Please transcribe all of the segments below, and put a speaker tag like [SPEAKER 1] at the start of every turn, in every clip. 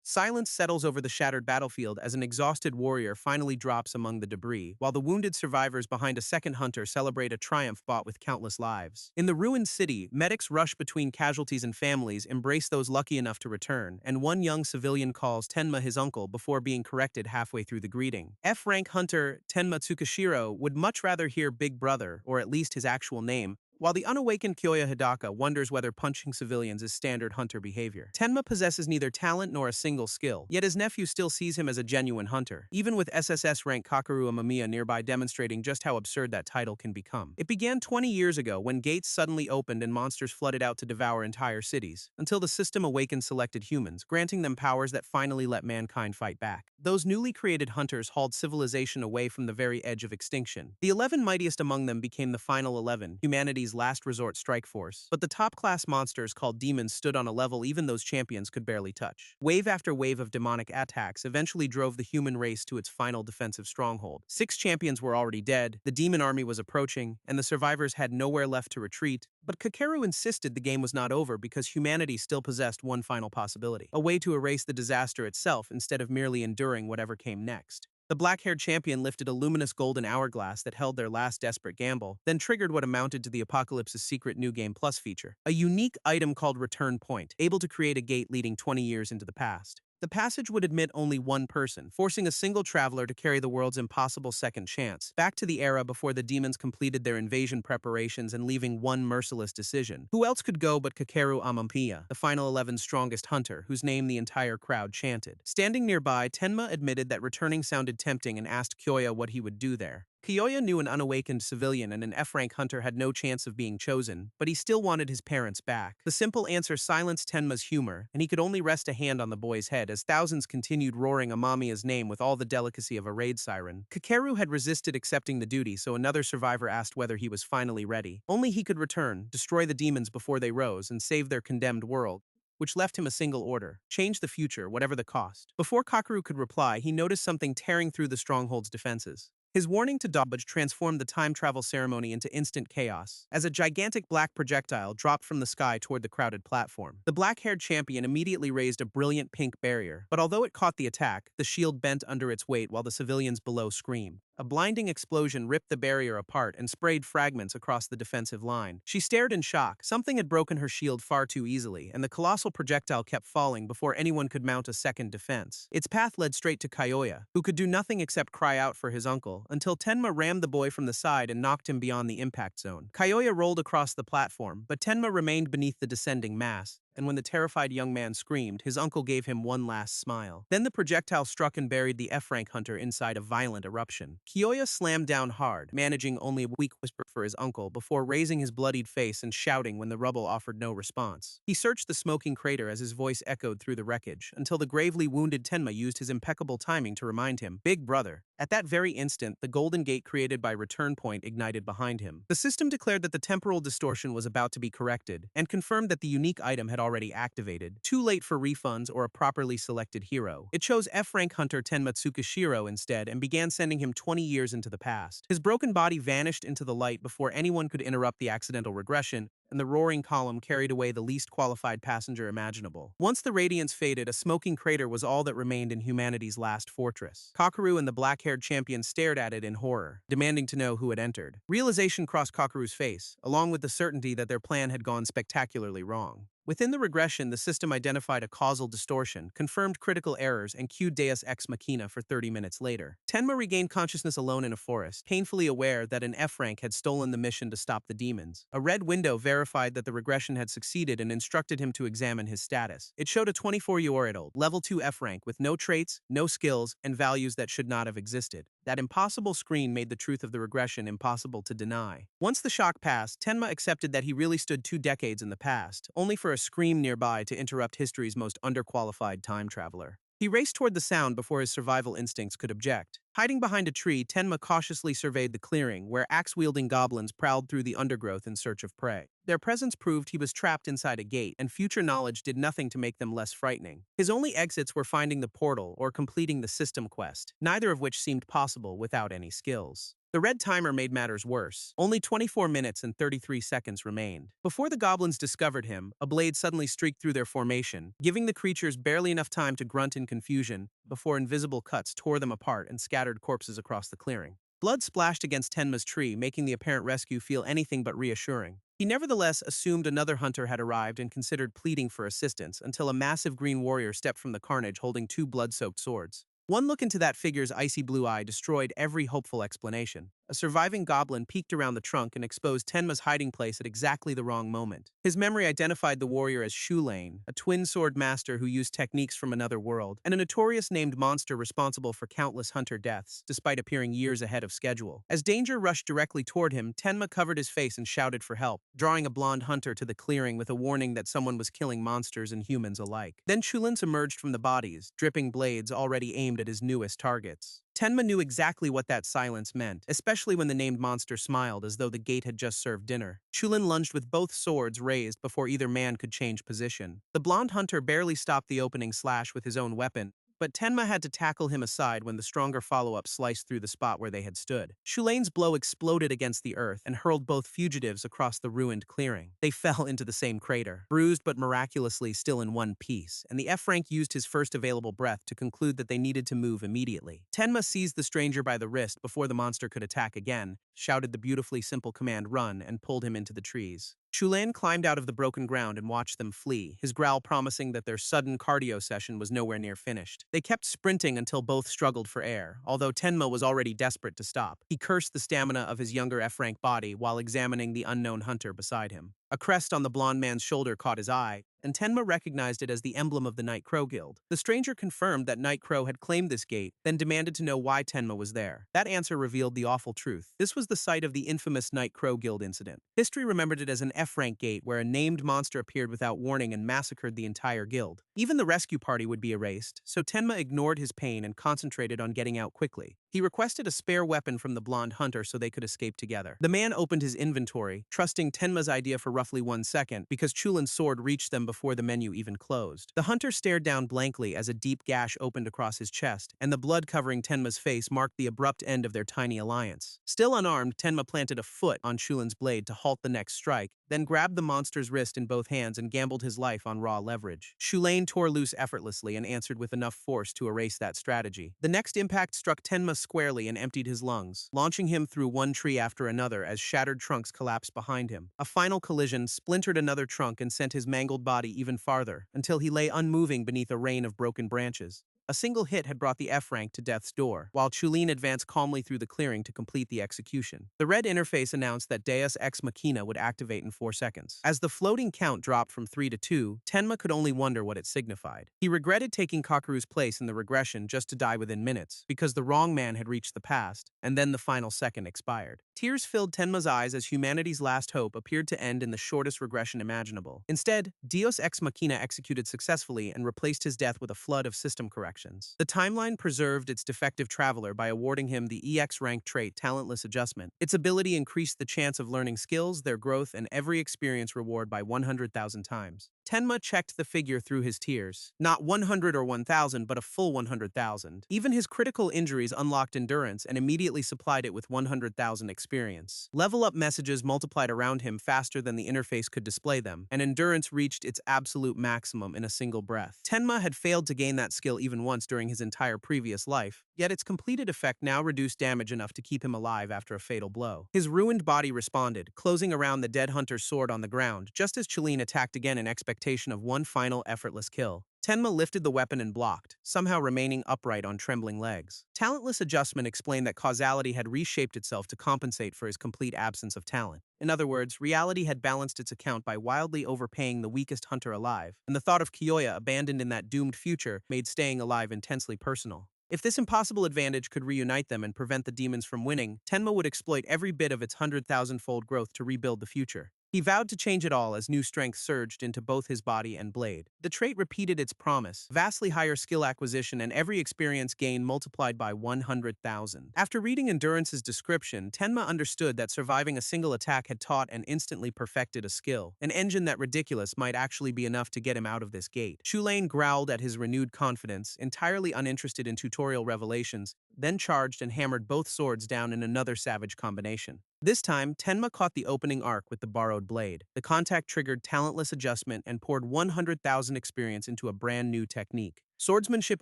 [SPEAKER 1] Silence settles over the shattered battlefield as an exhausted warrior finally drops among the debris, while the wounded survivors behind a second hunter celebrate a triumph bought with countless lives. In the ruined city, medics rush between casualties and families, embrace those lucky enough to return, and one young civilian calls Tenma his uncle before being corrected halfway through the greeting. F-rank hunter Tenma Tsukashiro would much rather hear Big Brother, or at least his actual name, while the unawakened Kyoya Hidaka wonders whether punching civilians is standard hunter behavior. Tenma possesses neither talent nor a single skill, yet his nephew still sees him as a genuine hunter, even with SSS-Rank Kakeru Amamiya nearby demonstrating just how absurd that title can become. It began 20 years ago when gates suddenly opened and monsters flooded out to devour entire cities, until the system awakened selected humans, granting them powers that finally let mankind fight back. Those newly created hunters hauled civilization away from the very edge of extinction. The 11 mightiest among them became the final 11, humanity's last resort strike force, but the top-class monsters called demons stood on a level even those champions could barely touch. Wave after wave of demonic attacks eventually drove the human race to its final defensive stronghold. 6 champions were already dead, the demon army was approaching, and the survivors had nowhere left to retreat, but Kakeru insisted the game was not over because humanity still possessed one final possibility, a way to erase the disaster itself instead of merely enduring whatever came next. The black-haired champion lifted a luminous golden hourglass that held their last desperate gamble, then triggered what amounted to the Apocalypse's secret New Game Plus feature, a unique item called Return Point, able to create a gate leading 20 years into the past. The passage would admit only one person, forcing a single traveler to carry the world's impossible second chance, back to the era before the demons completed their invasion preparations and leaving one merciless decision. Who else could go but Kakeru Amamiya, the final 11's strongest hunter, whose name the entire crowd chanted? Standing nearby, Tenma admitted that returning sounded tempting and asked Kyoya what he would do there. Kyoya knew an unawakened civilian and an F-rank hunter had no chance of being chosen, but he still wanted his parents back. The simple answer silenced Tenma's humor, and he could only rest a hand on the boy's head as thousands continued roaring Amamiya's name with all the delicacy of a raid siren. Kakeru had resisted accepting the duty, so another survivor asked whether he was finally ready. Only he could return, destroy the demons before they rose, and save their condemned world, which left him a single order: change the future, whatever the cost. Before Kakeru could reply, he noticed something tearing through the stronghold's defenses. His warning to dodge transformed the time travel ceremony into instant chaos, as a gigantic black projectile dropped from the sky toward the crowded platform. The black-haired champion immediately raised a brilliant pink barrier, but although it caught the attack, the shield bent under its weight while the civilians below screamed. A blinding explosion ripped the barrier apart and sprayed fragments across the defensive line. She stared in shock. Something had broken her shield far too easily, and the colossal projectile kept falling before anyone could mount a second defense. Its path led straight to Kyoya, who could do nothing except cry out for his uncle, until Tenma rammed the boy from the side and knocked him beyond the impact zone. Kyoya rolled across the platform, but Tenma remained beneath the descending mass, and when the terrified young man screamed, his uncle gave him one last smile. Then the projectile struck and buried the F-rank hunter inside a violent eruption. Kyoya slammed down hard, managing only a weak whisper for his uncle before raising his bloodied face and shouting when the rubble offered no response. He searched the smoking crater as his voice echoed through the wreckage, until the gravely wounded Tenma used his impeccable timing to remind him, "Big brother." At that very instant, the golden gate created by Return Point ignited behind him. The system declared that the temporal distortion was about to be corrected, and confirmed that the unique item had already activated. Too late for refunds or a properly selected hero. It chose F-rank hunter Tenma Tsukashiro instead and began sending him 20 years into the past. His broken body vanished into the light before anyone could interrupt the accidental regression, and the roaring column carried away the least qualified passenger imaginable. Once the radiance faded, a smoking crater was all that remained in humanity's last fortress. Kakeru and the black-haired champion stared at it in horror, demanding to know who had entered. Realization crossed Kakeru's face, along with the certainty that their plan had gone spectacularly wrong. Within the regression, the system identified a causal distortion, confirmed critical errors, and queued Deus Ex Machina for 30 minutes later. Tenma regained consciousness alone in a forest, painfully aware that an F-rank had stolen the mission to stop the demons. A red window verified that the regression had succeeded and instructed him to examine his status. It showed a 24-year-old, level 2 F-rank with no traits, no skills, and values that should not have existed. That impossible screen made the truth of the regression impossible to deny. Once the shock passed, Tenma accepted that he really stood 2 decades in the past, only for a scream nearby to interrupt history's most underqualified time traveler. He raced toward the sound before his survival instincts could object. Hiding behind a tree, Tenma cautiously surveyed the clearing, where axe-wielding goblins prowled through the undergrowth in search of prey. Their presence proved he was trapped inside a gate, and future knowledge did nothing to make them less frightening. His only exits were finding the portal or completing the system quest, neither of which seemed possible without any skills. The red timer made matters worse. Only 24 minutes and 33 seconds remained. Before the goblins discovered him, a blade suddenly streaked through their formation, giving the creatures barely enough time to grunt in confusion before invisible cuts tore them apart and scattered corpses across the clearing. Blood splashed against Tenma's tree, making the apparent rescue feel anything but reassuring. He nevertheless assumed another hunter had arrived and considered pleading for assistance until a massive green warrior stepped from the carnage holding two blood-soaked swords. One look into that figure's icy blue eye destroyed every hopeful explanation. A surviving goblin peeked around the trunk and exposed Tenma's hiding place at exactly the wrong moment. His memory identified the warrior as Shounen, a twin sword master who used techniques from another world, and a notorious named monster responsible for countless hunter deaths, despite appearing years ahead of schedule. As danger rushed directly toward him, Tenma covered his face and shouted for help, drawing a blonde hunter to the clearing with a warning that someone was killing monsters and humans alike. Then Shulins emerged from the bodies, dripping blades already aimed at his newest targets. Tenma knew exactly what that silence meant, especially when the named monster smiled as though the gate had just served dinner. Chulin lunged with both swords raised before either man could change position. The blonde hunter barely stopped the opening slash with his own weapon, but Tenma had to tackle him aside when the stronger follow-up sliced through the spot where they had stood. Shulane's blow exploded against the earth and hurled both fugitives across the ruined clearing. They fell into the same crater, bruised but miraculously still in one piece, and the F-Rank used his first available breath to conclude that they needed to move immediately. Tenma seized the stranger by the wrist before the monster could attack again, shouted the beautifully simple command "run," and pulled him into the trees. Chulain climbed out of the broken ground and watched them flee, his growl promising that their sudden cardio session was nowhere near finished. They kept sprinting until both struggled for air, although Tenma was already desperate to stop. He cursed the stamina of his younger F-Rank body while examining the unknown hunter beside him. A crest on the blonde man's shoulder caught his eye, and Tenma recognized it as the emblem of the Night Crow Guild. The stranger confirmed that Night Crow had claimed this gate, then demanded to know why Tenma was there. That answer revealed the awful truth. This was the site of the infamous Night Crow Guild incident. History remembered it as an F-Rank gate where a named monster appeared without warning and massacred the entire guild. Even the rescue party would be erased, so Tenma ignored his pain and concentrated on getting out quickly. He requested a spare weapon from the blonde hunter so they could escape together. The man opened his inventory, trusting Tenma's idea for roughly 1 second, because Chulin's sword reached them before the menu even closed. The hunter stared down blankly as a deep gash opened across his chest, and the blood covering Tenma's face marked the abrupt end of their tiny alliance. Still unarmed, Tenma planted a foot on Chulin's blade to halt the next strike, then grabbed the monster's wrist in both hands and gambled his life on raw leverage. Shulain tore loose effortlessly and answered with enough force to erase that strategy. The next impact struck Tenma squarely and emptied his lungs, launching him through one tree after another as shattered trunks collapsed behind him. A final collision splintered another trunk and sent his mangled body even farther, until he lay unmoving beneath a rain of broken branches. A single hit had brought the F-Rank to death's door, while Chulin advanced calmly through the clearing to complete the execution. The red interface announced that Deus Ex Machina would activate in 4 seconds. As the floating count dropped from 3 to 2, Tenma could only wonder what it signified. He regretted taking Kakeru's place in the regression just to die within minutes, because the wrong man had reached the past, and then the final second expired. Tears filled Tenma's eyes as humanity's last hope appeared to end in the shortest regression imaginable. Instead, Deus Ex Machina executed successfully and replaced his death with a flood of system corrections. The timeline preserved its defective traveler by awarding him the EX rank trait Talentless Adjustment. Its ability increased the chance of learning skills, their growth, and every experience reward by 100,000 times. Tenma checked the figure through his tears. Not 100 or 1,000, but a full 100,000. Even his critical injuries unlocked endurance and immediately supplied it with 100,000 experience. Level up messages multiplied around him faster than the interface could display them, and endurance reached its absolute maximum in a single breath. Tenma had failed to gain that skill even once during his entire previous life, yet its completed effect now reduced damage enough to keep him alive after a fatal blow. His ruined body responded, closing around the dead hunter's sword on the ground, just as Chulin attacked again in expectation of one final effortless kill. Tenma lifted the weapon and blocked, somehow remaining upright on trembling legs. Talentless Adjustment explained that causality had reshaped itself to compensate for his complete absence of talent. In other words, reality had balanced its account by wildly overpaying the weakest hunter alive, and the thought of Kyoya abandoned in that doomed future made staying alive intensely personal. If this impossible advantage could reunite them and prevent the demons from winning, Tenma would exploit every bit of its 100,000-fold growth to rebuild the future. He vowed to change it all as new strength surged into both his body and blade. The trait repeated its promise, vastly higher skill acquisition and every experience gain multiplied by 100,000. After reading Endurance's description, Tenma understood that surviving a single attack had taught and instantly perfected a skill. An engine that ridiculous might actually be enough to get him out of this gate. Shulane growled at his renewed confidence, entirely uninterested in tutorial revelations, then charged and hammered both swords down in another savage combination. This time, Tenma caught the opening arc with the borrowed blade. The contact triggered talentless adjustment and poured 100,000 experience into a brand new technique. Swordsmanship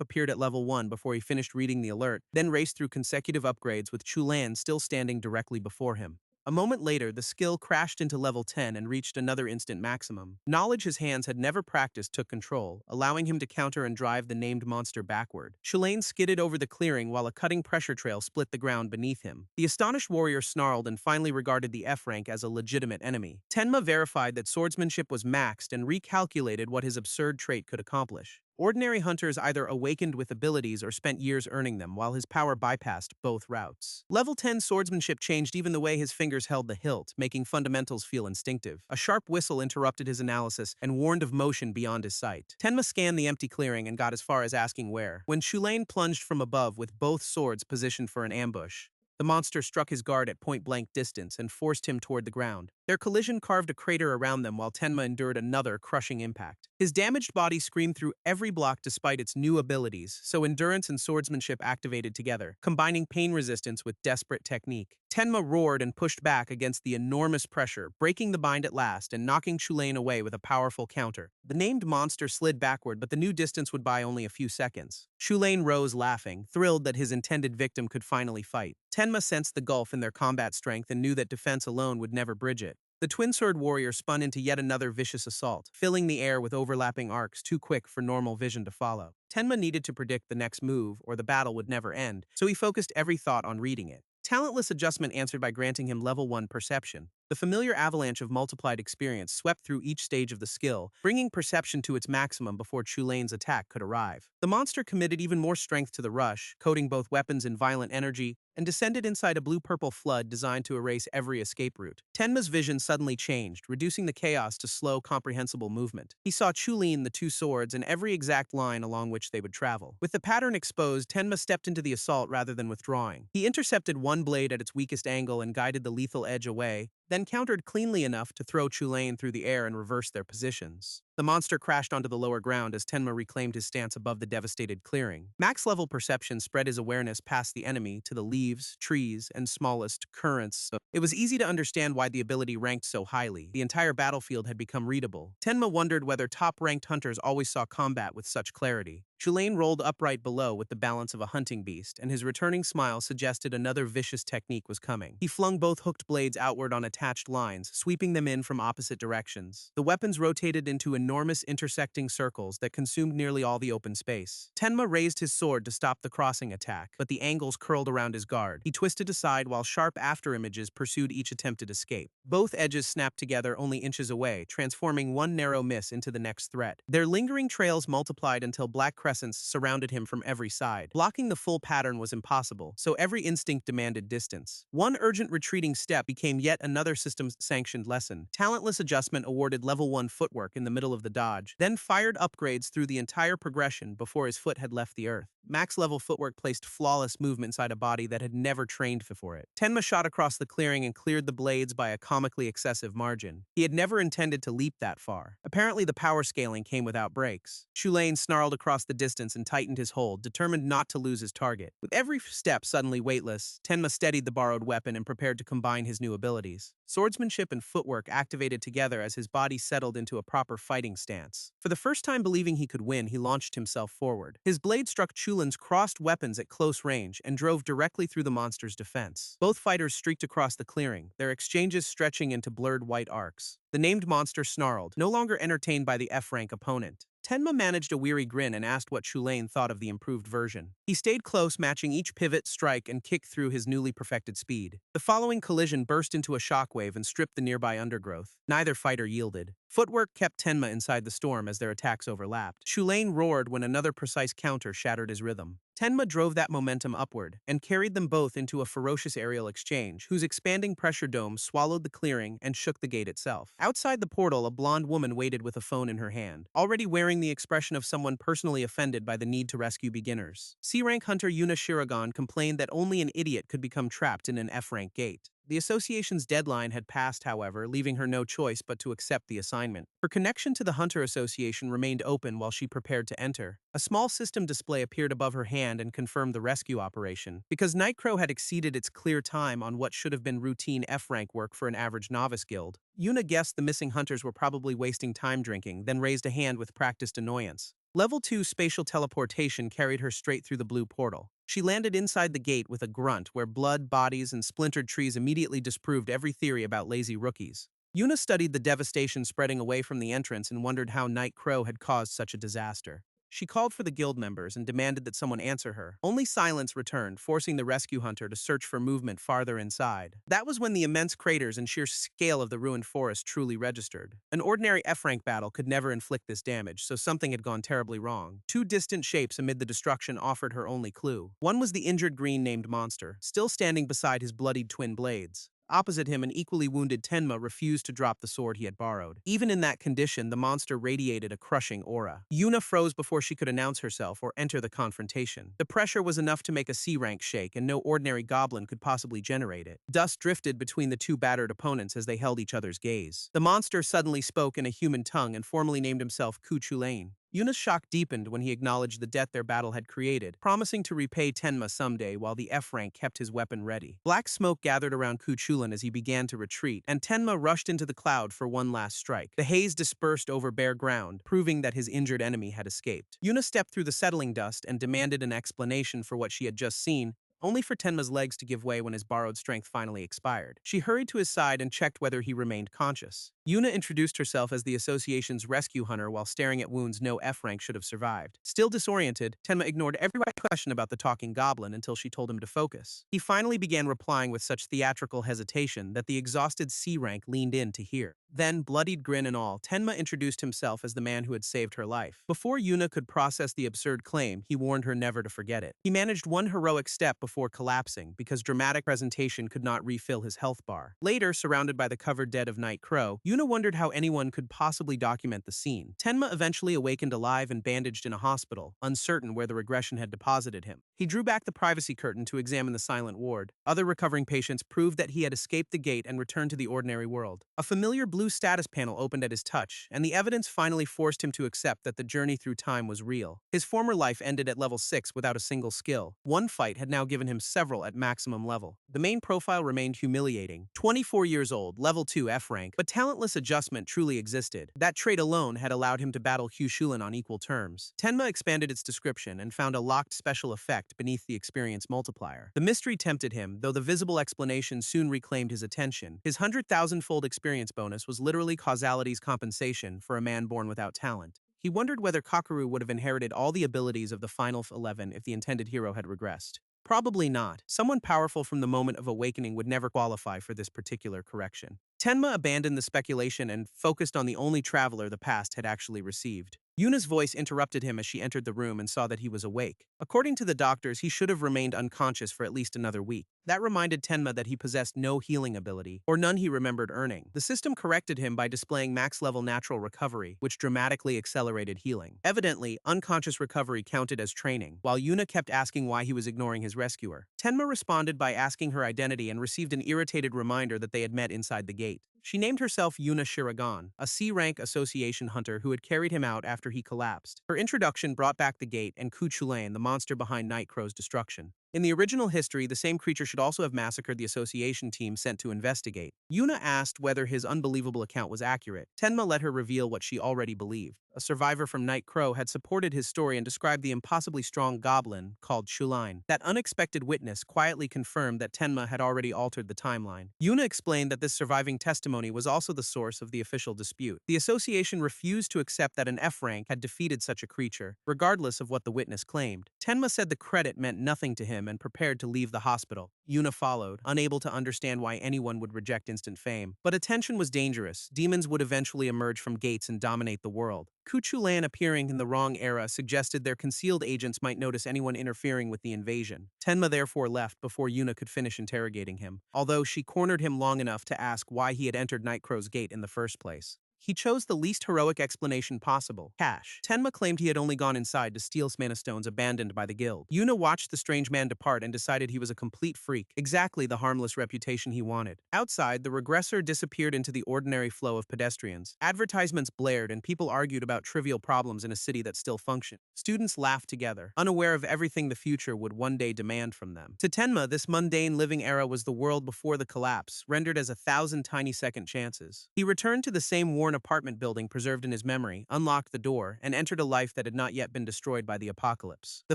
[SPEAKER 1] appeared at level 1 before he finished reading the alert, then raced through consecutive upgrades with Chulan still standing directly before him. A moment later, the skill crashed into level 10 and reached another instant maximum. Knowledge his hands had never practiced took control, allowing him to counter and drive the named monster backward. Shulane skidded over the clearing while a cutting pressure trail split the ground beneath him. The astonished warrior snarled and finally regarded the F-rank as a legitimate enemy. Tenma verified that swordsmanship was maxed and recalculated what his absurd trait could accomplish. Ordinary hunters either awakened with abilities or spent years earning them, while his power bypassed both routes. Level 10 swordsmanship changed even the way his fingers held the hilt, making fundamentals feel instinctive. A sharp whistle interrupted his analysis and warned of motion beyond his sight. Tenma scanned the empty clearing and got as far as asking where. When Shulane plunged from above with both swords positioned for an ambush, the monster struck his guard at point-blank distance and forced him toward the ground. Their collision carved a crater around them while Tenma endured another crushing impact. His damaged body screamed through every block despite its new abilities, so endurance and swordsmanship activated together, combining pain resistance with desperate technique. Tenma roared and pushed back against the enormous pressure, breaking the bind at last and knocking Shulane away with a powerful counter. The named monster slid backward, but the new distance would buy only a few seconds. Shulane rose laughing, thrilled that his intended victim could finally fight. Tenma sensed the gulf in their combat strength and knew that defense alone would never bridge it. The twin-sword warrior spun into yet another vicious assault, filling the air with overlapping arcs too quick for normal vision to follow. Tenma needed to predict the next move, or the battle would never end, so he focused every thought on reading it. Talentless adjustment answered by granting him level 1 perception. The familiar avalanche of multiplied experience swept through each stage of the skill, bringing perception to its maximum before Chulane's attack could arrive. The monster committed even more strength to the rush, coating both weapons in violent energy, and descended inside a blue-purple flood designed to erase every escape route. Tenma's vision suddenly changed, reducing the chaos to slow, comprehensible movement. He saw Chulin, the two swords, and every exact line along which they would travel. With the pattern exposed, Tenma stepped into the assault rather than withdrawing. He intercepted one blade at its weakest angle and guided the lethal edge away, then countered cleanly enough to throw Chulain through the air and reverse their positions. The monster crashed onto the lower ground as Tenma reclaimed his stance above the devastated clearing. Max-level perception spread his awareness past the enemy to the leaves, trees, and smallest currents. It was easy to understand why the ability ranked so highly. The entire battlefield had become readable. Tenma wondered whether top-ranked hunters always saw combat with such clarity. Chulain rolled upright below with the balance of a hunting beast, and his returning smile suggested another vicious technique was coming. He flung both hooked blades outward on attached lines, sweeping them in from opposite directions. The weapons rotated into enormous intersecting circles that consumed nearly all the open space. Tenma raised his sword to stop the crossing attack, but the angles curled around his guard. He twisted aside while sharp afterimages pursued each attempted escape. Both edges snapped together only inches away, transforming one narrow miss into the next threat. Their lingering trails multiplied until black crescents surrounded him from every side. Blocking the full pattern was impossible, so every instinct demanded distance. One urgent retreating step became yet another system-sanctioned lesson. Talentless adjustment awarded level 1 footwork in the middle of the dodge, then fired upgrades through the entire progression before his foot had left the earth. Max-level footwork placed flawless movement inside a body that had never trained before it. Tenma shot across the clearing and cleared the blades by a comically excessive margin. He had never intended to leap that far. Apparently the power scaling came without breaks. Chulain snarled across the distance and tightened his hold, determined not to lose his target. With every step suddenly weightless, Tenma steadied the borrowed weapon and prepared to combine his new abilities. Swordsmanship and footwork activated together as his body settled into a proper fighting stance. For the first time believing he could win, he launched himself forward. His blade struck Chulin's crossed weapons at close range and drove directly through the monster's defense. Both fighters streaked across the clearing, their exchanges stretching into blurred white arcs. The named monster snarled, no longer entertained by the F-rank opponent. Tenma managed a weary grin and asked what Chulain thought of the improved version. He stayed close, matching each pivot, strike, and kick through his newly perfected speed. The following collision burst into a shockwave and stripped the nearby undergrowth. Neither fighter yielded. Footwork kept Tenma inside the storm as their attacks overlapped. Chulain roared when another precise counter shattered his rhythm. Tenma drove that momentum upward and carried them both into a ferocious aerial exchange, whose expanding pressure dome swallowed the clearing and shook the gate itself. Outside the portal, a blonde woman waited with a phone in her hand, already wearing the expression of someone personally offended by the need to rescue beginners. C-rank hunter Yuna Shiragon complained that only an idiot could become trapped in an F-rank gate. The association's deadline had passed, however, leaving her no choice but to accept the assignment. Her connection to the Hunter Association remained open while she prepared to enter. A small system display appeared above her hand and confirmed the rescue operation. Because Nightcrow had exceeded its clear time on what should have been routine F-rank work for an average novice guild, Yuna guessed the missing hunters were probably wasting time drinking, then raised a hand with practiced annoyance. Level 2 spatial teleportation carried her straight through the blue portal. She landed inside the gate with a grunt where blood, bodies, and splintered trees immediately disproved every theory about lazy rookies. Yuna studied the devastation spreading away from the entrance and wondered how Night Crow had caused such a disaster. She called for the guild members and demanded that someone answer her. Only silence returned, forcing the rescue hunter to search for movement farther inside. That was when the immense craters and sheer scale of the ruined forest truly registered. An ordinary F-rank battle could never inflict this damage, so something had gone terribly wrong. Two distant shapes amid the destruction offered her only clue. One was the injured green named Monster, still standing beside his bloodied twin blades. Opposite him, an equally wounded Tenma refused to drop the sword he had borrowed. Even in that condition, the monster radiated a crushing aura. Yuna froze before she could announce herself or enter the confrontation. The pressure was enough to make a C-rank shake, and no ordinary goblin could possibly generate it. Dust drifted between the two battered opponents as they held each other's gaze. The monster suddenly spoke in a human tongue and formally named himself Ku Chulain. Yuna's shock deepened when he acknowledged the debt their battle had created, promising to repay Tenma someday while the F-rank kept his weapon ready. Black smoke gathered around Kuchulan as he began to retreat, and Tenma rushed into the cloud for one last strike. The haze dispersed over bare ground, proving that his injured enemy had escaped. Yuna stepped through the settling dust and demanded an explanation for what she had just seen, only for Tenma's legs to give way when his borrowed strength finally expired. She hurried to his side and checked whether he remained conscious. Yuna introduced herself as the association's rescue hunter while staring at wounds no F-rank should have survived. Still disoriented, Tenma ignored every question about the talking goblin until she told him to focus. He finally began replying with such theatrical hesitation that the exhausted C-rank leaned in to hear. Then, bloodied grin and all, Tenma introduced himself as the man who had saved her life. Before Yuna could process the absurd claim, he warned her never to forget it. He managed one heroic step before collapsing because dramatic presentation could not refill his health bar. Later, surrounded by the covered dead of Night Crow, Yuna wondered how anyone could possibly document the scene. Tenma eventually awakened alive and bandaged in a hospital, uncertain where the regression had deposited him. He drew back the privacy curtain to examine the silent ward. Other recovering patients proved that he had escaped the gate and returned to the ordinary world. A familiar blue status panel opened at his touch, and the evidence finally forced him to accept that the journey through time was real. His former life ended at level 6 without a single skill. One fight had now given him several at maximum level. The main profile remained humiliating. 24 years old, level 2 F-rank, but talentless adjustment truly existed. That trait alone had allowed him to battle Hugh Shulan on equal terms. Tenma expanded its description and found a locked special effect beneath the experience multiplier. The mystery tempted him, though the visible explanation soon reclaimed his attention. His 100,000-fold experience bonus was literally causality's compensation for a man born without talent. He wondered whether Kakeru would have inherited all the abilities of the final 11 if the intended hero had regressed. Probably not. Someone powerful from the moment of awakening would never qualify for this particular correction. Tenma abandoned the speculation and focused on the only traveler the past had actually received. Yuna's voice interrupted him as she entered the room and saw that he was awake. According to the doctors, he should have remained unconscious for at least another week. That reminded Tenma that he possessed no healing ability, or none he remembered earning. The system corrected him by displaying max-level natural recovery, which dramatically accelerated healing. Evidently, unconscious recovery counted as training, while Yuna kept asking why he was ignoring his rescuer. Tenma responded by asking her identity and received an irritated reminder that they had met inside the gate. She named herself Yuna Shiragon, a C-rank association hunter who had carried him out after he collapsed. Her introduction brought back the gate and Ku Chulain, the monster behind Night Crow's destruction. In the original history, the same creature should also have massacred the association team sent to investigate. Yuna asked whether his unbelievable account was accurate. Tenma let her reveal what she already believed. A survivor from Night Crow had supported his story and described the impossibly strong goblin called Chulain. That unexpected witness quietly confirmed that Tenma had already altered the timeline. Yuna explained that this surviving testimony was also the source of the official dispute. The association refused to accept that an F-rank had defeated such a creature, regardless of what the witness claimed. Tenma said the credit meant nothing to him him and prepared to leave the hospital. Yuna followed, unable to understand why anyone would reject instant fame. But attention was dangerous. Demons would eventually emerge from gates and dominate the world. Kuchu-lan appearing in the wrong era suggested their concealed agents might notice anyone interfering with the invasion. Tenma therefore left before Yuna could finish interrogating him, although she cornered him long enough to ask why he had entered Nightcrow's gate in the first place. He chose the least heroic explanation possible: cash. Tenma claimed he had only gone inside to steal mana stones abandoned by the guild. Yuna watched the strange man depart and decided he was a complete freak, exactly the harmless reputation he wanted. Outside, the regressor disappeared into the ordinary flow of pedestrians. Advertisements blared and people argued about trivial problems in a city that still functioned. Students laughed together, unaware of everything the future would one day demand from them. To Tenma, this mundane living era was the world before the collapse, rendered as 1,000 tiny second chances. He returned to the same worn apartment building preserved in his memory, unlocked the door, and entered a life that had not yet been destroyed by the apocalypse. The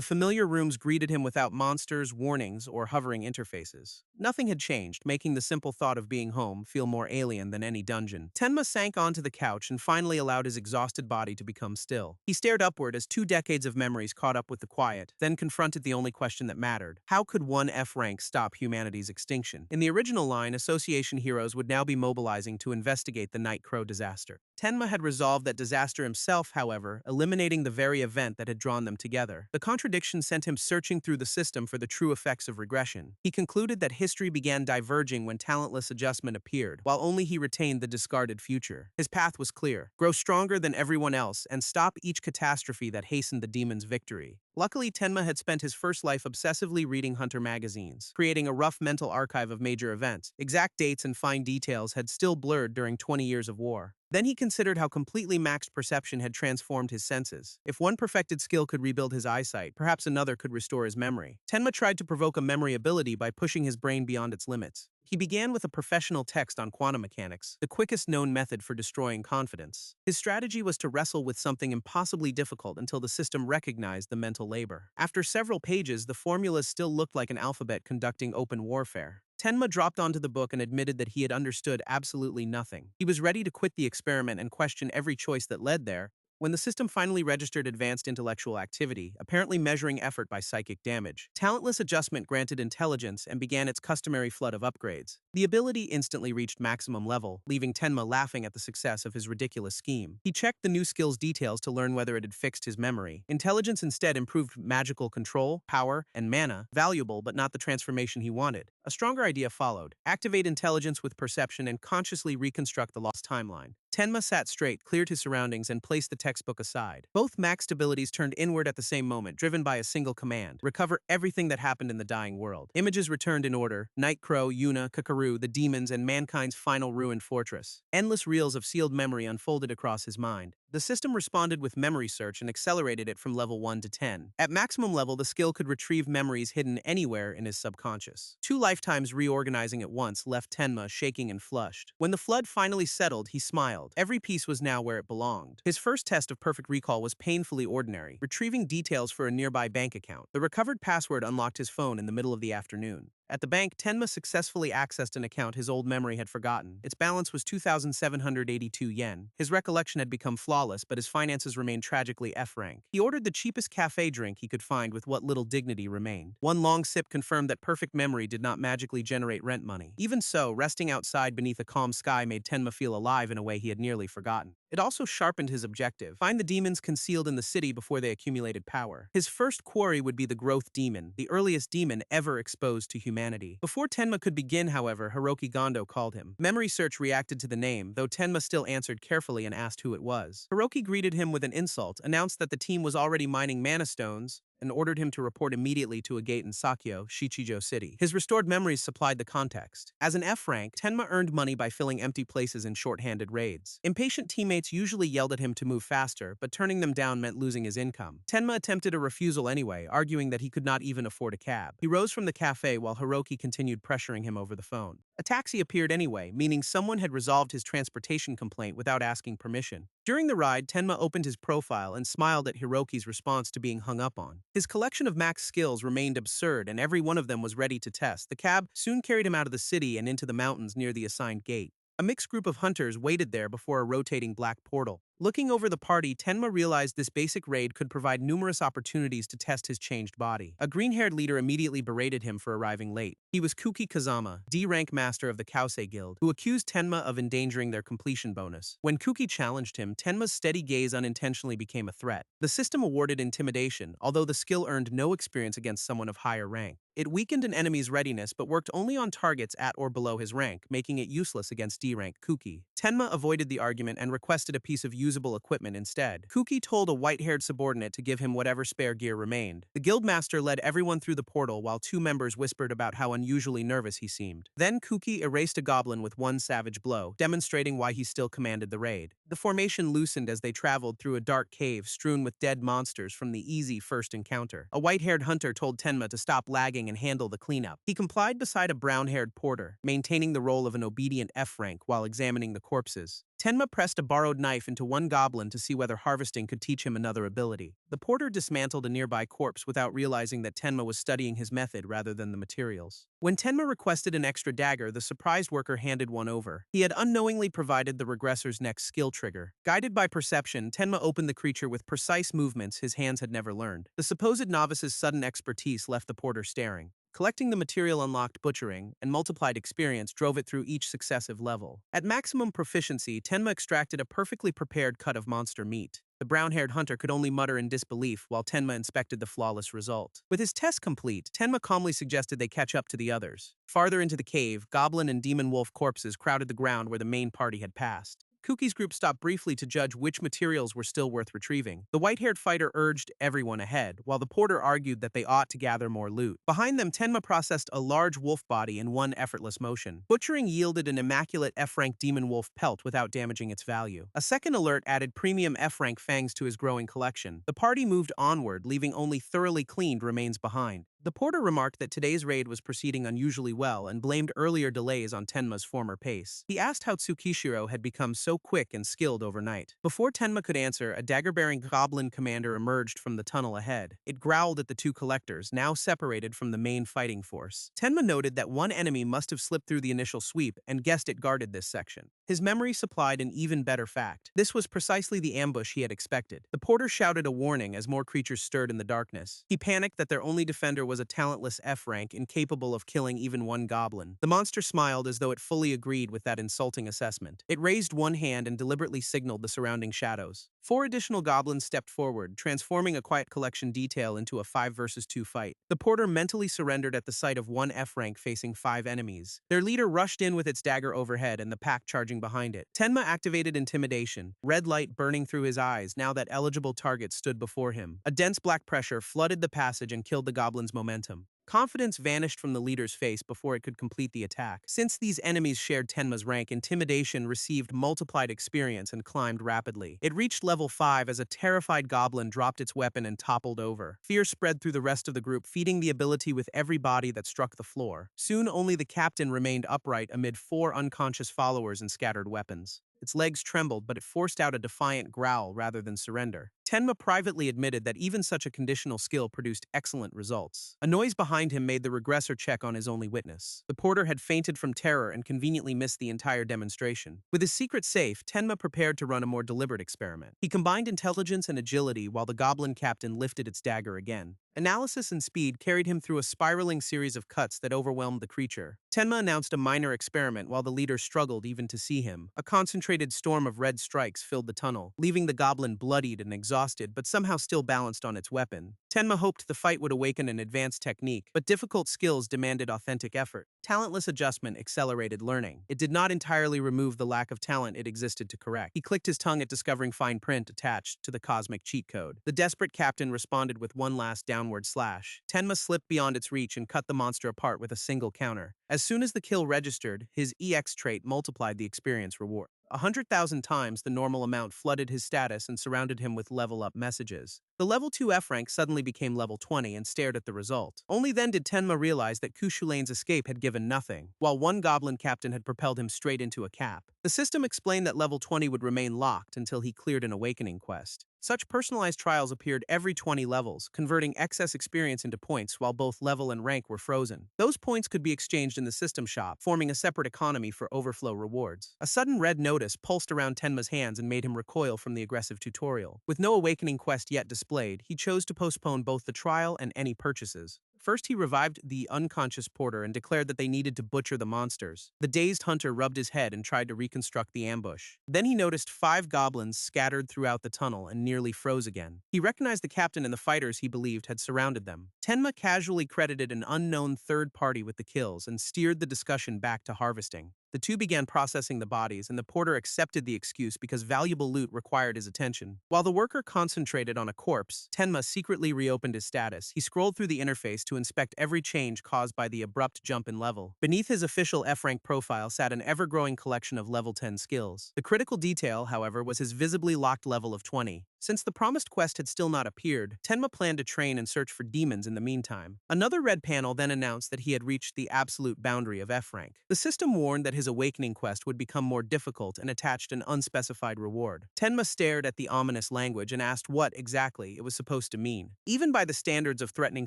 [SPEAKER 1] familiar rooms greeted him without monsters, warnings, or hovering interfaces. Nothing had changed, making the simple thought of being home feel more alien than any dungeon. Tenma sank onto the couch and finally allowed his exhausted body to become still. He stared upward as 2 decades of memories caught up with the quiet, then confronted the only question that mattered: how could one F-rank stop humanity's extinction? In the original line, Association heroes would now be mobilizing to investigate the Night Crow disaster. Tenma had resolved that disaster himself, however, eliminating the very event that had drawn them together. The contradiction sent him searching through the system for the true effects of regression. He concluded that history began diverging when talentless adjustment appeared, while only he retained the discarded future. His path was clear: grow stronger than everyone else and stop each catastrophe that hastened the demon's victory. Luckily, Tenma had spent his first life obsessively reading Hunter magazines, creating a rough mental archive of major events. Exact dates and fine details had still blurred during 20 years of war. Then he considered how completely maxed perception had transformed his senses. If one perfected skill could rebuild his eyesight, perhaps another could restore his memory. Tenma tried to provoke a memory ability by pushing his brain beyond its limits. He began with a professional text on quantum mechanics, the quickest known method for destroying confidence. His strategy was to wrestle with something impossibly difficult until the system recognized the mental labor. After several pages, the formulas still looked like an alphabet conducting open warfare. Tenma dropped onto the book and admitted that he had understood absolutely nothing. He was ready to quit the experiment and question every choice that led there, when the system finally registered advanced intellectual activity, apparently measuring effort by psychic damage. Talentless adjustment granted intelligence and began its customary flood of upgrades. The ability instantly reached maximum level, leaving Tenma laughing at the success of his ridiculous scheme. He checked the new skill's details to learn whether it had fixed his memory. Intelligence instead improved magical control, power, and mana, valuable but not the transformation he wanted. A stronger idea followed: activate intelligence with perception and consciously reconstruct the lost timeline. Tenma sat straight, cleared his surroundings, and placed the textbook aside. Both maxed abilities turned inward at the same moment, driven by a single command: recover everything that happened in the dying world. Images returned in order: Night Crow, Yuna, Kakaru, the demons, and mankind's final ruined fortress. Endless reels of sealed memory unfolded across his mind. The system responded with memory search and accelerated it from level 1 to 10. At maximum level, the skill could retrieve memories hidden anywhere in his subconscious. 2 lifetimes reorganizing at once left Tenma shaking and flushed. When the flood finally settled, he smiled. Every piece was now where it belonged. His first test of perfect recall was painfully ordinary, retrieving details for a nearby bank account. The recovered password unlocked his phone in the middle of the afternoon. At the bank, Tenma successfully accessed an account his old memory had forgotten. Its balance was 2,782 yen. His recollection had become flawless, but his finances remained tragically F-rank. He ordered the cheapest cafe drink he could find with what little dignity remained. One long sip confirmed that perfect memory did not magically generate rent money. Even so, resting outside beneath a calm sky made Tenma feel alive in a way he had nearly forgotten. It also sharpened his objective: find the demons concealed in the city before they accumulated power. His first quarry would be the Growth Demon, the earliest demon ever exposed to humanity. Before Tenma could begin, however, Hiroki Gondo called him. Memory search reacted to the name, though Tenma still answered carefully and asked who it was. Hiroki greeted him with an insult, announced that the team was already mining mana stones, and ordered him to report immediately to a gate in Sakyo, Shichijo City. His restored memories supplied the context. As an F-rank, Tenma earned money by filling empty places in short-handed raids. Impatient teammates usually yelled at him to move faster, but turning them down meant losing his income. Tenma attempted a refusal anyway, arguing that he could not even afford a cab. He rose from the cafe while Hiroki continued pressuring him over the phone. A taxi appeared anyway, meaning someone had resolved his transportation complaint without asking permission. During the ride, Tenma opened his profile and smiled at Hiroki's response to being hung up on. His collection of max skills remained absurd, and every one of them was ready to test. The cab soon carried him out of the city and into the mountains near the assigned gate. A mixed group of hunters waited there before a rotating black portal. Looking over the party, Tenma realized this basic raid could provide numerous opportunities to test his changed body. A green-haired leader immediately berated him for arriving late. He was Kuki Kazama, D-rank master of the Kausei Guild, who accused Tenma of endangering their completion bonus. When Kuki challenged him, Tenma's steady gaze unintentionally became a threat. The system awarded intimidation, although the skill earned no experience against someone of higher rank. It weakened an enemy's readiness but worked only on targets at or below his rank, making it useless against D-rank Kuki. Tenma avoided the argument and requested a piece of usable equipment instead. Kuki told a white-haired subordinate to give him whatever spare gear remained. The guildmaster led everyone through the portal while two members whispered about how unusually nervous he seemed. Then Kuki erased a goblin with one savage blow, demonstrating why he still commanded the raid. The formation loosened as they traveled through a dark cave strewn with dead monsters from the easy first encounter. A white-haired hunter told Tenma to stop lagging and handle the cleanup. He complied beside a brown-haired porter, maintaining the role of an obedient F-rank while examining the corpses. Tenma pressed a borrowed knife into one goblin to see whether harvesting could teach him another ability. The porter dismantled a nearby corpse without realizing that Tenma was studying his method rather than the materials. When Tenma requested an extra dagger, the surprised worker handed one over. He had unknowingly provided the regressor's next skill trigger. Guided by perception, Tenma opened the creature with precise movements his hands had never learned. The supposed novice's sudden expertise left the porter staring. Collecting the material unlocked butchering, and multiplied experience drove it through each successive level. At maximum proficiency, Tenma extracted a perfectly prepared cut of monster meat. The brown-haired hunter could only mutter in disbelief while Tenma inspected the flawless result. With his test complete, Tenma calmly suggested they catch up to the others. Farther into the cave, goblin and demon wolf corpses crowded the ground where the main party had passed. Kuki's group stopped briefly to judge which materials were still worth retrieving. The white-haired fighter urged everyone ahead, while the porter argued that they ought to gather more loot. Behind them, Tenma processed a large wolf body in one effortless motion. Butchering yielded an immaculate F-rank demon wolf pelt without damaging its value. A second alert added premium F-rank fangs to his growing collection. The party moved onward, leaving only thoroughly cleaned remains behind. The porter remarked that today's raid was proceeding unusually well and blamed earlier delays on Tenma's former pace. He asked how Tsukishiro had become so quick and skilled overnight. Before Tenma could answer, a dagger-bearing goblin commander emerged from the tunnel ahead. It growled at the two collectors, now separated from the main fighting force. Tenma noted that one enemy must have slipped through the initial sweep and guessed it guarded this section. His memory supplied an even better fact. This was precisely the ambush he had expected. The porter shouted a warning as more creatures stirred in the darkness. He panicked that their only defender was a talentless F-rank incapable of killing even one goblin. The monster smiled as though it fully agreed with that insulting assessment. It raised one hand and deliberately signaled the surrounding shadows. 4 additional goblins stepped forward, transforming a quiet collection detail into a 5 versus 2 fight. The porter mentally surrendered at the sight of one F-rank facing 5 enemies. Their leader rushed in with its dagger overhead and the pack charging behind it. Tenma activated intimidation, red light burning through his eyes now that eligible targets stood before him. A dense black pressure flooded the passage and killed the goblin's momentum. Confidence vanished from the leader's face before it could complete the attack. Since these enemies shared Tenma's rank, intimidation received multiplied experience and climbed rapidly. It reached level 5 as a terrified goblin dropped its weapon and toppled over. Fear spread through the rest of the group, feeding the ability with every body that struck the floor. Soon only the captain remained upright amid 4 unconscious followers and scattered weapons. Its legs trembled, but it forced out a defiant growl rather than surrender. Tenma privately admitted that even such a conditional skill produced excellent results. A noise behind him made the regressor check on his only witness. The porter had fainted from terror and conveniently missed the entire demonstration. With his secret safe, Tenma prepared to run a more deliberate experiment. He combined intelligence and agility while the goblin captain lifted its dagger again. Analysis and speed carried him through a spiraling series of cuts that overwhelmed the creature. Tenma announced a minor experiment while the leader struggled even to see him. A concentrated storm of red strikes filled the tunnel, leaving the goblin bloodied and exhausted but somehow still balanced on its weapon. Tenma hoped the fight would awaken an advanced technique, but difficult skills demanded authentic effort. Talentless adjustment accelerated learning. It did not entirely remove the lack of talent it existed to correct. He clicked his tongue at discovering fine print attached to the cosmic cheat code. The desperate captain responded with one last downward slash. Tenma slipped beyond its reach and cut the monster apart with a single counter. As soon as the kill registered, his EX trait multiplied the experience reward. 100,000 times the normal amount flooded his status and surrounded him with level-up messages. The level 2 F-rank suddenly became level 20 and stared at the result. Only then did Tenma realize that Kushulane's escape had given nothing, while one goblin captain had propelled him straight into a cap. The system explained that level 20 would remain locked until he cleared an awakening quest. Such personalized trials appeared every 20 levels, converting excess experience into points while both level and rank were frozen. Those points could be exchanged in the system shop, forming a separate economy for overflow rewards. A sudden red notice pulsed around Tenma's hands and made him recoil from the aggressive tutorial. With no awakening quest yet displayed, he chose to postpone both the trial and any purchases. First, he revived the unconscious porter and declared that they needed to butcher the monsters. The dazed hunter rubbed his head and tried to reconstruct the ambush. Then he noticed 5 goblins scattered throughout the tunnel and nearly froze again. He recognized the captain and the fighters he believed had surrounded them. Tenma casually credited an unknown third party with the kills and steered the discussion back to harvesting. The two began processing the bodies, and the porter accepted the excuse because valuable loot required his attention. While the worker concentrated on a corpse, Tenma secretly reopened his status. He scrolled through the interface to inspect every change caused by the abrupt jump in level. Beneath his official F-rank profile sat an ever-growing collection of level 10 skills. The critical detail, however, was his visibly locked level of 20. Since the promised quest had still not appeared, Tenma planned to train and search for demons in the meantime. Another red panel then announced that he had reached the absolute boundary of F-rank. The system warned that his awakening quest would become more difficult and attached an unspecified reward. Tenma stared at the ominous language and asked what, exactly, it was supposed to mean. Even by the standards of threatening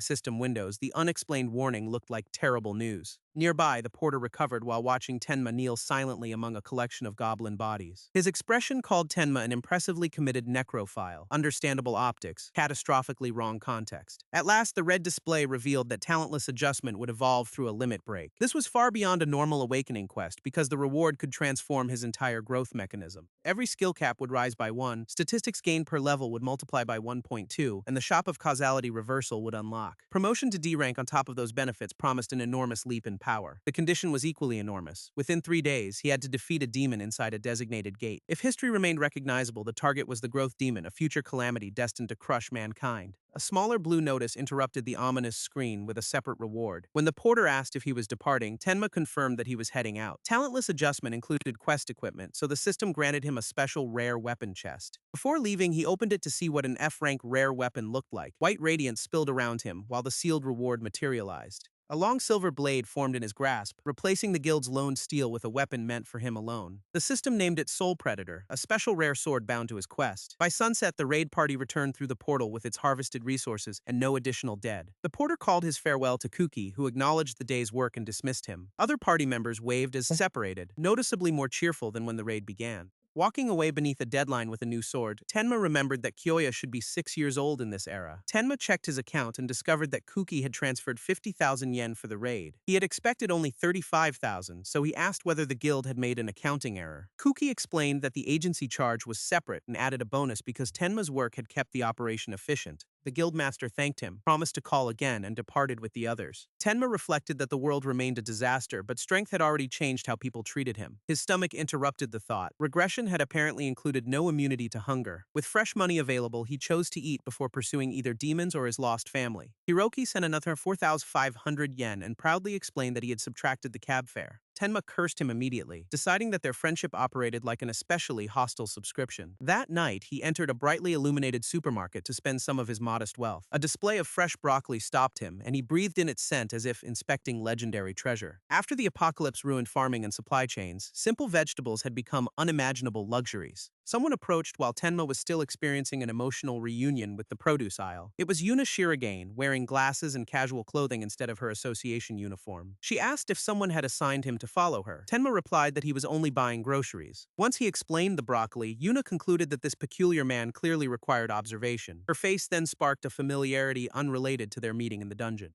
[SPEAKER 1] system windows, the unexplained warning looked like terrible news. Nearby, the porter recovered while watching Tenma kneel silently among a collection of goblin bodies. His expression called Tenma an impressively committed necrophile, understandable optics, catastrophically wrong context. At last, the red display revealed that talentless adjustment would evolve through a limit break. This was far beyond a normal awakening quest because the reward could transform his entire growth mechanism. Every skill cap would rise by 1, statistics gained per level would multiply by 1.2, and the shop of causality reversal would unlock. Promotion to D rank on top of those benefits promised an enormous leap in power. The condition was equally enormous. Within 3 days, he had to defeat a demon inside a designated gate. If history remained recognizable, the target was the growth demon, a future calamity destined to crush mankind. A smaller blue notice interrupted the ominous screen with a separate reward. When the porter asked if he was departing, Tenma confirmed that he was heading out. Talentless adjustment included quest equipment, so the system granted him a special rare weapon chest. Before leaving, he opened it to see what an F-rank rare weapon looked like. White radiance spilled around him, while the sealed reward materialized. A long silver blade formed in his grasp, replacing the guild's lone steel with a weapon meant for him alone. The system named it Soul Predator, a special rare sword bound to his quest. By sunset, the raid party returned through the portal with its harvested resources and no additional dead. The porter called his farewell to Kuki, who acknowledged the day's work and dismissed him. Other party members waved as separated, noticeably more cheerful than when the raid began. Walking away beneath a deadline with a new sword, Tenma remembered that Kyoya should be 6 years old in this era. Tenma checked his account and discovered that Kuki had transferred 50,000 yen for the raid. He had expected only 35,000, so he asked whether the guild had made an accounting error. Kuki explained that the agency charge was separate and added a bonus because Tenma's work had kept the operation efficient. The guildmaster thanked him, promised to call again, and departed with the others. Tenma reflected that the world remained a disaster, but strength had already changed how people treated him. His stomach interrupted the thought. Regression had apparently included no immunity to hunger. With fresh money available, he chose to eat before pursuing either demons or his lost family. Hiroki sent another 4,500 yen and proudly explained that he had subtracted the cab fare. Tenma cursed him immediately, deciding that their friendship operated like an especially hostile subscription. That night, he entered a brightly illuminated supermarket to spend some of his modest wealth. A display of fresh broccoli stopped him, and he breathed in its scent as if inspecting legendary treasure. After the apocalypse ruined farming and supply chains, simple vegetables had become unimaginable luxuries. Someone approached while Tenma was still experiencing an emotional reunion with the produce aisle. It was Yuna Shirogane, wearing glasses and casual clothing instead of her association uniform. She asked if someone had assigned him to follow her. Tenma replied that he was only buying groceries. Once he explained the broccoli, Yuna concluded that this peculiar man clearly required observation. Her face then sparked a familiarity unrelated to their meeting in the dungeon.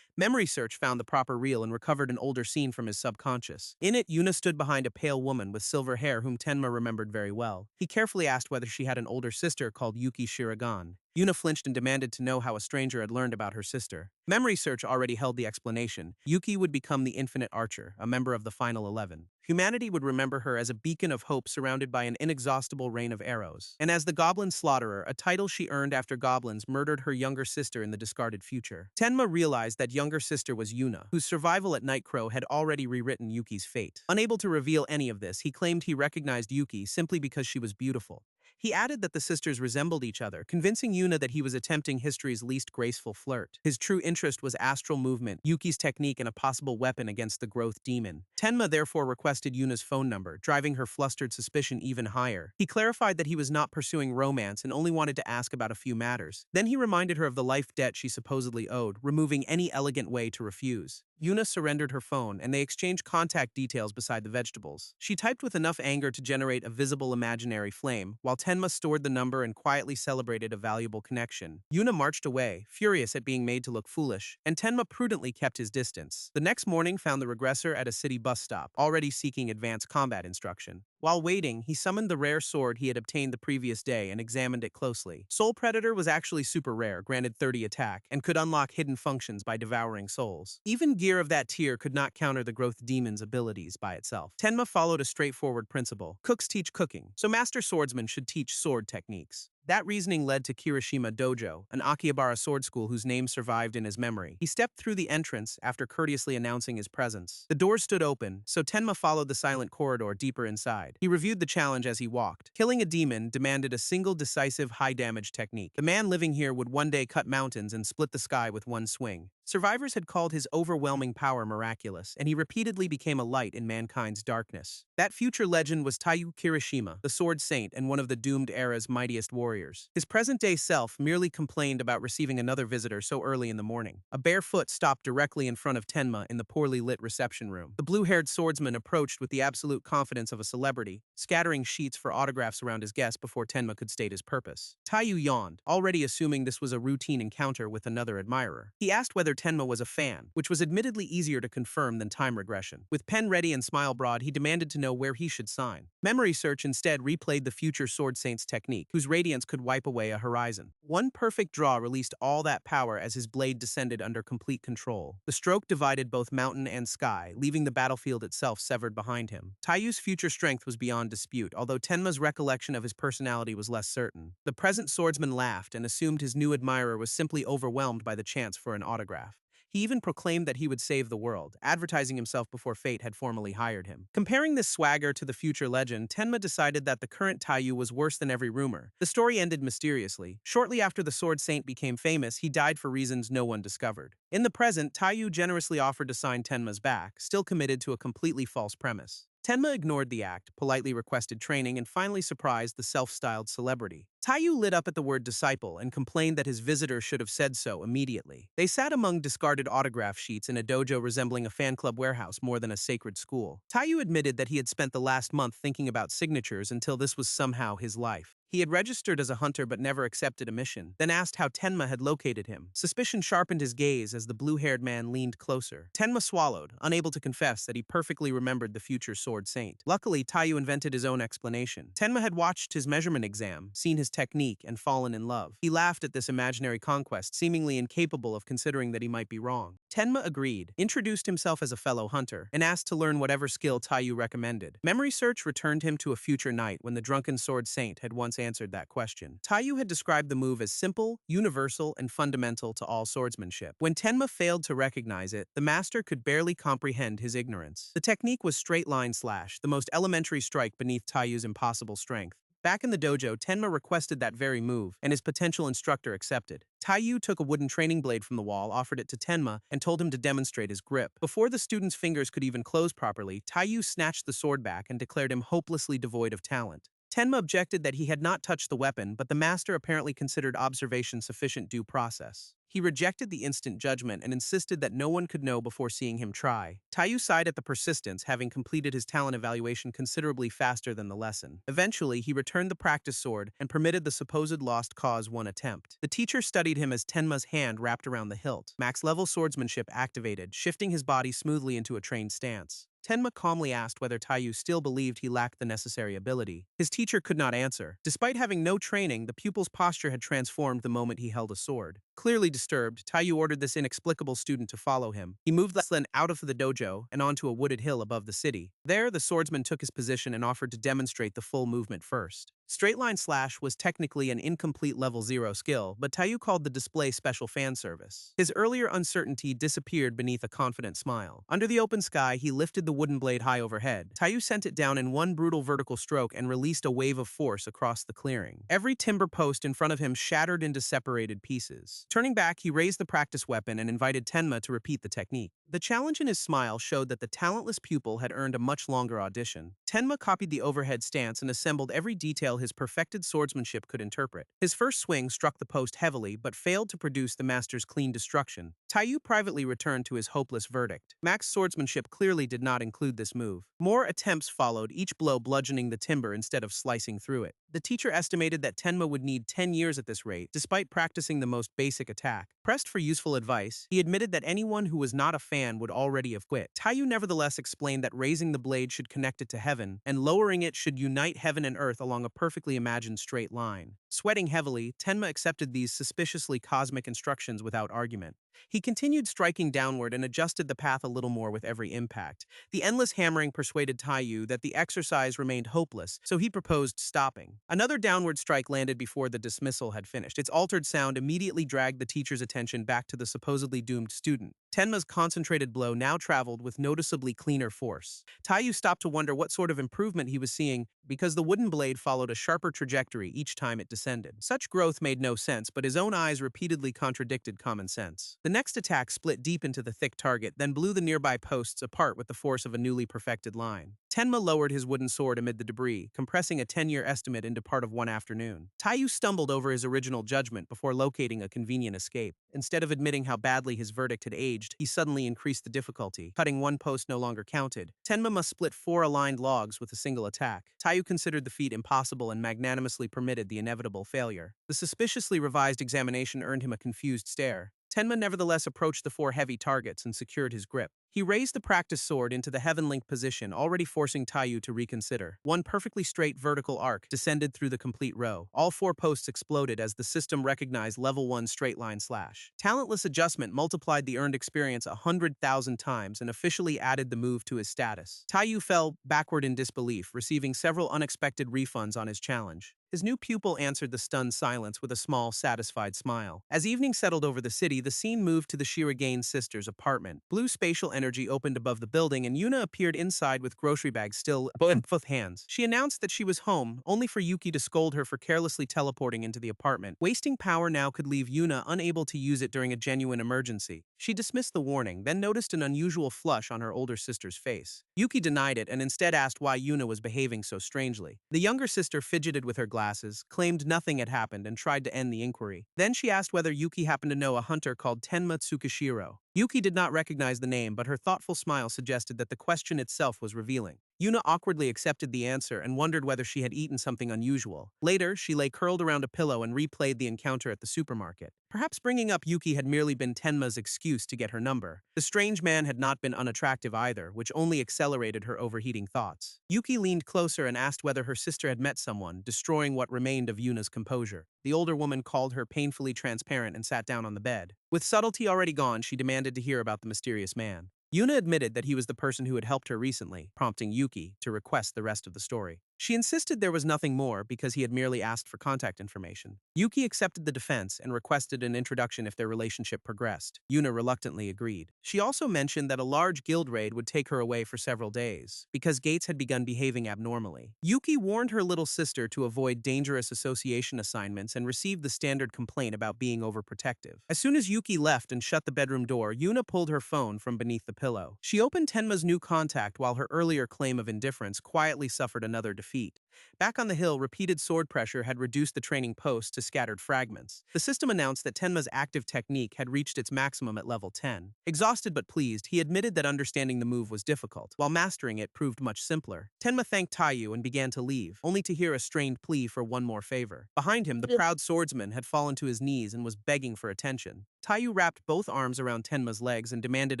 [SPEAKER 1] Memory search found the proper reel and recovered an older scene from his subconscious. In it, Yuna stood behind a pale woman with silver hair whom Tenma remembered very well. He carefully asked whether she had an older sister called Yuki Shirogane. Yuna flinched and demanded to know how a stranger had learned about her sister. Memory search already held the explanation. Yuki would become the Infinite Archer, a member of the Final 11. Humanity would remember her as a beacon of hope surrounded by an inexhaustible rain of arrows. And as the Goblin Slaughterer, a title she earned after goblins murdered her younger sister in the discarded future. Tenma realized that younger sister was Yuna, whose survival at Nightcrow had already rewritten Yuki's fate. Unable to reveal any of this, he claimed he recognized Yuki simply because she was beautiful. He added that the sisters resembled each other, convincing Yuna that he was attempting history's least graceful flirt. His true interest was astral movement, Yuki's technique, and a possible weapon against the growth demon. Tenma therefore requested Yuna's phone number, driving her flustered suspicion even higher. He clarified that he was not pursuing romance and only wanted to ask about a few matters. Then he reminded her of the life debt she supposedly owed, removing any elegant way to refuse. Yuna surrendered her phone, and they exchanged contact details beside the vegetables. She typed with enough anger to generate a visible imaginary flame, while Tenma stored the number and quietly celebrated a valuable connection. Yuna marched away, furious at being made to look foolish, and Tenma prudently kept his distance. The next morning found the regressor at a city bus stop, already seeking advanced combat instruction. While waiting, he summoned the rare sword he had obtained the previous day and examined it closely. Soul Predator was actually super rare, granted 30 attack, and could unlock hidden functions by devouring souls. Even gear of that tier could not counter the growth demon's abilities by itself. Tenma followed a straightforward principle. Cooks teach cooking, so master swordsmen should teach sword techniques. That reasoning led to Kirishima Dojo, an Akihabara sword school whose name survived in his memory. He stepped through the entrance after courteously announcing his presence. The doors stood open, so Tenma followed the silent corridor deeper inside. He reviewed the challenge as he walked. Killing a demon demanded a single decisive high-damage technique. The man living here would one day cut mountains and split the sky with one swing. Survivors had called his overwhelming power miraculous, and he repeatedly became a light in mankind's darkness. That future legend was Taiyu Kirishima, the sword saint and one of the doomed era's mightiest warriors. His present-day self merely complained about receiving another visitor so early in the morning. A bare foot stopped directly in front of Tenma in the poorly lit reception room. The blue-haired swordsman approached with the absolute confidence of a celebrity, scattering sheets for autographs around his guest before Tenma could state his purpose. Taiyu yawned, already assuming this was a routine encounter with another admirer. He asked whether Tenma was a fan, which was admittedly easier to confirm than time regression. With pen ready and smile broad, he demanded to know where he should sign. Memory search instead replayed the future sword saint's technique, whose radiance could wipe away a horizon. One perfect draw released all that power as his blade descended under complete control. The stroke divided both mountain and sky, leaving the battlefield itself severed behind him. Taiyu's future strength was beyond dispute, although Tenma's recollection of his personality was less certain. The present swordsman laughed and assumed his new admirer was simply overwhelmed by the chance for an autograph. He even proclaimed that he would save the world, advertising himself before fate had formally hired him. Comparing this swagger to the future legend, Tenma decided that the current Taiyu was worse than every rumor. The story ended mysteriously. Shortly after the sword saint became famous, he died for reasons no one discovered. In the present, Taiyu generously offered to sign Tenma's back, still committed to a completely false premise. Tenma ignored the act, politely requested training, and finally surprised the self-styled celebrity. Taiyu lit up at the word disciple and complained that his visitor should have said so immediately. They sat among discarded autograph sheets in a dojo resembling a fan club warehouse more than a sacred school. Taiyu admitted that he had spent the last month thinking about signatures until this was somehow his life. He had registered as a hunter but never accepted a mission, then asked how Tenma had located him. Suspicion sharpened his gaze as the blue-haired man leaned closer. Tenma swallowed, unable to confess that he perfectly remembered the future sword saint. Luckily, Taiyu invented his own explanation. Tenma had watched his measurement exam, seen his technique, and fallen in love. He laughed at this imaginary conquest, seemingly incapable of considering that he might be wrong. Tenma agreed, introduced himself as a fellow hunter, and asked to learn whatever skill Taiyu recommended. Memory search returned him to a future night when the drunken sword saint had once answered that question. Taiyu had described the move as simple, universal, and fundamental to all swordsmanship. When Tenma failed to recognize it, the master could barely comprehend his ignorance. The technique was straight line slash, the most elementary strike beneath Taiyu's impossible strength. Back in the dojo, Tenma requested that very move, and his potential instructor accepted. Taiyu took a wooden training blade from the wall, offered it to Tenma, and told him to demonstrate his grip. Before the student's fingers could even close properly, Taiyu snatched the sword back and declared him hopelessly devoid of talent. Tenma objected that he had not touched the weapon, but the master apparently considered observation sufficient due process. He rejected the instant judgment and insisted that no one could know before seeing him try. Taiyu sighed at the persistence, having completed his talent evaluation considerably faster than the lesson. Eventually, he returned the practice sword and permitted the supposed lost cause one attempt. The teacher studied him as Tenma's hand wrapped around the hilt. Max-level swordsmanship activated, shifting his body smoothly into a trained stance. Tenma calmly asked whether Taiyu still believed he lacked the necessary ability. His teacher could not answer. Despite having no training, the pupil's posture had transformed the moment he held a sword. Clearly disturbed, Taiyu ordered this inexplicable student to follow him. He moved less than out of the dojo and onto a wooded hill above the city. There, the swordsman took his position and offered to demonstrate the full movement first. Straight line slash was technically an incomplete level 0 skill, but Taiyu called the display special fan service. His earlier uncertainty disappeared beneath a confident smile. Under the open sky, he lifted the wooden blade high overhead. Taiyu sent it down in one brutal vertical stroke and released a wave of force across the clearing. Every timber post in front of him shattered into separated pieces. Turning back, he raised the practice weapon and invited Tenma to repeat the technique. The challenge in his smile showed that the talentless pupil had earned a much longer audition. Tenma copied the overhead stance and assembled every detail his perfected swordsmanship could interpret. His first swing struck the post heavily but failed to produce the master's clean destruction. Taiyu privately returned to his hopeless verdict. Mac's swordsmanship clearly did not include this move. More attempts followed, each blow bludgeoning the timber instead of slicing through it. The teacher estimated that Tenma would need 10 years at this rate, despite practicing the most basic attack. Pressed for useful advice, he admitted that anyone who was not a fan would already have quit. Taiyu nevertheless explained that raising the blade should connect it to heaven, and lowering it should unite heaven and earth along a perfectly imagined straight line. Sweating heavily, Tenma accepted these suspiciously cosmic instructions without argument. He continued striking downward and adjusted the path a little more with every impact. The endless hammering persuaded Taiyu that the exercise remained hopeless, so he proposed stopping. Another downward strike landed before the dismissal had finished. Its altered sound immediately dragged the teacher's attention back to the supposedly doomed student. Tenma's concentrated blow now traveled with noticeably cleaner force. Taiyu stopped to wonder what sort of improvement he was seeing because the wooden blade followed a sharper trajectory each time it descended. Such growth made no sense, but his own eyes repeatedly contradicted common sense. The next attack split deep into the thick target, then blew the nearby posts apart with the force of a newly perfected line. Tenma lowered his wooden sword amid the debris, compressing a 10-year estimate into part of one afternoon. Taiyu stumbled over his original judgment before locating a convenient escape. Instead of admitting how badly his verdict had aged, he suddenly increased the difficulty. Cutting one post no longer counted. Tenma must split 4 aligned logs with a single attack. Taiyu considered the feat impossible and magnanimously permitted the inevitable failure. The suspiciously revised examination earned him a confused stare. Tenma nevertheless approached the 4 heavy targets and secured his grip. He raised the practice sword into the heaven-linked position, already forcing Taiyu to reconsider. One perfectly straight vertical arc descended through the complete row. All 4 posts exploded as the system recognized level 1 straight line slash. Talentless adjustment multiplied the earned experience 100,000 times and officially added the move to his status. Taiyu fell backward in disbelief, receiving several unexpected refunds on his challenge. His new pupil answered the stunned silence with a small, satisfied smile. As evening settled over the city, the scene moved to the Shirogane sisters' apartment. Blue spatial energy opened above the building, and Yuna appeared inside with grocery bags still in both hands. She announced that she was home, only for Yuki to scold her for carelessly teleporting into the apartment. Wasting power now could leave Yuna unable to use it during a genuine emergency. She dismissed the warning, then noticed an unusual flush on her older sister's face. Yuki denied it and instead asked why Yuna was behaving so strangely. The younger sister fidgeted with her glasses, claimed nothing had happened, and tried to end the inquiry. Then she asked whether Yuki happened to know a hunter called Tenma Tsukishiro. Yuki did not recognize the name, but her thoughtful smile suggested that the question itself was revealing. Yuna awkwardly accepted the answer and wondered whether she had eaten something unusual. Later, she lay curled around a pillow and replayed the encounter at the supermarket. Perhaps bringing up Yuki had merely been Tenma's excuse to get her number. The strange man had not been unattractive either, which only accelerated her overheating thoughts. Yuki leaned closer and asked whether her sister had met someone, destroying what remained of Yuna's composure. The older woman called her painfully transparent and sat down on the bed. With subtlety already gone, she demanded to hear about the mysterious man. Yuna admitted that he was the person who had helped her recently, prompting Yuki to request the rest of the story. She insisted there was nothing more because he had merely asked for contact information. Yuki accepted the defense and requested an introduction if their relationship progressed. Yuna reluctantly agreed. She also mentioned that a large guild raid would take her away for several days, because Gates had begun behaving abnormally. Yuki warned her little sister to avoid dangerous association assignments and received the standard complaint about being overprotective. As soon as Yuki left and shut the bedroom door, Yuna pulled her phone from beneath the pillow. She opened Tenma's new contact while her earlier claim of indifference quietly suffered another defeat. Back on the hill, repeated sword pressure had reduced the training posts to scattered fragments. The system announced that Tenma's active technique had reached its maximum at level 10. Exhausted but pleased, he admitted that understanding the move was difficult, while mastering it proved much simpler. Tenma thanked Taiyu and began to leave, only to hear a strained plea for one more favor. Behind him, the proud swordsman had fallen to his knees and was begging for attention. Taiyu wrapped both arms around Tenma's legs and demanded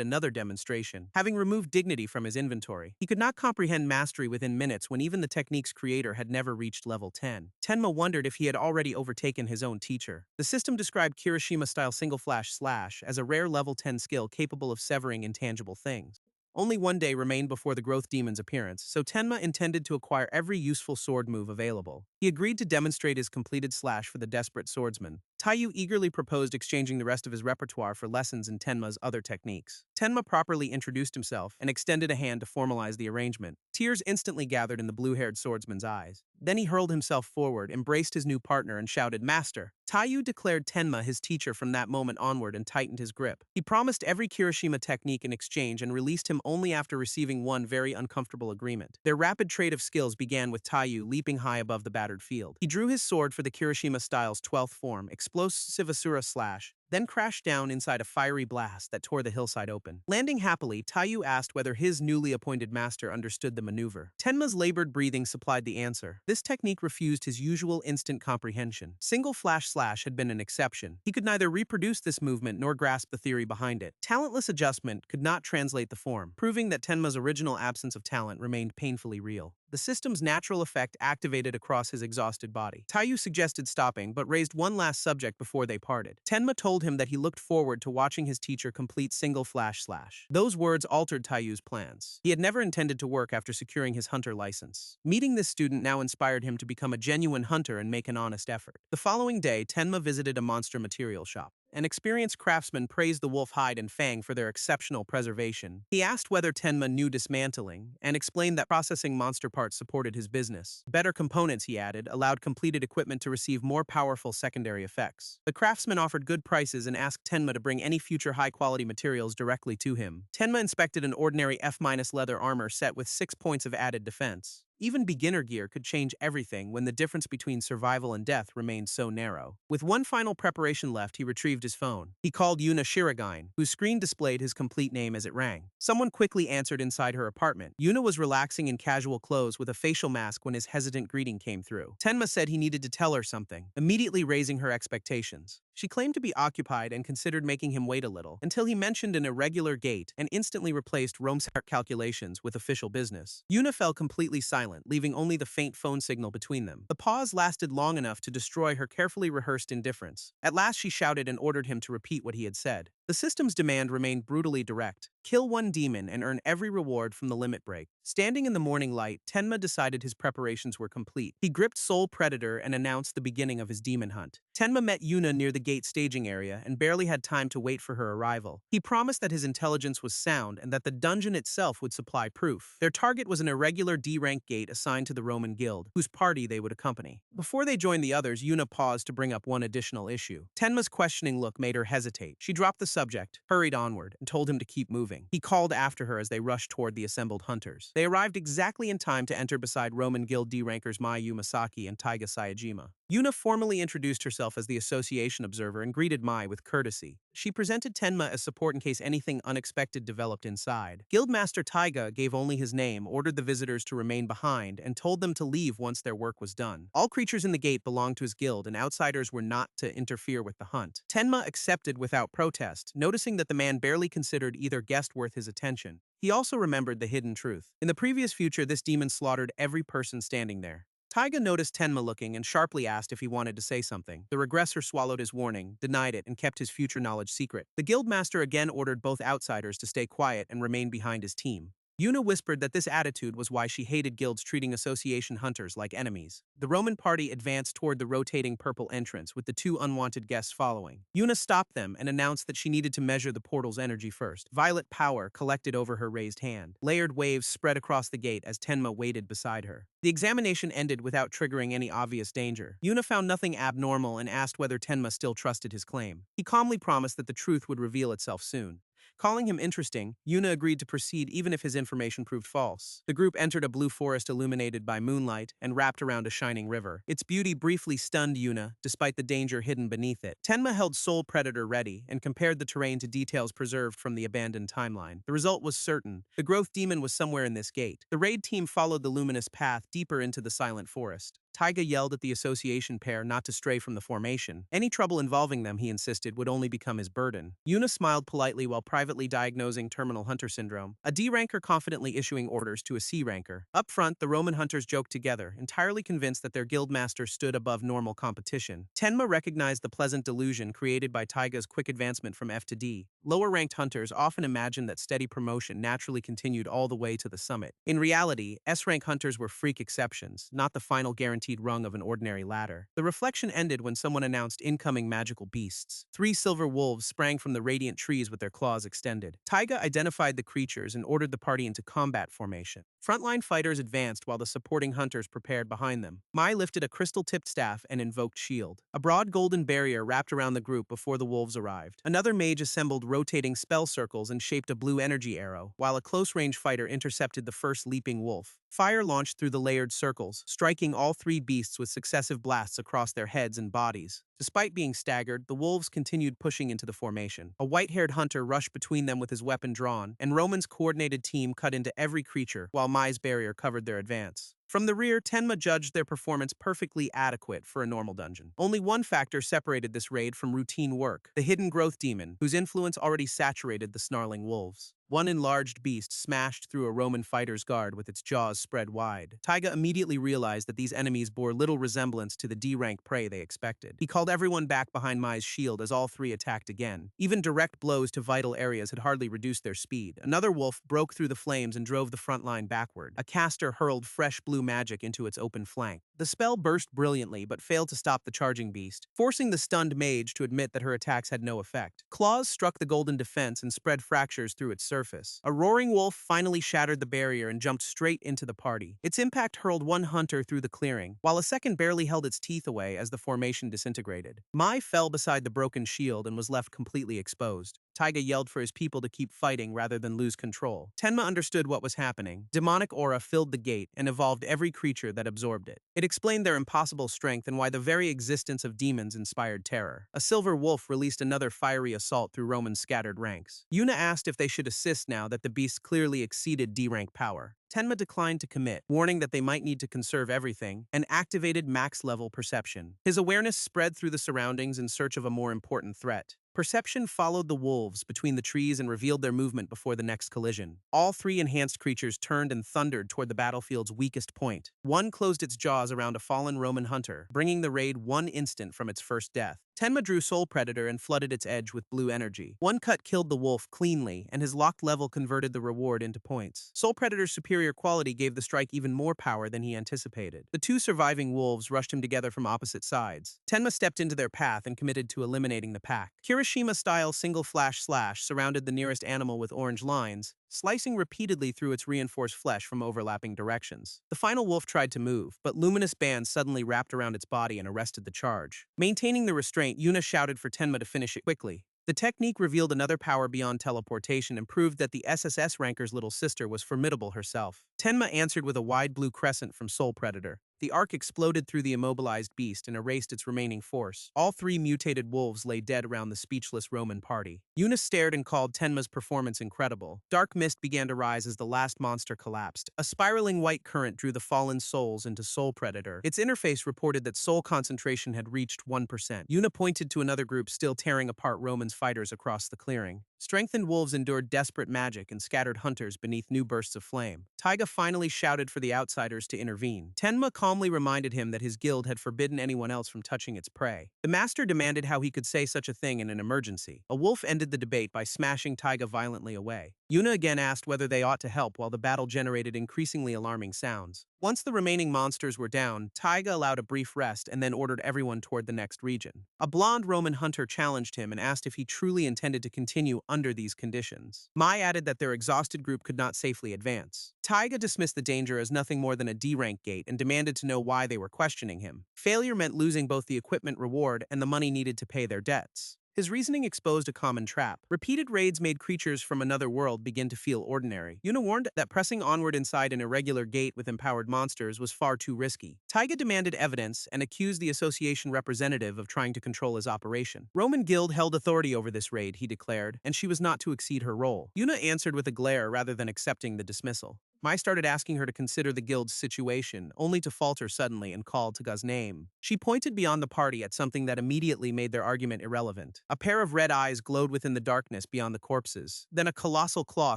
[SPEAKER 1] another demonstration. Having removed dignity from his inventory, he could not comprehend mastery within minutes when even the technique's creator had never reached level 10. Tenma wondered if he had already overtaken his own teacher. The system described Kirishima-style single flash slash as a rare level 10 skill capable of severing intangible things. Only one day remained before the growth demon's appearance, so Tenma intended to acquire every useful sword move available. He agreed to demonstrate his completed slash for the desperate swordsman. Taiyu eagerly proposed exchanging the rest of his repertoire for lessons in Tenma's other techniques. Tenma properly introduced himself and extended a hand to formalize the arrangement. Tears instantly gathered in the blue-haired swordsman's eyes. Then he hurled himself forward, embraced his new partner, and shouted, "Master!" Taiyu declared Tenma his teacher from that moment onward and tightened his grip. He promised every Kirishima technique in exchange and released him only after receiving one very uncomfortable agreement. Their rapid trade of skills began with Taiyu leaping high above the battered field. He drew his sword for the Kirishima style's 12th form, Explosive Asura Slash, then crashed down inside a fiery blast that tore the hillside open. Landing happily, Taiyu asked whether his newly appointed master understood the maneuver. Tenma's labored breathing supplied the answer. This technique refused his usual instant comprehension. Single flash slash had been an exception. He could neither reproduce this movement nor grasp the theory behind it. Talentless adjustment could not translate the form, proving that Tenma's original absence of talent remained painfully real. The system's natural effect activated across his exhausted body. Taiyu suggested stopping, but raised one last subject before they parted. Tenma told him that he looked forward to watching his teacher complete single flash slash. Those words altered Taiyu's plans. He had never intended to work after securing his hunter license. Meeting this student now inspired him to become a genuine hunter and make an honest effort. The following day, Tenma visited a monster material shop. An experienced craftsman praised the wolf hide and fang for their exceptional preservation. He asked whether Tenma knew dismantling, and explained that processing monster parts supported his business. Better components, he added, allowed completed equipment to receive more powerful secondary effects. The craftsman offered good prices and asked Tenma to bring any future high-quality materials directly to him. Tenma inspected an ordinary F- leather armor set with 6 points of added defense. Even beginner gear could change everything when the difference between survival and death remained so narrow. With one final preparation left, he retrieved his phone. He called Yuna Shiragain, whose screen displayed his complete name as it rang. Someone quickly answered inside her apartment. Yuna was relaxing in casual clothes with a facial mask when his hesitant greeting came through. Tenma said he needed to tell her something, immediately raising her expectations. She claimed to be occupied and considered making him wait a little, until he mentioned an irregular gate and instantly replaced Rome's calculations with official business. Yuna fell completely silent, leaving only the faint phone signal between them. The pause lasted long enough to destroy her carefully rehearsed indifference. At last she shouted and ordered him to repeat what he had said. The system's demand remained brutally direct. Kill one demon and earn every reward from the limit break. Standing in the morning light, Tenma decided his preparations were complete. He gripped Soul Predator and announced the beginning of his demon hunt. Tenma met Yuna near the gate staging area and barely had time to wait for her arrival. He promised that his intelligence was sound and that the dungeon itself would supply proof. Their target was an irregular D-rank gate assigned to the Roman Guild, whose party they would accompany. Before they joined the others, Yuna paused to bring up one additional issue. Tenma's questioning look made her hesitate. She dropped the subject, hurried onward, and told him to keep moving. He called after her as they rushed toward the assembled hunters. They arrived exactly in time to enter beside Roman Guild D-rankers Mayu Masaki and Taiga Sayajima. Yuna formally introduced herself as the association observer and greeted Mai with courtesy. She presented Tenma as support in case anything unexpected developed inside. Guildmaster Taiga gave only his name, ordered the visitors to remain behind, and told them to leave once their work was done. All creatures in the gate belonged to his guild, and outsiders were not to interfere with the hunt. Tenma accepted without protest, noticing that the man barely considered either guest worth his attention. He also remembered the hidden truth. In the previous future, this demon slaughtered every person standing there. Taiga noticed Tenma looking and sharply asked if he wanted to say something. The regressor swallowed his warning, denied it, and kept his future knowledge secret. The guildmaster again ordered both outsiders to stay quiet and remain behind his team. Yuna whispered that this attitude was why she hated guilds treating association hunters like enemies. The Roman party advanced toward the rotating purple entrance, with the two unwanted guests following. Yuna stopped them and announced that she needed to measure the portal's energy first. Violet power collected over her raised hand. Layered waves spread across the gate as Tenma waited beside her. The examination ended without triggering any obvious danger. Yuna found nothing abnormal and asked whether Tenma still trusted his claim. He calmly promised that the truth would reveal itself soon. Calling him interesting, Yuna agreed to proceed even if his information proved false. The group entered a blue forest illuminated by moonlight and wrapped around a shining river. Its beauty briefly stunned Yuna, despite the danger hidden beneath it. Tenma held Soul Predator ready and compared the terrain to details preserved from the abandoned timeline. The result was certain. The growth demon was somewhere in this gate. The raid team followed the luminous path deeper into the silent forest. Taiga yelled at the association pair not to stray from the formation. Any trouble involving them, he insisted, would only become his burden. Yuna smiled politely while privately diagnosing terminal hunter syndrome, a D ranker confidently issuing orders to a C ranker. Up front, the Roman hunters joked together, entirely convinced that their guildmaster stood above normal competition. Tenma recognized the pleasant delusion created by Taiga's quick advancement from F to D. Lower-ranked hunters often imagined that steady promotion naturally continued all the way to the summit. In reality, S-rank hunters were freak exceptions, not the final guaranteed rung of an ordinary ladder. The reflection ended when someone announced incoming magical beasts. 3 silver wolves sprang from the radiant trees with their claws extended. Taiga identified the creatures and ordered the party into combat formation. Frontline fighters advanced while the supporting hunters prepared behind them. Mai lifted a crystal-tipped staff and invoked shield. A broad golden barrier wrapped around the group before the wolves arrived. Another mage assembled rotating spell circles and shaped a blue energy arrow, while a close-range fighter intercepted the first leaping wolf. Fire launched through the layered circles, striking all 3 beasts with successive blasts across their heads and bodies. Despite being staggered, the wolves continued pushing into the formation. A white-haired hunter rushed between them with his weapon drawn, and Roman's coordinated team cut into every creature, while Mai's barrier covered their advance. From the rear, Tenma judged their performance perfectly adequate for a normal dungeon. Only one factor separated this raid from routine work: the hidden growth demon, whose influence already saturated the snarling wolves. One enlarged beast smashed through a Roman fighter's guard with its jaws spread wide. Taiga immediately realized that these enemies bore little resemblance to the D-rank prey they expected. He called everyone back behind Mai's shield as all 3 attacked again. Even direct blows to vital areas had hardly reduced their speed. Another wolf broke through the flames and drove the front line backward. A caster hurled fresh blue magic into its open flank. The spell burst brilliantly but failed to stop the charging beast, forcing the stunned mage to admit that her attacks had no effect. Claws struck the golden defense and spread fractures through its surface. A roaring wolf finally shattered the barrier and jumped straight into the party. Its impact hurled one hunter through the clearing, while a second barely held its teeth away as the formation disintegrated. Mai fell beside the broken shield and was left completely exposed. Taiga yelled for his people to keep fighting rather than lose control. Tenma understood what was happening. Demonic aura filled the gate and evolved every creature that absorbed it. It explained their impossible strength and why the very existence of demons inspired terror. A silver wolf released another fiery assault through Roman's scattered ranks. Yuna asked if they should assist now that the beast clearly exceeded D-rank power. Tenma declined to commit, warning that they might need to conserve everything, and activated max-level perception. His awareness spread through the surroundings in search of a more important threat. Perception followed the wolves between the trees and revealed their movement before the next collision. All 3 enhanced creatures turned and thundered toward the battlefield's weakest point. One closed its jaws around a fallen Roman hunter, bringing the raid 1 instant from its first death. Tenma drew Soul Predator and flooded its edge with blue energy. One cut killed the wolf cleanly, and his locked level converted the reward into points. Soul Predator's superior quality gave the strike even more power than he anticipated. The 2 surviving wolves rushed him together from opposite sides. Tenma stepped into their path and committed to eliminating the pack. Kirishima-style single flash slash surrounded the nearest animal with orange lines, slicing repeatedly through its reinforced flesh from overlapping directions. The final wolf tried to move, but luminous bands suddenly wrapped around its body and arrested the charge. Maintaining the restraint, Yuna shouted for Tenma to finish it quickly. The technique revealed another power beyond teleportation and proved that the SSS-Ranker's little sister was formidable herself. Tenma answered with a wide blue crescent from Soul Predator. The arc exploded through the immobilized beast and erased its remaining force. All 3 mutated wolves lay dead around the speechless Roman party. Yuna stared and called Tenma's performance incredible. Dark mist began to rise as the last monster collapsed. A spiraling white current drew the fallen souls into Soul Predator. Its interface reported that soul concentration had reached 1%. Yuna pointed to another group still tearing apart Roman's fighters across the clearing. Strengthened wolves endured desperate magic and scattered hunters beneath new bursts of flame. Taiga finally shouted for the outsiders to intervene. Tenma calmly reminded him that his guild had forbidden anyone else from touching its prey. The master demanded how he could say such a thing in an emergency. A wolf ended the debate by smashing Taiga violently away. Yuna again asked whether they ought to help while the battle generated increasingly alarming sounds. Once the remaining monsters were down, Taiga allowed a brief rest and then ordered everyone toward the next region. A blonde Roman hunter challenged him and asked if he truly intended to continue under these conditions. Mai added that their exhausted group could not safely advance. Taiga dismissed the danger as nothing more than a D-rank gate and demanded to know why they were questioning him. Failure meant losing both the equipment reward and the money needed to pay their debts. His reasoning exposed a common trap. Repeated raids made creatures from another world begin to feel ordinary. Yuna warned that pressing onward inside an irregular gate with empowered monsters was far too risky. Taiga demanded evidence and accused the association representative of trying to control his operation. Roman Guild held authority over this raid, he declared, and she was not to exceed her role. Yuna answered with a glare rather than accepting the dismissal. Mai started asking her to consider the guild's situation, only to falter suddenly and call Taga's name. She pointed beyond the party at something that immediately made their argument irrelevant. A pair of red eyes glowed within the darkness beyond the corpses. Then a colossal claw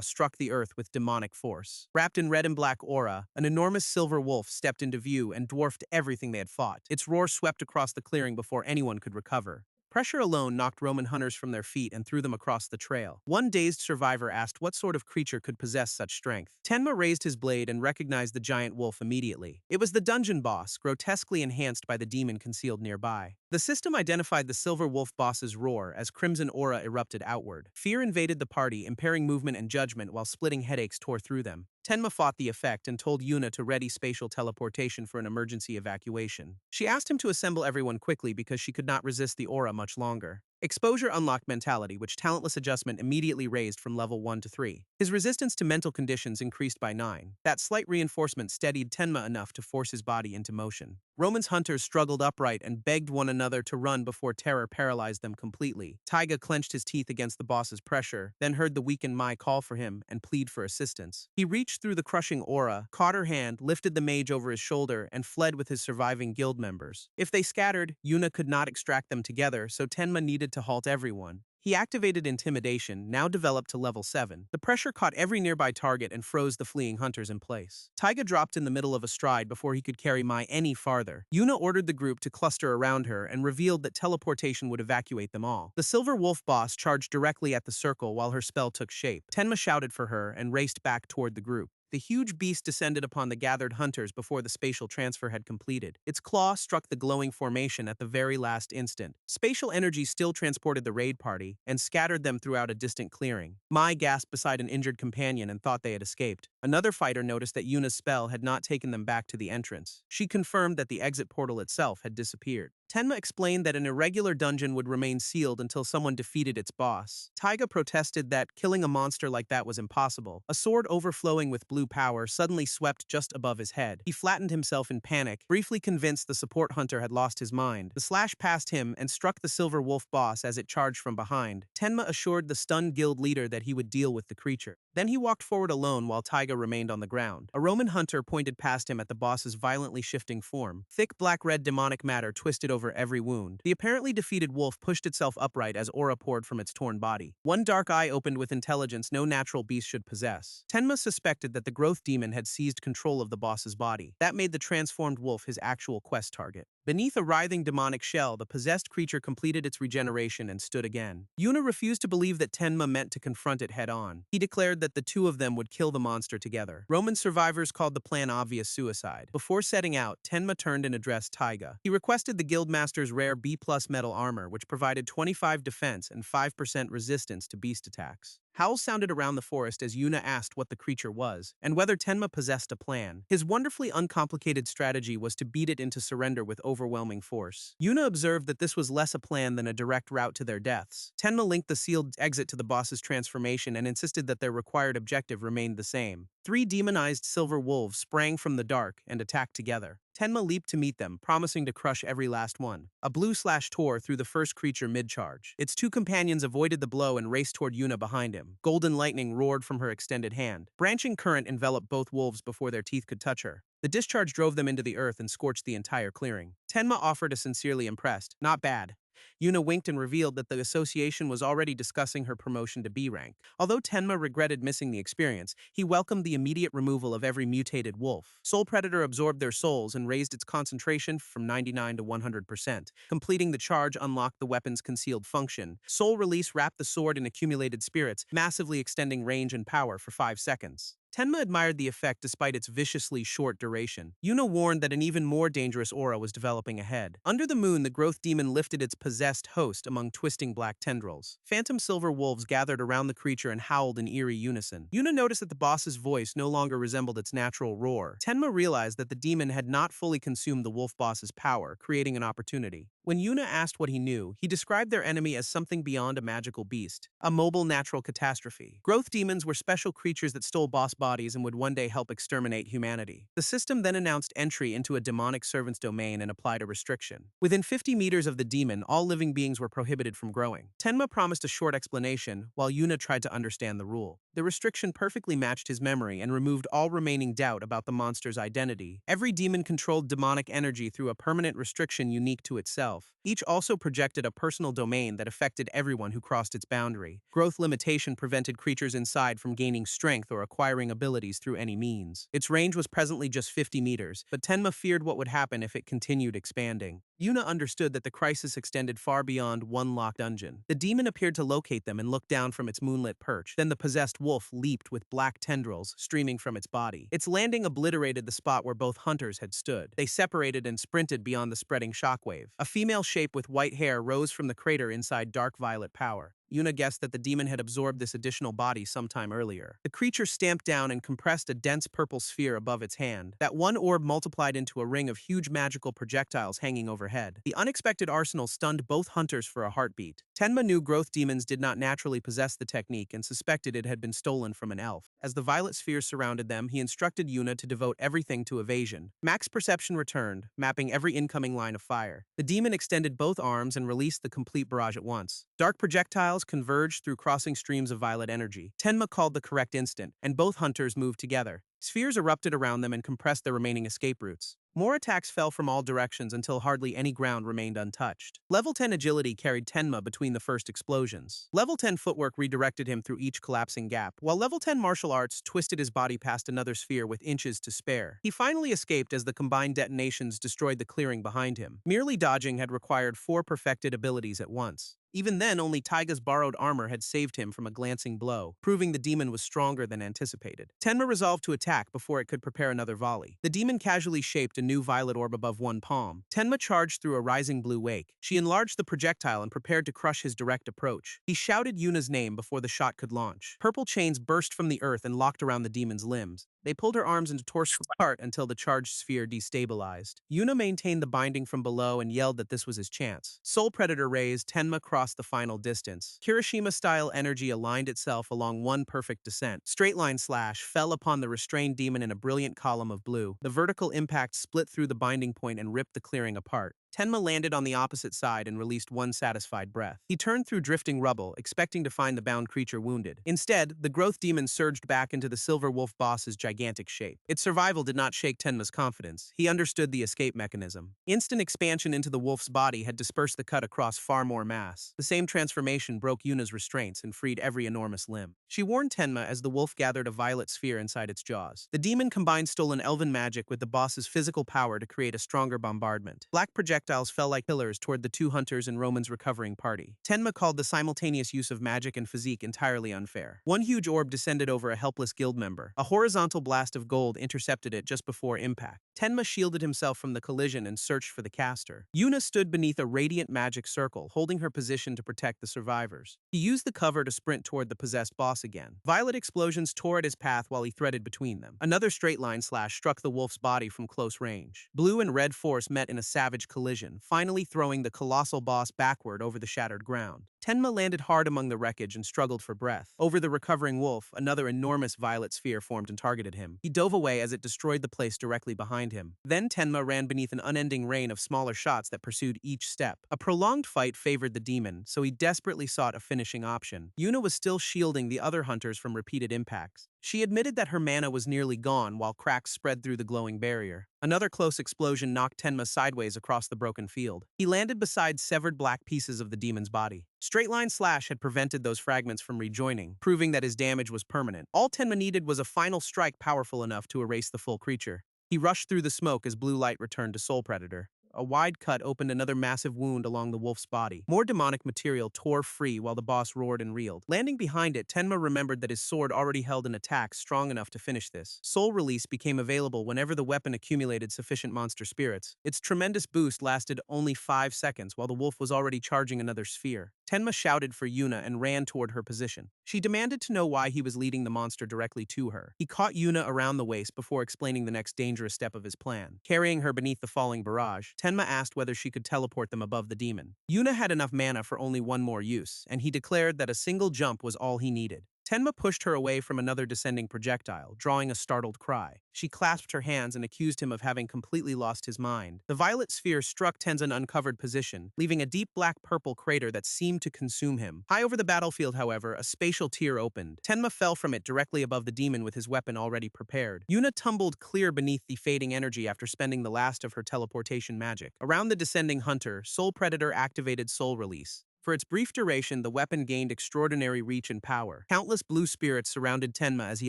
[SPEAKER 1] struck the earth with demonic force. Wrapped in red and black aura, an enormous silver wolf stepped into view and dwarfed everything they had fought. Its roar swept across the clearing before anyone could recover. Pressure alone knocked Roman hunters from their feet and threw them across the trail. One dazed survivor asked what sort of creature could possess such strength. Tenma raised his blade and recognized the giant wolf immediately. It was the dungeon boss, grotesquely enhanced by the demon concealed nearby. The system identified the silver wolf boss's roar as crimson aura erupted outward. Fear invaded the party, impairing movement and judgment while splitting headaches tore through them. Tenma fought the effect and told Yuna to ready spatial teleportation for an emergency evacuation. She asked him to assemble everyone quickly because she could not resist the aura much longer. Exposure unlocked mentality, which talentless adjustment immediately raised from level 1 to 3. His resistance to mental conditions increased by 9. That slight reinforcement steadied Tenma enough to force his body into motion. Roman's hunters struggled upright and begged one another to run before terror paralyzed them completely. Taiga clenched his teeth against the boss's pressure, then heard the weakened Mai call for him and plead for assistance. He reached through the crushing aura, caught her hand, lifted the mage over his shoulder, and fled with his surviving guild members. If they scattered, Yuna could not extract them together, so Tenma needed to halt everyone. He activated Intimidation, now developed to level 7. The pressure caught every nearby target and froze the fleeing hunters in place. Taiga dropped in the middle of a stride before he could carry Mai any farther. Yuna ordered the group to cluster around her and revealed that teleportation would evacuate them all. The silver wolf boss charged directly at the circle while her spell took shape. Tenma shouted for her and raced back toward the group. The huge beast descended upon the gathered hunters before the spatial transfer had completed. Its claw struck the glowing formation at the very last instant. Spatial energy still transported the raid party and scattered them throughout a distant clearing. Mai gasped beside an injured companion and thought they had escaped. Another fighter noticed that Yuna's spell had not taken them back to the entrance. She confirmed that the exit portal itself had disappeared. Tenma explained that an irregular dungeon would remain sealed until someone defeated its boss. Taiga protested that killing a monster like that was impossible. A sword overflowing with blue power suddenly swept just above his head. He flattened himself in panic, briefly convinced the support hunter had lost his mind. The slash passed him and struck the silver wolf boss as it charged from behind. Tenma assured the stunned guild leader that he would deal with the creature. Then he walked forward alone while Taiga remained on the ground. A Roman hunter pointed past him at the boss's violently shifting form. Thick black-red demonic matter twisted over every wound. The apparently defeated wolf pushed itself upright as aura poured from its torn body. One dark eye opened with intelligence no natural beast should possess. Tenma suspected that the growth demon had seized control of the boss's body. That made the transformed wolf his actual quest target. Beneath a writhing demonic shell, the possessed creature completed its regeneration and stood again. Yuna refused to believe that Tenma meant to confront it head-on. He declared that the two of them would kill the monster together. Roman survivors called the plan obvious suicide. Before setting out, Tenma turned and addressed Taiga. He requested the Guildmaster's rare B+ metal armor, which provided 25 defense and 5% resistance to beast attacks. Howls sounded around the forest as Yuna asked what the creature was, and whether Tenma possessed a plan. His wonderfully uncomplicated strategy was to beat it into surrender with overwhelming force. Yuna observed that this was less a plan than a direct route to their deaths. Tenma linked the sealed exit to the boss's transformation and insisted that their required objective remained the same. 3 demonized silver wolves sprang from the dark and attacked together. Tenma leaped to meet them, promising to crush every last one. A blue slash tore through the first creature mid-charge. Its 2 companions avoided the blow and raced toward Yuna behind him. Golden lightning roared from her extended hand. Branching current enveloped both wolves before their teeth could touch her. The discharge drove them into the earth and scorched the entire clearing. Tenma offered a sincerely impressed, "Not bad." Yuna winked and revealed that the association was already discussing her promotion to B rank. Although Tenma regretted missing the experience, he welcomed the immediate removal of every mutated wolf. Soul Predator absorbed their souls and raised its concentration from 99 to 100%. Completing the charge unlocked the weapon's concealed function. Soul Release wrapped the sword in accumulated spirits, massively extending range and power for 5 seconds. Tenma admired the effect despite its viciously short duration. Yuna warned that an even more dangerous aura was developing ahead. Under the moon, the growth demon lifted its possessed host among twisting black tendrils. Phantom silver wolves gathered around the creature and howled in eerie unison. Yuna noticed that the boss's voice no longer resembled its natural roar. Tenma realized that the demon had not fully consumed the wolf boss's power, creating an opportunity. When Yuna asked what he knew, he described their enemy as something beyond a magical beast, a mobile natural catastrophe. Growth demons were special creatures that stole boss bodies and would one day help exterminate humanity. The system then announced entry into a demonic servant's domain and applied a restriction. Within 50 meters of the demon, all living beings were prohibited from growing. Tenma promised a short explanation, while Yuna tried to understand the rule. The restriction perfectly matched his memory and removed all remaining doubt about the monster's identity. Every demon controlled demonic energy through a permanent restriction unique to itself. Each also projected a personal domain that affected everyone who crossed its boundary. Growth limitation prevented creatures inside from gaining strength or acquiring abilities through any means. Its range was presently just 50 meters, but Tenma feared what would happen if it continued expanding. Yuna understood that the crisis extended far beyond one locked dungeon. The demon appeared to locate them and look down from its moonlit perch. Then the possessed wolf leaped with black tendrils streaming from its body. Its landing obliterated the spot where both hunters had stood. They separated and sprinted beyond the spreading shockwave. A female shape with white hair rose from the crater inside dark violet power. Yuna guessed that the demon had absorbed this additional body sometime earlier. The creature stamped down and compressed a dense purple sphere above its hand. That one orb multiplied into a ring of huge magical projectiles hanging overhead. The unexpected arsenal stunned both hunters for a heartbeat. Tenma knew growth demons did not naturally possess the technique and suspected it had been stolen from an elf. As the violet sphere surrounded them, he instructed Yuna to devote everything to evasion. Max perception returned, mapping every incoming line of fire. The demon extended both arms and released the complete barrage at once. Dark projectiles converged through crossing streams of violet energy. Tenma called the correct instant, and both hunters moved together. Spheres erupted around them and compressed their remaining escape routes. More attacks fell from all directions until hardly any ground remained untouched. Level 10 agility carried Tenma between the first explosions. Level 10 footwork redirected him through each collapsing gap, while level 10 martial arts twisted his body past another sphere with inches to spare. He finally escaped as the combined detonations destroyed the clearing behind him. Merely dodging had required 4 perfected abilities at once. Even then, only Taiga's borrowed armor had saved him from a glancing blow, proving the demon was stronger than anticipated. Tenma resolved to attack before it could prepare another volley. The demon casually shaped a new violet orb above one palm. Tenma charged through a rising blue wake. She enlarged the projectile and prepared to crush his direct approach. He shouted Yuna's name before the shot could launch. Purple chains burst from the earth and locked around the demon's limbs. They pulled her arms and torso apart until the charged sphere destabilized. Yuna maintained the binding from below and yelled that this was his chance. Soul Predator raised, Tenma crossed the final distance. Kirishima-style energy aligned itself along one perfect descent. Straight line slash fell upon the restrained demon in a brilliant column of blue. The vertical impact split through the binding point and ripped the clearing apart. Tenma landed on the opposite side and released one satisfied breath. He turned through drifting rubble, expecting to find the bound creature wounded. Instead, the growth demon surged back into the silver wolf boss's gigantic shape. Its survival did not shake Tenma's confidence. He understood the escape mechanism. Instant expansion into the wolf's body had dispersed the cut across far more mass. The same transformation broke Yuna's restraints and freed every enormous limb. She warned Tenma as the wolf gathered a violet sphere inside its jaws. The demon combined stolen elven magic with the boss's physical power to create a stronger bombardment. Black projectiles fell like pillars toward the two hunters and Roman's recovering party. Tenma called the simultaneous use of magic and physique entirely unfair. One huge orb descended over a helpless guild member. A horizontal blast of gold intercepted it just before impact. Tenma shielded himself from the collision and searched for the caster. Yuna stood beneath a radiant magic circle, holding her position to protect the survivors. He used the cover to sprint toward the possessed boss again. Violet explosions tore at his path while he threaded between them. Another straight line slash struck the wolf's body from close range. Blue and red force met in a savage collision, finally throwing the colossal boss backward over the shattered ground. Tenma landed hard among the wreckage and struggled for breath. Over the recovering wolf, another enormous violet sphere formed and targeted him. He dove away as it destroyed the place directly behind him. Then Tenma ran beneath an unending rain of smaller shots that pursued each step. A prolonged fight favored the demon, so he desperately sought a finishing option. Yuna was still shielding the other hunters from repeated impacts. She admitted that her mana was nearly gone while cracks spread through the glowing barrier. Another close explosion knocked Tenma sideways across the broken field. He landed beside severed black pieces of the demon's body. Straight line slash had prevented those fragments from rejoining, proving that his damage was permanent. All Tenma needed was a final strike powerful enough to erase the full creature. He rushed through the smoke as blue light returned to Soul Predator. A wide cut opened another massive wound along the wolf's body. More demonic material tore free while the boss roared and reeled. Landing behind it, Tenma remembered that his sword already held an attack strong enough to finish this. Soul Release became available whenever the weapon accumulated sufficient monster spirits. Its tremendous boost lasted only 5 seconds while the wolf was already charging another sphere. Tenma shouted for Yuna and ran toward her position. She demanded to know why he was leading the monster directly to her. He caught Yuna around the waist before explaining the next dangerous step of his plan. Carrying her beneath the falling barrage, Tenma asked whether she could teleport them above the demon. Yuna had enough mana for only one more use, and he declared that a single jump was all he needed. Tenma pushed her away from another descending projectile, drawing a startled cry. She clasped her hands and accused him of having completely lost his mind. The violet sphere struck Ten's uncovered position, leaving a deep black-purple crater that seemed to consume him. High over the battlefield, however, a spatial tier opened. Tenma fell from it directly above the demon with his weapon already prepared. Yuna tumbled clear beneath the fading energy after spending the last of her teleportation magic. Around the descending hunter, Soul Predator activated Soul Release. For its brief duration, the weapon gained extraordinary reach and power. Countless blue spirits surrounded Tenma as he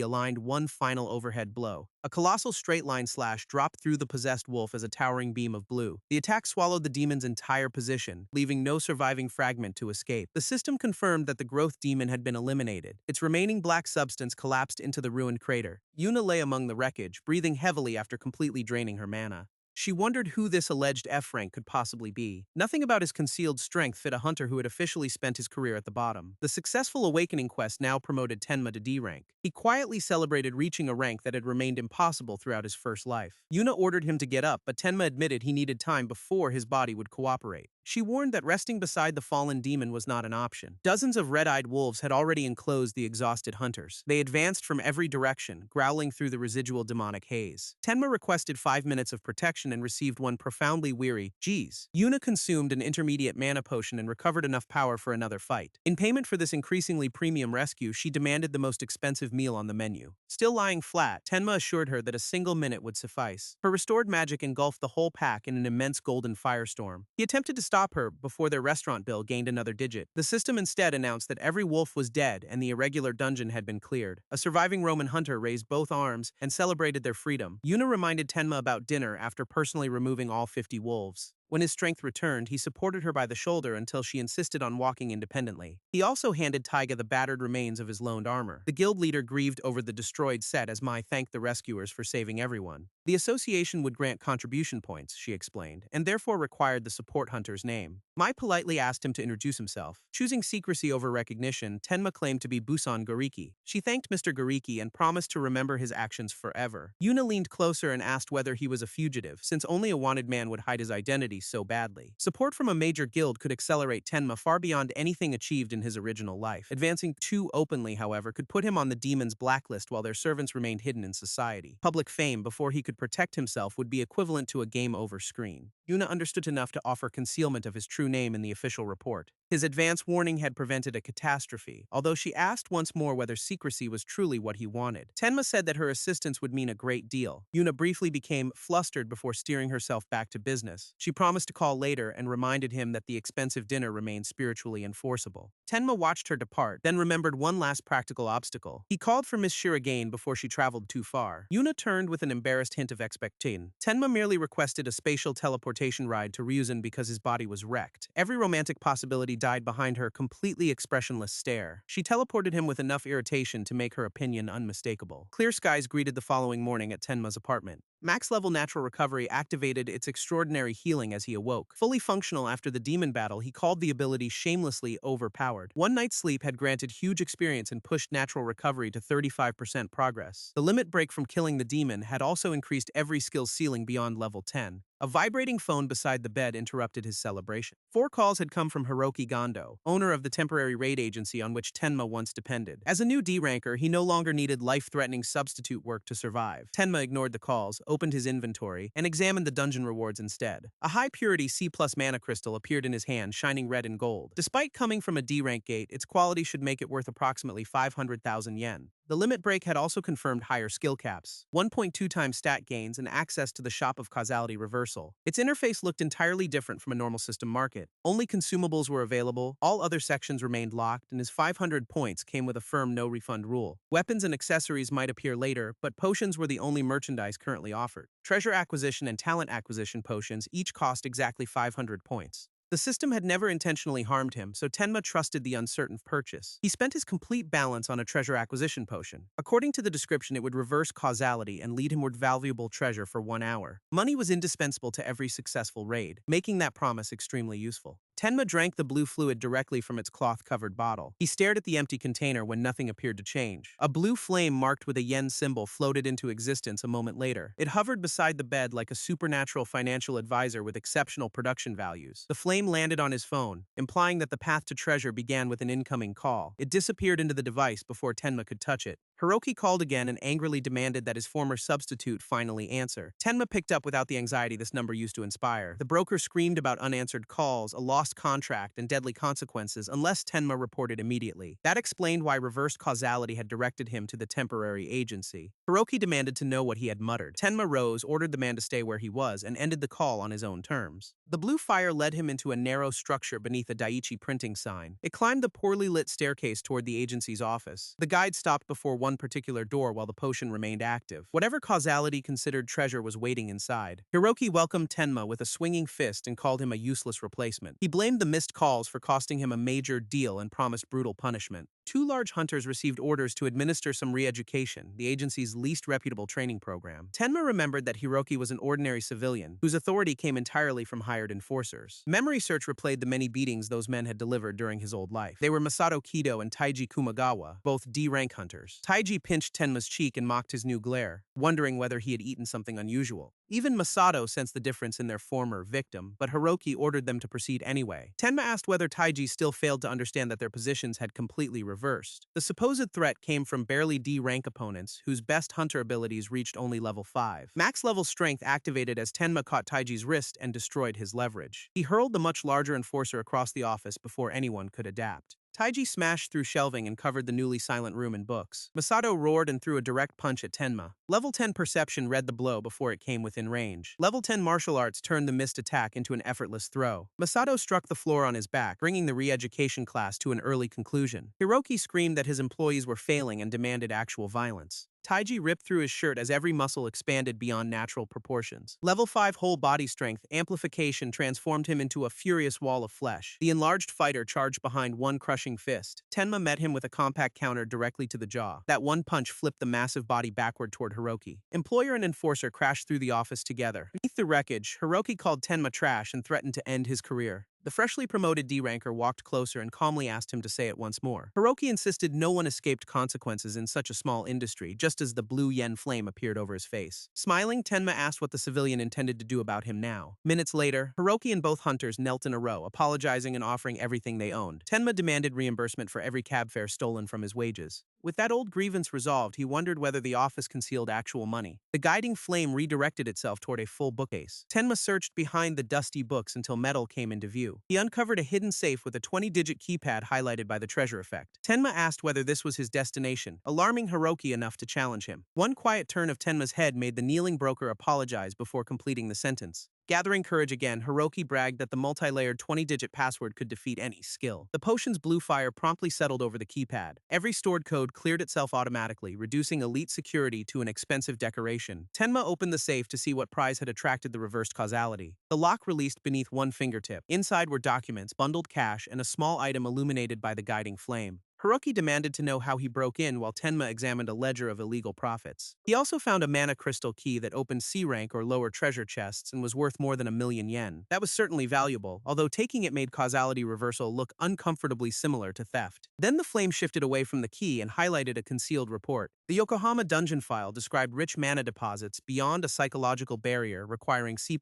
[SPEAKER 1] aligned one final overhead blow. A colossal straight-line slash dropped through the possessed wolf as a towering beam of blue. The attack swallowed the demon's entire position, leaving no surviving fragment to escape. The system confirmed that the growth demon had been eliminated. Its remaining black substance collapsed into the ruined crater. Yuna lay among the wreckage, breathing heavily after completely draining her mana. She wondered who this alleged F-rank could possibly be. Nothing about his concealed strength fit a hunter who had officially spent his career at the bottom. The successful awakening quest now promoted Tenma to D-rank. He quietly celebrated reaching a rank that had remained impossible throughout his first life. Yuna ordered him to get up, but Tenma admitted he needed time before his body would cooperate. She warned that resting beside the fallen demon was not an option. Dozens of red-eyed wolves had already enclosed the exhausted hunters. They advanced from every direction, growling through the residual demonic haze. Tenma requested 5 minutes of protection and received one profoundly weary, "Geez." Yuna consumed an intermediate mana potion and recovered enough power for another fight. In payment for this increasingly premium rescue, she demanded the most expensive meal on the menu. Still lying flat, Tenma assured her that a single minute would suffice. Her restored magic engulfed the whole pack in an immense golden firestorm. He attempted to stop her before their restaurant bill gained another digit. The system instead announced that every wolf was dead and the irregular dungeon had been cleared. A surviving Roman hunter raised both arms and celebrated their freedom. Yuna reminded Tenma about dinner after personally removing all 50 wolves. When his strength returned, he supported her by the shoulder until she insisted on walking independently. He also handed Taiga the battered remains of his loaned armor. The guild leader grieved over the destroyed set as Mai thanked the rescuers for saving everyone. The association would grant contribution points, she explained, and therefore required the support hunter's name. Mai politely asked him to introduce himself. Choosing secrecy over recognition, Tenma claimed to be Busan Gariki. She thanked Mr. Gariki and promised to remember his actions forever. Yuna leaned closer and asked whether he was a fugitive, since only a wanted man would hide his identity so badly. Support from a major guild could accelerate Tenma far beyond anything achieved in his original life. Advancing too openly, however, could put him on the demon's blacklist while their servants remained hidden in society. Public fame before he could protect himself would be equivalent to a game-over screen. Yuna understood enough to offer concealment of his true name in the official report. His advance warning had prevented a catastrophe, although she asked once more whether secrecy was truly what he wanted. Tenma said that her assistance would mean a great deal. Yuna briefly became flustered before steering herself back to business. She promised to call later and reminded him that the expensive dinner remained spiritually enforceable. Tenma watched her depart, then remembered one last practical obstacle. He called for Miss Shiragain before she traveled too far. Yuna turned with an embarrassed hint of expectation. Tenma merely requested a spatial teleportation ride to Ryuzan because his body was wrecked. Every romantic possibility died behind her completely expressionless stare. She teleported him with enough irritation to make her opinion unmistakable. Clear skies greeted the following morning at Tenma's apartment. Max-level natural recovery activated its extraordinary healing as he awoke. Fully functional after the demon battle, he called the ability shamelessly overpowered. One night's sleep had granted huge experience and pushed natural recovery to 35% progress. The limit break from killing the demon had also increased every skill ceiling beyond level 10. A vibrating phone beside the bed interrupted his celebration. 4 calls had come from Hiroki Gondo, owner of the temporary raid agency on which Tenma once depended. As a new D-ranker, he no longer needed life-threatening substitute work to survive. Tenma ignored the calls, opened his inventory, and examined the dungeon rewards instead. A high-purity C+ mana crystal appeared in his hand, shining red and gold. Despite coming from a D-rank gate, its quality should make it worth approximately 500,000 yen. The limit break had also confirmed higher skill caps, 1.2 times stat gains, and access to the Shop of Causality reversal. Its interface looked entirely different from a normal system market. Only consumables were available, all other sections remained locked, and his 500 points came with a firm no-refund rule. Weapons and accessories might appear later, but potions were the only merchandise currently offered. Treasure acquisition and talent acquisition potions each cost exactly 500 points. The system had never intentionally harmed him, so Tenma trusted the uncertain purchase. He spent his complete balance on a treasure acquisition potion. According to the description, it would reverse causality and lead him with valuable treasure for 1 hour. Money was indispensable to every successful raid, making that promise extremely useful. Tenma drank the blue fluid directly from its cloth-covered bottle. He stared at the empty container when nothing appeared to change. A blue flame marked with a yen symbol floated into existence a moment later. It hovered beside the bed like a supernatural financial advisor with exceptional production values. The flame flame landed on his phone, implying that the path to treasure began with an incoming call. It disappeared into the device before Tenma could touch it. Hiroki called again and angrily demanded that his former substitute finally answer. Tenma picked up without the anxiety this number used to inspire. The broker screamed about unanswered calls, a lost contract, and deadly consequences unless Tenma reported immediately. That explained why reverse causality had directed him to the temporary agency. Hiroki demanded to know what he had muttered. Tenma rose, ordered the man to stay where he was, and ended the call on his own terms. The blue fire led him into a narrow structure beneath a Daiichi printing sign. It climbed the poorly lit staircase toward the agency's office. The guide stopped before one particular door while the potion remained active. Whatever causality considered treasure was waiting inside. Hiroki welcomed Tenma with a swinging fist and called him a useless replacement. He blamed the missed calls for costing him a major deal and promised brutal punishment. Two large hunters received orders to administer some re-education, the agency's least reputable training program. Tenma remembered that Hiroki was an ordinary civilian, whose authority came entirely from hired enforcers. Memory search replayed the many beatings those men had delivered during his old life. They were Masato Kido and Taiji Kumagawa, both D-rank hunters. Taiji pinched Tenma's cheek and mocked his new glare, wondering whether he had eaten something unusual. Even Masato sensed the difference in their former victim, but Hiroki ordered them to proceed anyway. Tenma asked whether Taiji still failed to understand that their positions had completely reversed. The supposed threat came from barely D-rank opponents, whose best hunter abilities reached only level 5. Max level strength activated as Tenma caught Taiji's wrist and destroyed his leverage. He hurled the much larger enforcer across the office before anyone could adapt. Taiji smashed through shelving and covered the newly silent room in books. Masato roared and threw a direct punch at Tenma. Level 10 Perception read the blow before it came within range. Level 10 Martial Arts turned the missed attack into an effortless throw. Masato struck the floor on his back, bringing the re-education class to an early conclusion. Hiroki screamed that his employees were failing and demanded actual violence. Taiji ripped through his shirt as every muscle expanded beyond natural proportions. Level 5 Whole Body Strength Amplification transformed him into a furious wall of flesh. The enlarged fighter charged behind one crushing fist. Tenma met him with a compact counter directly to the jaw. That one punch flipped the massive body backward toward Hiroki. Employer and enforcer crashed through the office together. Beneath the wreckage, Hiroki called Tenma trash and threatened to end his career. The freshly promoted D-ranker walked closer and calmly asked him to say it once more. Hiroki insisted no one escaped consequences in such a small industry, just as the blue yen flame appeared over his face. Smiling, Tenma asked what the civilian intended to do about him now. Minutes later, Hiroki and both hunters knelt in a row, apologizing and offering everything they owned. Tenma demanded reimbursement for every cab fare stolen from his wages. With that old grievance resolved, he wondered whether the office concealed actual money. The guiding flame redirected itself toward a full bookcase. Tenma searched behind the dusty books until metal came into view. He uncovered a hidden safe with a 20-digit keypad highlighted by the treasure effect. Tenma asked whether this was his destination, alarming Hiroki enough to challenge him. One quiet turn of Tenma's head made the kneeling broker apologize before completing the sentence. Gathering courage again, Hiroki bragged that the multi-layered 20-digit password could defeat any skill. The potion's blue fire promptly settled over the keypad. Every stored code cleared itself automatically, reducing elite security to an expensive decoration. Tenma opened the safe to see what prize had attracted the reversed causality. The lock released beneath one fingertip. Inside were documents, bundled cash, and a small item illuminated by the guiding flame. Hiroki demanded to know how he broke in while Tenma examined a ledger of illegal profits. He also found a mana crystal key that opened C-rank or lower treasure chests and was worth more than 1,000,000 yen. That was certainly valuable, although taking it made causality reversal look uncomfortably similar to theft. Then the flame shifted away from the key and highlighted a concealed report. The Yokohama dungeon file described rich mana deposits beyond a psychological barrier requiring C++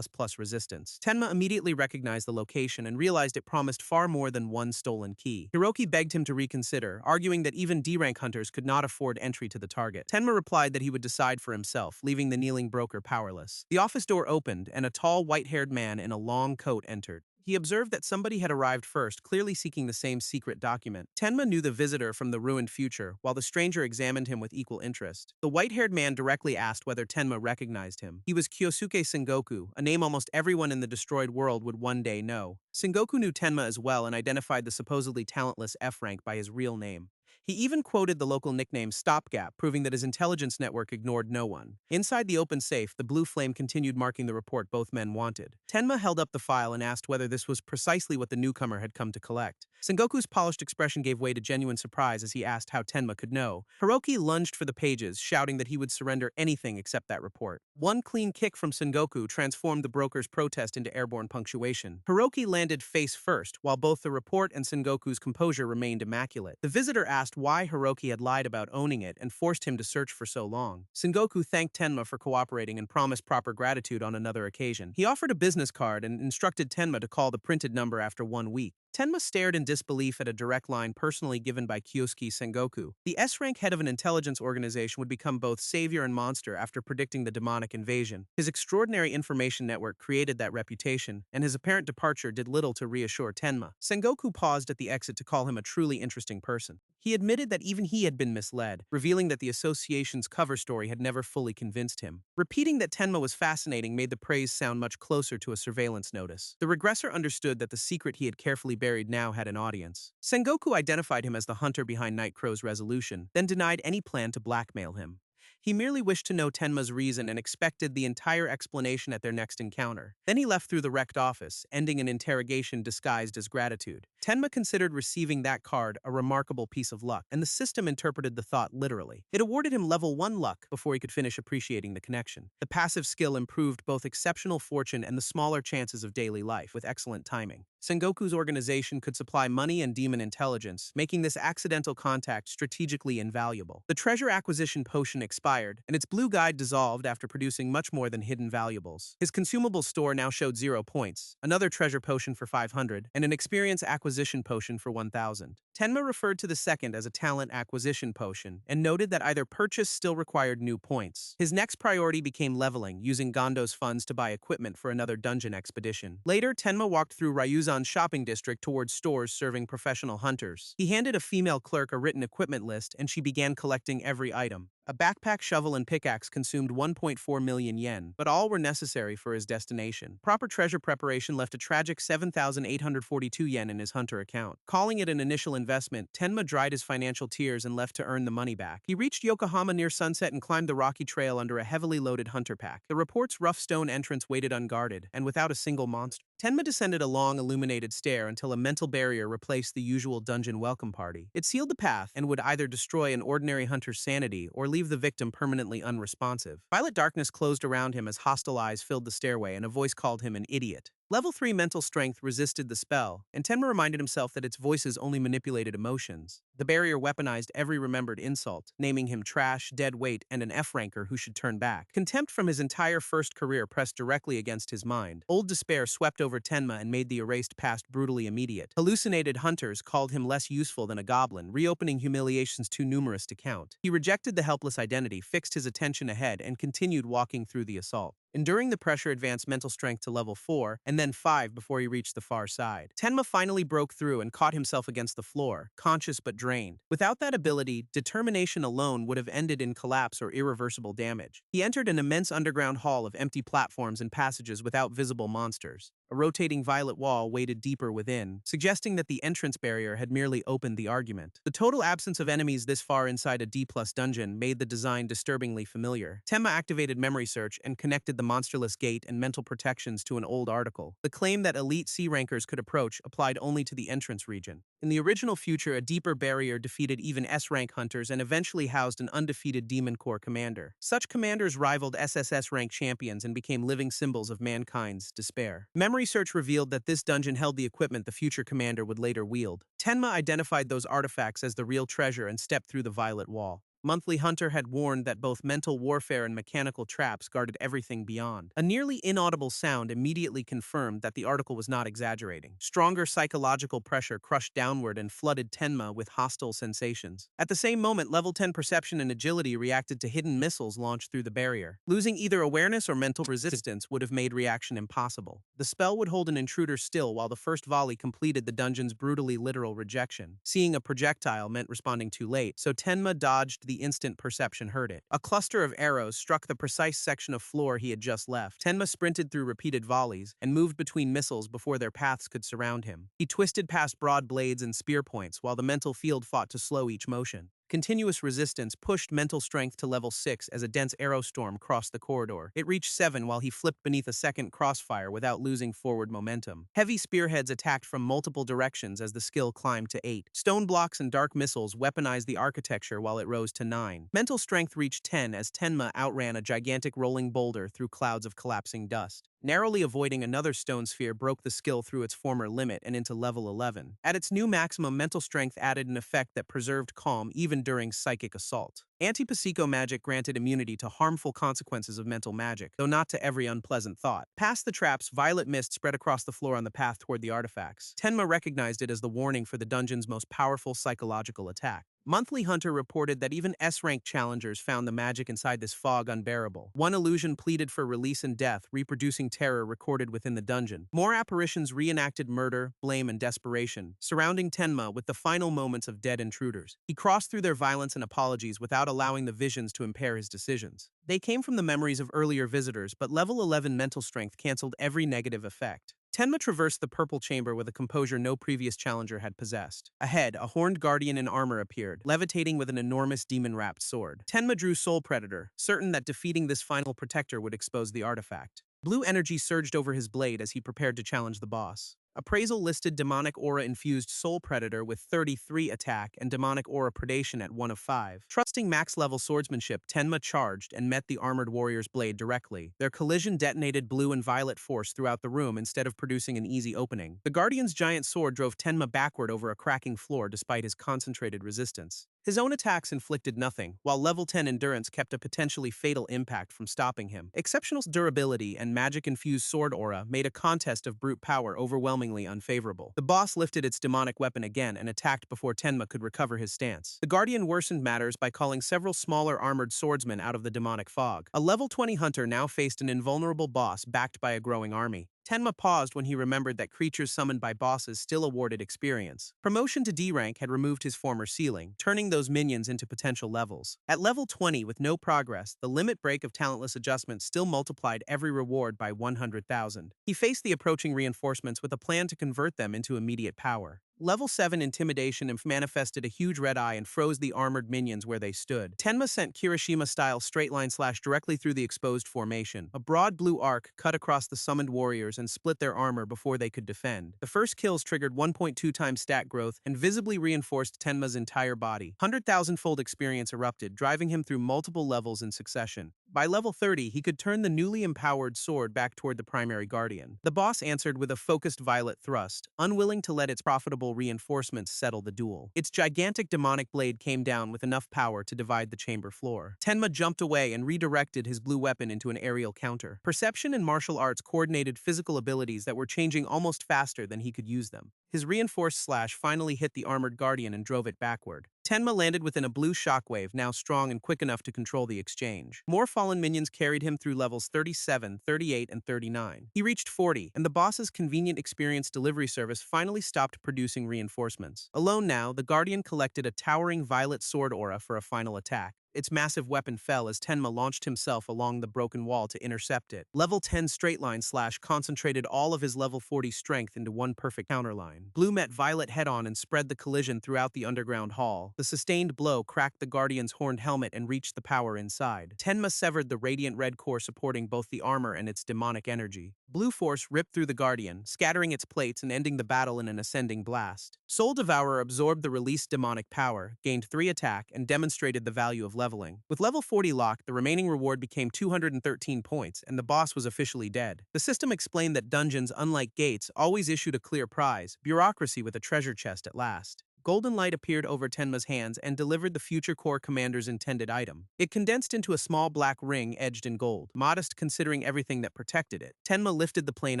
[SPEAKER 1] resistance. Tenma immediately recognized the location and realized it promised far more than one stolen key. Hiroki begged him to reconsider, arguing that even D-rank hunters could not afford entry to the target. Tenma replied that he would decide for himself, leaving the kneeling broker powerless. The office door opened, and a tall, white-haired man in a long coat entered. He observed that somebody had arrived first, clearly seeking the same secret document. Tenma knew the visitor from the ruined future, while the stranger examined him with equal interest. The white-haired man directly asked whether Tenma recognized him. He was Kyosuke Sengoku, a name almost everyone in the destroyed world would one day know. Sengoku knew Tenma as well and identified the supposedly talentless F-rank by his real name. He even quoted the local nickname Stopgap, proving that his intelligence network ignored no one. Inside the open safe, the blue flame continued marking the report both men wanted. Tenma held up the file and asked whether this was precisely what the newcomer had come to collect. Sengoku's polished expression gave way to genuine surprise as he asked how Tenma could know. Hiroki lunged for the pages, shouting that he would surrender anything except that report. One clean kick from Sengoku transformed the broker's protest into airborne punctuation. Hiroki landed face first, while both the report and Sengoku's composure remained immaculate. The visitor asked asked why Hiroki had lied about owning it and forced him to search for so long. Sengoku thanked Tenma for cooperating and promised proper gratitude on another occasion. He offered a business card and instructed Tenma to call the printed number after 1 week. Tenma stared in disbelief at a direct line personally given by Kyosuke Sengoku. The S-rank head of an intelligence organization would become both savior and monster after predicting the demonic invasion. His extraordinary information network created that reputation, and his apparent departure did little to reassure Tenma. Sengoku paused at the exit to call him a truly interesting person. He admitted that even he had been misled, revealing that the association's cover story had never fully convinced him. Repeating that Tenma was fascinating made the praise sound much closer to a surveillance notice. The regressor understood that the secret he had carefully buried now had an audience. Sengoku identified him as the hunter behind Night Crow's resolution, then denied any plan to blackmail him. He merely wished to know Tenma's reason and expected the entire explanation at their next encounter. Then he left through the wrecked office, ending an interrogation disguised as gratitude. Tenma considered receiving that card a remarkable piece of luck, and the system interpreted the thought literally. It awarded him level 1 luck before he could finish appreciating the connection. The passive skill improved both exceptional fortune and the smaller chances of daily life with excellent timing. Sengoku's organization could supply money and demon intelligence, making this accidental contact strategically invaluable. The treasure acquisition potion expired, and its blue guide dissolved after producing much more than hidden valuables. His consumable store now showed 0 points, another treasure potion for 500, and an experience acquisition potion for 1000. Tenma referred to the second as a talent acquisition potion, and noted that either purchase still required new points. His next priority became leveling, using Gondo's funds to buy equipment for another dungeon expedition. Later, Tenma walked through Ryuzan's shopping district towards stores serving professional hunters. He handed a female clerk a written equipment list, and she began collecting every item. A backpack, shovel, and pickaxe consumed 1.4 million yen, but all were necessary for his destination. Proper treasure preparation left a tragic 7,842 yen in his hunter account. Calling it an initial investment, Tenma dried his financial tears and left to earn the money back. He reached Yokohama near sunset and climbed the rocky trail under a heavily loaded hunter pack. The report's rough stone entrance waited unguarded, and without a single monster. Tenma descended a long, illuminated stair until a mental barrier replaced the usual dungeon welcome party. It sealed the path and would either destroy an ordinary hunter's sanity or leave the victim permanently unresponsive. Violet darkness closed around him as hostile eyes filled the stairway and a voice called him an idiot. Level 3 mental strength resisted the spell, and Tenma reminded himself that its voices only manipulated emotions. The barrier weaponized every remembered insult, naming him trash, dead weight, and an F-ranker who should turn back. Contempt from his entire first career pressed directly against his mind. Old despair swept over Tenma and made the erased past brutally immediate. Hallucinated hunters called him less useful than a goblin, reopening humiliations too numerous to count. He rejected the helpless identity, fixed his attention ahead, and continued walking through the assault. Enduring the pressure advanced mental strength to level 4, and then 5 before he reached the far side. Tenma finally broke through and caught himself against the floor, conscious but drained. Without that ability, determination alone would have ended in collapse or irreversible damage. He entered an immense underground hall of empty platforms and passages without visible monsters. A rotating violet wall waited deeper within, suggesting that the entrance barrier had merely opened the argument. The total absence of enemies this far inside a D+ dungeon made the design disturbingly familiar. Tenma activated memory search and connected the monsterless gate and mental protections to an old article. The claim that elite C-rankers could approach applied only to the entrance region. In the original future, a deeper barrier defeated even S-rank hunters and eventually housed an undefeated Demon Corps commander. Such commanders rivaled SSS-Rank champions and became living symbols of mankind's despair. Memory search revealed that this dungeon held the equipment the future commander would later wield. Tenma identified those artifacts as the real treasure and stepped through the violet wall. Monthly Hunter had warned that both mental warfare and mechanical traps guarded everything beyond. A nearly inaudible sound immediately confirmed that the article was not exaggerating. Stronger psychological pressure crushed downward and flooded Tenma with hostile sensations. At the same moment, level 10 perception and agility reacted to hidden missiles launched through the barrier. Losing either awareness or mental resistance would have made reaction impossible. The spell would hold an intruder still while the first volley completed the dungeon's brutally literal rejection. Seeing a projectile meant responding too late, so Tenma dodged the instant perception heard it. A cluster of arrows struck the precise section of floor he had just left. Tenma sprinted through repeated volleys and moved between missiles before their paths could surround him. He twisted past broad blades and spear points while the mental field fought to slow each motion. Continuous resistance pushed mental strength to level 6 as a dense arrow storm crossed the corridor. It reached 7 while he flipped beneath a second crossfire without losing forward momentum. Heavy spearheads attacked from multiple directions as the skill climbed to 8. Stone blocks and dark missiles weaponized the architecture while it rose to 9. Mental strength reached 10 as Tenma outran a gigantic rolling boulder through clouds of collapsing dust. Narrowly avoiding another stone sphere broke the skill through its former limit and into level 11. At its new maximum, mental strength added an effect that preserved calm even during psychic assault. Anti-Psico magic granted immunity to harmful consequences of mental magic, though not to every unpleasant thought. Past the traps, violet mist spread across the floor on the path toward the artifacts. Tenma recognized it as the warning for the dungeon's most powerful psychological attack. Monthly Hunter reported that even S-rank challengers found the magic inside this fog unbearable. One illusion pleaded for release and death, reproducing terror recorded within the dungeon. More apparitions reenacted murder, blame, and desperation, surrounding Tenma with the final moments of dead intruders. He crossed through their violence and apologies without allowing the visions to impair his decisions. They came from the memories of earlier visitors, but level 11 mental strength canceled every negative effect. Tenma traversed the purple chamber with a composure no previous challenger had possessed. Ahead, a horned guardian in armor appeared, levitating with an enormous demon-wrapped sword. Tenma drew Soul Predator, certain that defeating this final protector would expose the artifact. Blue energy surged over his blade as he prepared to challenge the boss. Appraisal listed Demonic Aura-infused Soul Predator with 33 attack and Demonic Aura Predation at 1 of 5. Trusting max-level swordsmanship, Tenma charged and met the armored warrior's blade directly. Their collision detonated blue and violet force throughout the room instead of producing an easy opening. The guardian's giant sword drove Tenma backward over a cracking floor despite his concentrated resistance. His own attacks inflicted nothing, while level 10 endurance kept a potentially fatal impact from stopping him. Exceptional durability and magic-infused sword aura made a contest of brute power overwhelmingly unfavorable. The boss lifted its demonic weapon again and attacked before Tenma could recover his stance. The guardian worsened matters by calling several smaller armored swordsmen out of the demonic fog. A level 20 hunter now faced an invulnerable boss backed by a growing army. Tenma paused when he remembered that creatures summoned by bosses still awarded experience. Promotion to D rank had removed his former ceiling, turning those minions into potential levels. At level 20 with no progress, the limit break of talentless adjustment still multiplied every reward by 100,000. He faced the approaching reinforcements with a plan to convert them into immediate power. Level 7 Intimidation manifested a huge red eye and froze the armored minions where they stood. Tenma sent Kirishima-style straight-line slash directly through the exposed formation. A broad blue arc cut across the summoned warriors and split their armor before they could defend. The first kills triggered 1.2 times stat growth and visibly reinforced Tenma's entire body. 100,000-fold experience erupted, driving him through multiple levels in succession. By level 30, he could turn the newly empowered sword back toward the primary guardian. The boss answered with a focused violet thrust, unwilling to let its profitable reinforcements settle the duel. Its gigantic demonic blade came down with enough power to divide the chamber floor. Tenma jumped away and redirected his blue weapon into an aerial counter. Perception and martial arts coordinated physical abilities that were changing almost faster than he could use them. His reinforced slash finally hit the armored guardian and drove it backward. Tenma landed within a blue shockwave, now strong and quick enough to control the exchange. More fallen minions carried him through levels 37, 38, and 39. He reached 40, and the boss's convenient experience delivery service finally stopped producing reinforcements. Alone now, the Guardian collected a towering violet sword aura for a final attack. Its massive weapon fell as Tenma launched himself along the broken wall to intercept it. Level 10 straight line slash concentrated all of his level 40 strength into one perfect counterline. Blue met Violet head-on and spread the collision throughout the underground hall. The sustained blow cracked the Guardian's horned helmet and reached the power inside. Tenma severed the radiant red core supporting both the armor and its demonic energy. Blue force ripped through the Guardian, scattering its plates and ending the battle in an ascending blast. Soul Devourer absorbed the released demonic power, gained 3 attack, and demonstrated the value of leveling. With level 40 locked, the remaining reward became 213 points, and the boss was officially dead. The system explained that dungeons, unlike gates, always issued a clear prize, bureaucracy with a treasure chest at last. Golden light appeared over Tenma's hands and delivered the future core commander's intended item. It condensed into a small black ring edged in gold, modest considering everything that protected it. Tenma lifted the plain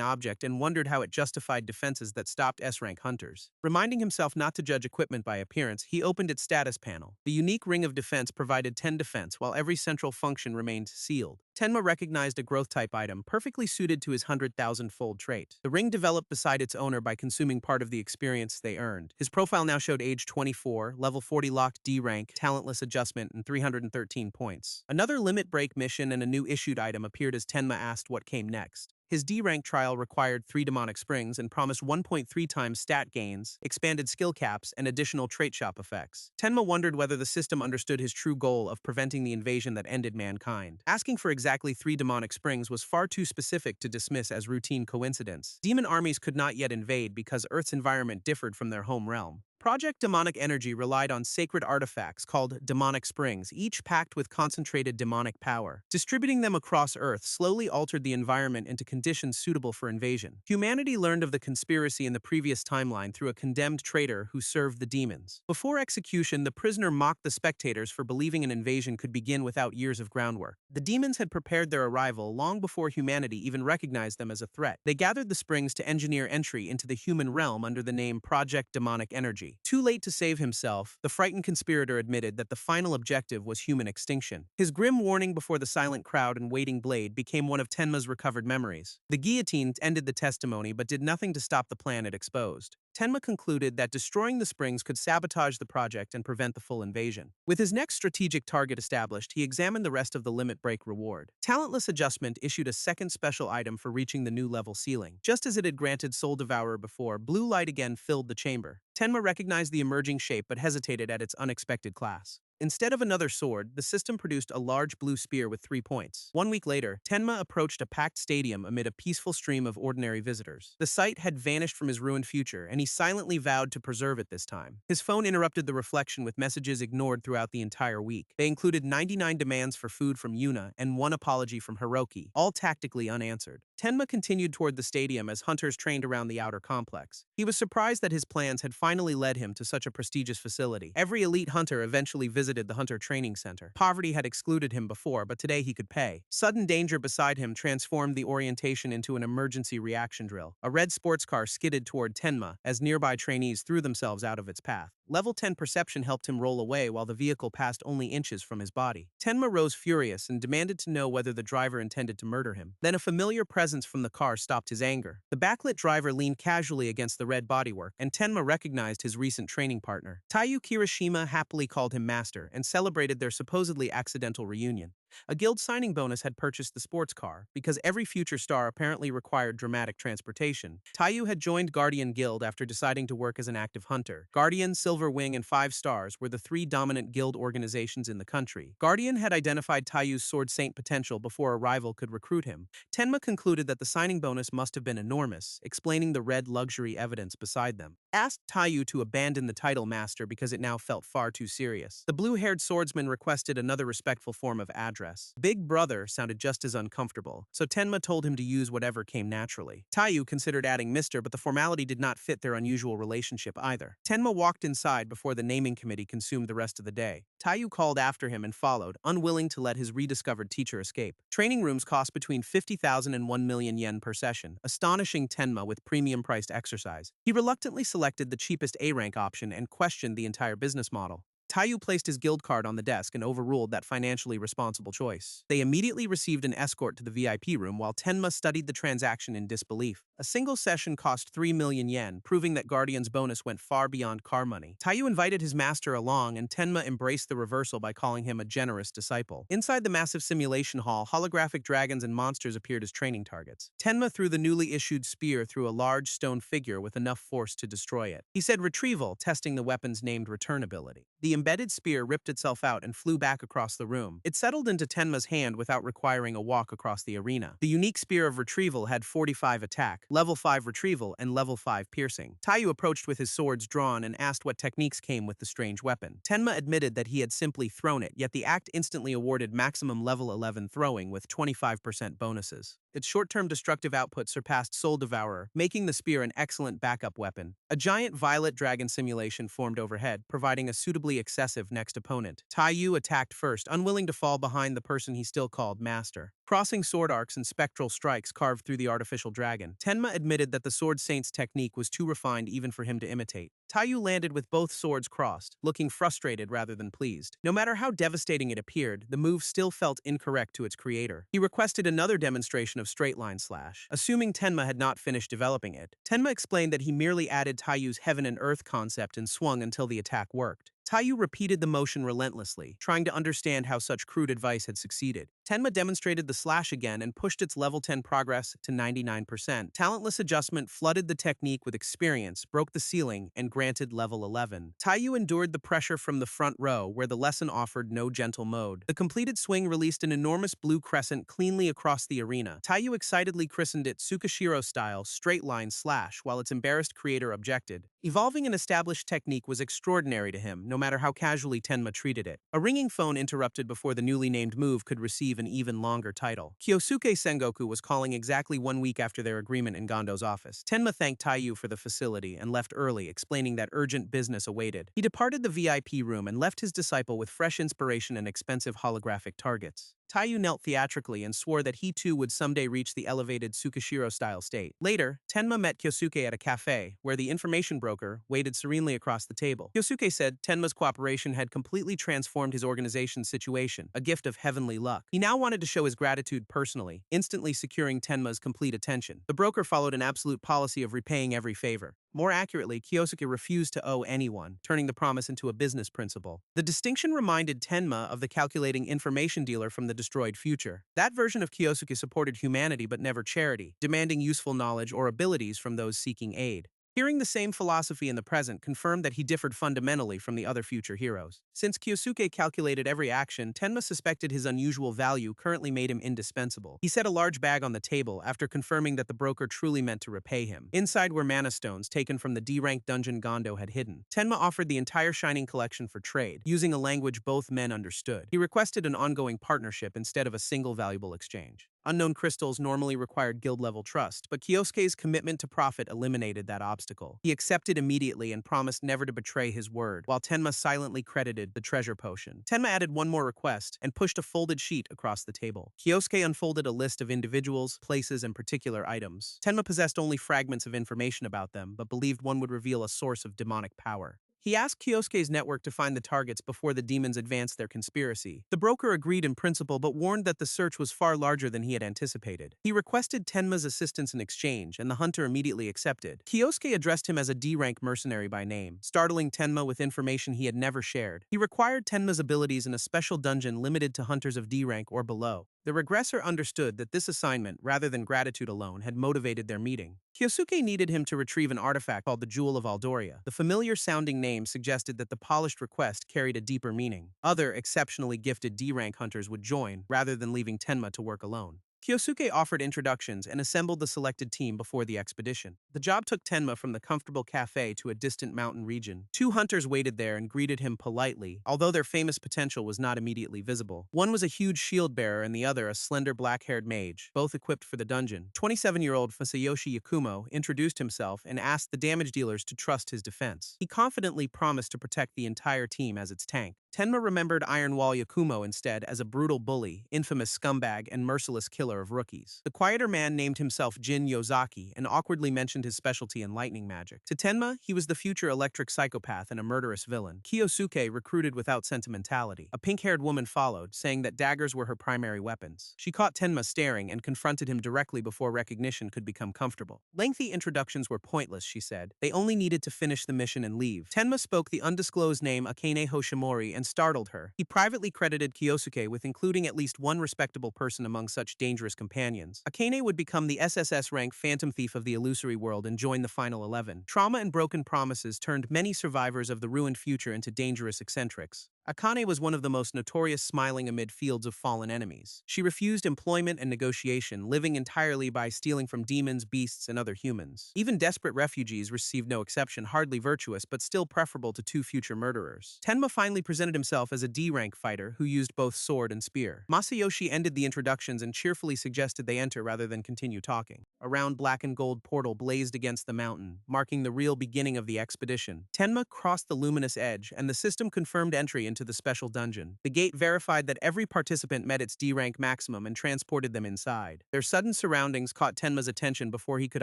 [SPEAKER 1] object and wondered how it justified defenses that stopped S-rank hunters. Reminding himself not to judge equipment by appearance, he opened its status panel. The unique ring of defense provided 10 defense, while every central function remained sealed. Tenma recognized a growth-type item perfectly suited to his 100,000-fold trait. The ring developed beside its owner by consuming part of the experience they earned. His profile now showed age 24, level 40 locked D rank, talentless adjustment, and 313 points. Another limit break mission and a new issued item appeared as Tenma asked what came next. His D-rank trial required 3 demonic springs and promised 1.3 times stat gains, expanded skill caps, and additional trait shop effects. Tenma wondered whether the system understood his true goal of preventing the invasion that ended mankind. Asking for exactly 3 demonic springs was far too specific to dismiss as routine coincidence. Demon armies could not yet invade because Earth's environment differed from their home realm. Project Demonic Energy relied on sacred artifacts called demonic springs, each packed with concentrated demonic power. Distributing them across Earth slowly altered the environment into conditions suitable for invasion. Humanity learned of the conspiracy in the previous timeline through a condemned traitor who served the demons. Before execution, the prisoner mocked the spectators for believing an invasion could begin without years of groundwork. The demons had prepared their arrival long before humanity even recognized them as a threat. They gathered the springs to engineer entry into the human realm under the name Project Demonic Energy. Too late to save himself, the frightened conspirator admitted that the final objective was human extinction. His grim warning before the silent crowd and waiting blade became one of Tenma's recovered memories. The guillotine ended the testimony but did nothing to stop the plan it exposed. Tenma concluded that destroying the springs could sabotage the project and prevent the full invasion. With his next strategic target established, he examined the rest of the limit break reward. Talentless Adjustment issued a second special item for reaching the new level ceiling. Just as it had granted Soul Devourer before, blue light again filled the chamber. Tenma recognized the emerging shape but hesitated at its unexpected class. Instead of another sword, the system produced a large blue spear with 3 points. 1 week later, Tenma approached a packed stadium amid a peaceful stream of ordinary visitors. The sight had vanished from his ruined future, and he silently vowed to preserve it this time. His phone interrupted the reflection with messages ignored throughout the entire week. They included 99 demands for food from Yuna and 1 apology from Hiroki, all tactically unanswered. Tenma continued toward the stadium as hunters trained around the outer complex. He was surprised that his plans had finally led him to such a prestigious facility. Every elite hunter eventually visited the Hunter Training Center. Poverty had excluded him before, but today he could pay. Sudden danger beside him transformed the orientation into an emergency reaction drill. A red sports car skidded toward Tenma as nearby trainees threw themselves out of its path. Level 10 perception helped him roll away while the vehicle passed only inches from his body. Tenma rose furious and demanded to know whether the driver intended to murder him. Then a familiar presence from the car stopped his anger. The backlit driver leaned casually against the red bodywork, and Tenma recognized his recent training partner. Taiyu Kirishima happily called him master and celebrated their supposedly accidental reunion. A guild signing bonus had purchased the sports car, because every future star apparently required dramatic transportation. Taiyu had joined Guardian Guild after deciding to work as an active hunter. Guardian, Silver Wing, and 5 Stars were the 3 dominant guild organizations in the country. Guardian had identified Taiyu's Sword Saint potential before a rival could recruit him. Tenma concluded that the signing bonus must have been enormous, explaining the red luxury evidence beside them. Asked Taiyu to abandon the title master because it now felt far too serious. The blue-haired swordsman requested another respectful form of address. Big Brother sounded just as uncomfortable, so Tenma told him to use whatever came naturally. Taiyu considered adding Mr., but the formality did not fit their unusual relationship either. Tenma walked inside before the naming committee consumed the rest of the day. Taiyu called after him and followed, unwilling to let his rediscovered teacher escape. Training rooms cost between 50,000 and 1 million yen per session, astonishing Tenma with premium-priced exercise. He reluctantly selected the cheapest A-rank option and questioned the entire business model. Taiyu placed his guild card on the desk and overruled that financially responsible choice. They immediately received an escort to the VIP room while Tenma studied the transaction in disbelief. A single session cost 3 million yen, proving that Guardian's bonus went far beyond car money. Taiyu invited his master along, and Tenma embraced the reversal by calling him a generous disciple. Inside the massive simulation hall, holographic dragons and monsters appeared as training targets. Tenma threw the newly issued spear through a large stone figure with enough force to destroy it. He said retrieval, testing the weapon's named return ability. The embedded spear ripped itself out and flew back across the room. It settled into Tenma's hand without requiring a walk across the arena. The unique spear of retrieval had 45 attack, level 5 retrieval, and level 5 piercing. Taiyu approached with his swords drawn and asked what techniques came with the strange weapon. Tenma admitted that he had simply thrown it, yet the act instantly awarded maximum level 11 throwing with 25% bonuses. Its short-term destructive output surpassed Soul Devourer, making the spear an excellent backup weapon. A giant violet dragon simulation formed overhead, providing a suitably excessive next opponent. Taiyu attacked first, unwilling to fall behind the person he still called master. Crossing sword arcs and spectral strikes carved through the artificial dragon. Tenma admitted that the Sword Saint's technique was too refined even for him to imitate. Taiyu landed with both swords crossed, looking frustrated rather than pleased. No matter how devastating it appeared, the move still felt incorrect to its creator. He requested another demonstration of straight-line slash. Assuming Tenma had not finished developing it, Tenma explained that he merely added Taiyu's heaven and earth concept and swung until the attack worked. Taiyu repeated the motion relentlessly, trying to understand how such crude advice had succeeded. Tenma demonstrated the slash again and pushed its level 10 progress to 99%. Talentless adjustment flooded the technique with experience, broke the ceiling, and granted level 11. Taiyu endured the pressure from the front row, where the lesson offered no gentle mode. The completed swing released an enormous blue crescent cleanly across the arena. Taiyu excitedly christened it Tsukashiro-style straight line slash, while its embarrassed creator objected. Evolving an established technique was extraordinary to him, no matter how casually Tenma treated it. A ringing phone interrupted before the newly named move could receive an even longer title. Kyosuke Sengoku was calling exactly 1 week after their agreement in Gondo's office. Tenma thanked Taiyu for the facility and left early, explaining that urgent business awaited. He departed the VIP room and left his disciple with fresh inspiration and expensive holographic targets. Taiyu knelt theatrically and swore that he too would someday reach the elevated Tsukashiro-style state. Later, Tenma met Kyosuke at a cafe, where the information broker waited serenely across the table. Kyosuke said Tenma's cooperation had completely transformed his organization's situation, a gift of heavenly luck. He now wanted to show his gratitude personally, instantly securing Tenma's complete attention. The broker followed an absolute policy of repaying every favor. More accurately, Kyosuke refused to owe anyone, turning the promise into a business principle. The distinction reminded Tenma of the calculating information dealer from the destroyed future. That version of Kyosuke supported humanity but never charity, demanding useful knowledge or abilities from those seeking aid. Hearing the same philosophy in the present confirmed that he differed fundamentally from the other future heroes. Since Kyosuke calculated every action, Tenma suspected his unusual value currently made him indispensable. He set a large bag on the table after confirming that the broker truly meant to repay him. Inside were mana stones taken from the D-rank dungeon Gondo had hidden. Tenma offered the entire Shining collection for trade, using a language both men understood. He requested an ongoing partnership instead of a single valuable exchange. Unknown crystals normally required guild-level trust, but Kyosuke's commitment to profit eliminated that obstacle. He accepted immediately and promised never to betray his word, while Tenma silently credited the treasure potion. Tenma added one more request and pushed a folded sheet across the table. Kyosuke unfolded a list of individuals, places, and particular items. Tenma possessed only fragments of information about them, but believed one would reveal a source of demonic power. He asked Kyosuke's network to find the targets before the demons advanced their conspiracy. The broker agreed in principle but warned that the search was far larger than he had anticipated. He requested Tenma's assistance in exchange, and the hunter immediately accepted. Kyosuke addressed him as a D-rank mercenary by name, startling Tenma with information he had never shared. He required Tenma's abilities in a special dungeon limited to hunters of D-rank or below. The regressor understood that this assignment, rather than gratitude alone, had motivated their meeting. Kyosuke needed him to retrieve an artifact called the Jewel of Aldoria. The familiar-sounding name suggested that the polished request carried a deeper meaning. Other exceptionally gifted D-rank hunters would join, rather than leaving Tenma to work alone. Kyosuke offered introductions and assembled the selected team before the expedition. The job took Tenma from the comfortable cafe to a distant mountain region. 2 hunters waited there and greeted him politely, although their famous potential was not immediately visible. One was a huge shield-bearer and the other a slender black-haired mage, both equipped for the dungeon. 27-year-old Fusayoshi Yakumo introduced himself and asked the damage dealers to trust his defense. He confidently promised to protect the entire team as its tank. Tenma remembered Iron Wall Yakumo instead as a brutal bully, infamous scumbag, and merciless killer of rookies. The quieter man named himself Jin Yozaki and awkwardly mentioned his specialty in lightning magic. To Tenma, he was the future electric psychopath and a murderous villain. Kyosuke recruited without sentimentality. A pink-haired woman followed, saying that daggers were her primary weapons. She caught Tenma staring and confronted him directly before recognition could become comfortable. Lengthy introductions were pointless, she said. They only needed to finish the mission and leave. Tenma spoke the undisclosed name Akane Hoshimori and startled her. He privately credited Kyosuke with including at least one respectable person among such dangerous companions. Akane would become the SSS-Rank phantom thief of the illusory world and join the final 11. Trauma and broken promises turned many survivors of the ruined future into dangerous eccentrics. Akane was one of the most notorious smiling amid fields of fallen enemies. She refused employment and negotiation, living entirely by stealing from demons, beasts, and other humans. Even desperate refugees received no exception, hardly virtuous but still preferable to 2 future murderers. Tenma finally presented himself as a D-rank fighter who used both sword and spear. Masayoshi ended the introductions and cheerfully suggested they enter rather than continue talking. A round black and gold portal blazed against the mountain, marking the real beginning of the expedition. Tenma crossed the luminous edge, and the system confirmed entry into the special dungeon. The gate verified that every participant met its D-rank maximum and transported them inside. Their sudden surroundings caught Tenma's attention before he could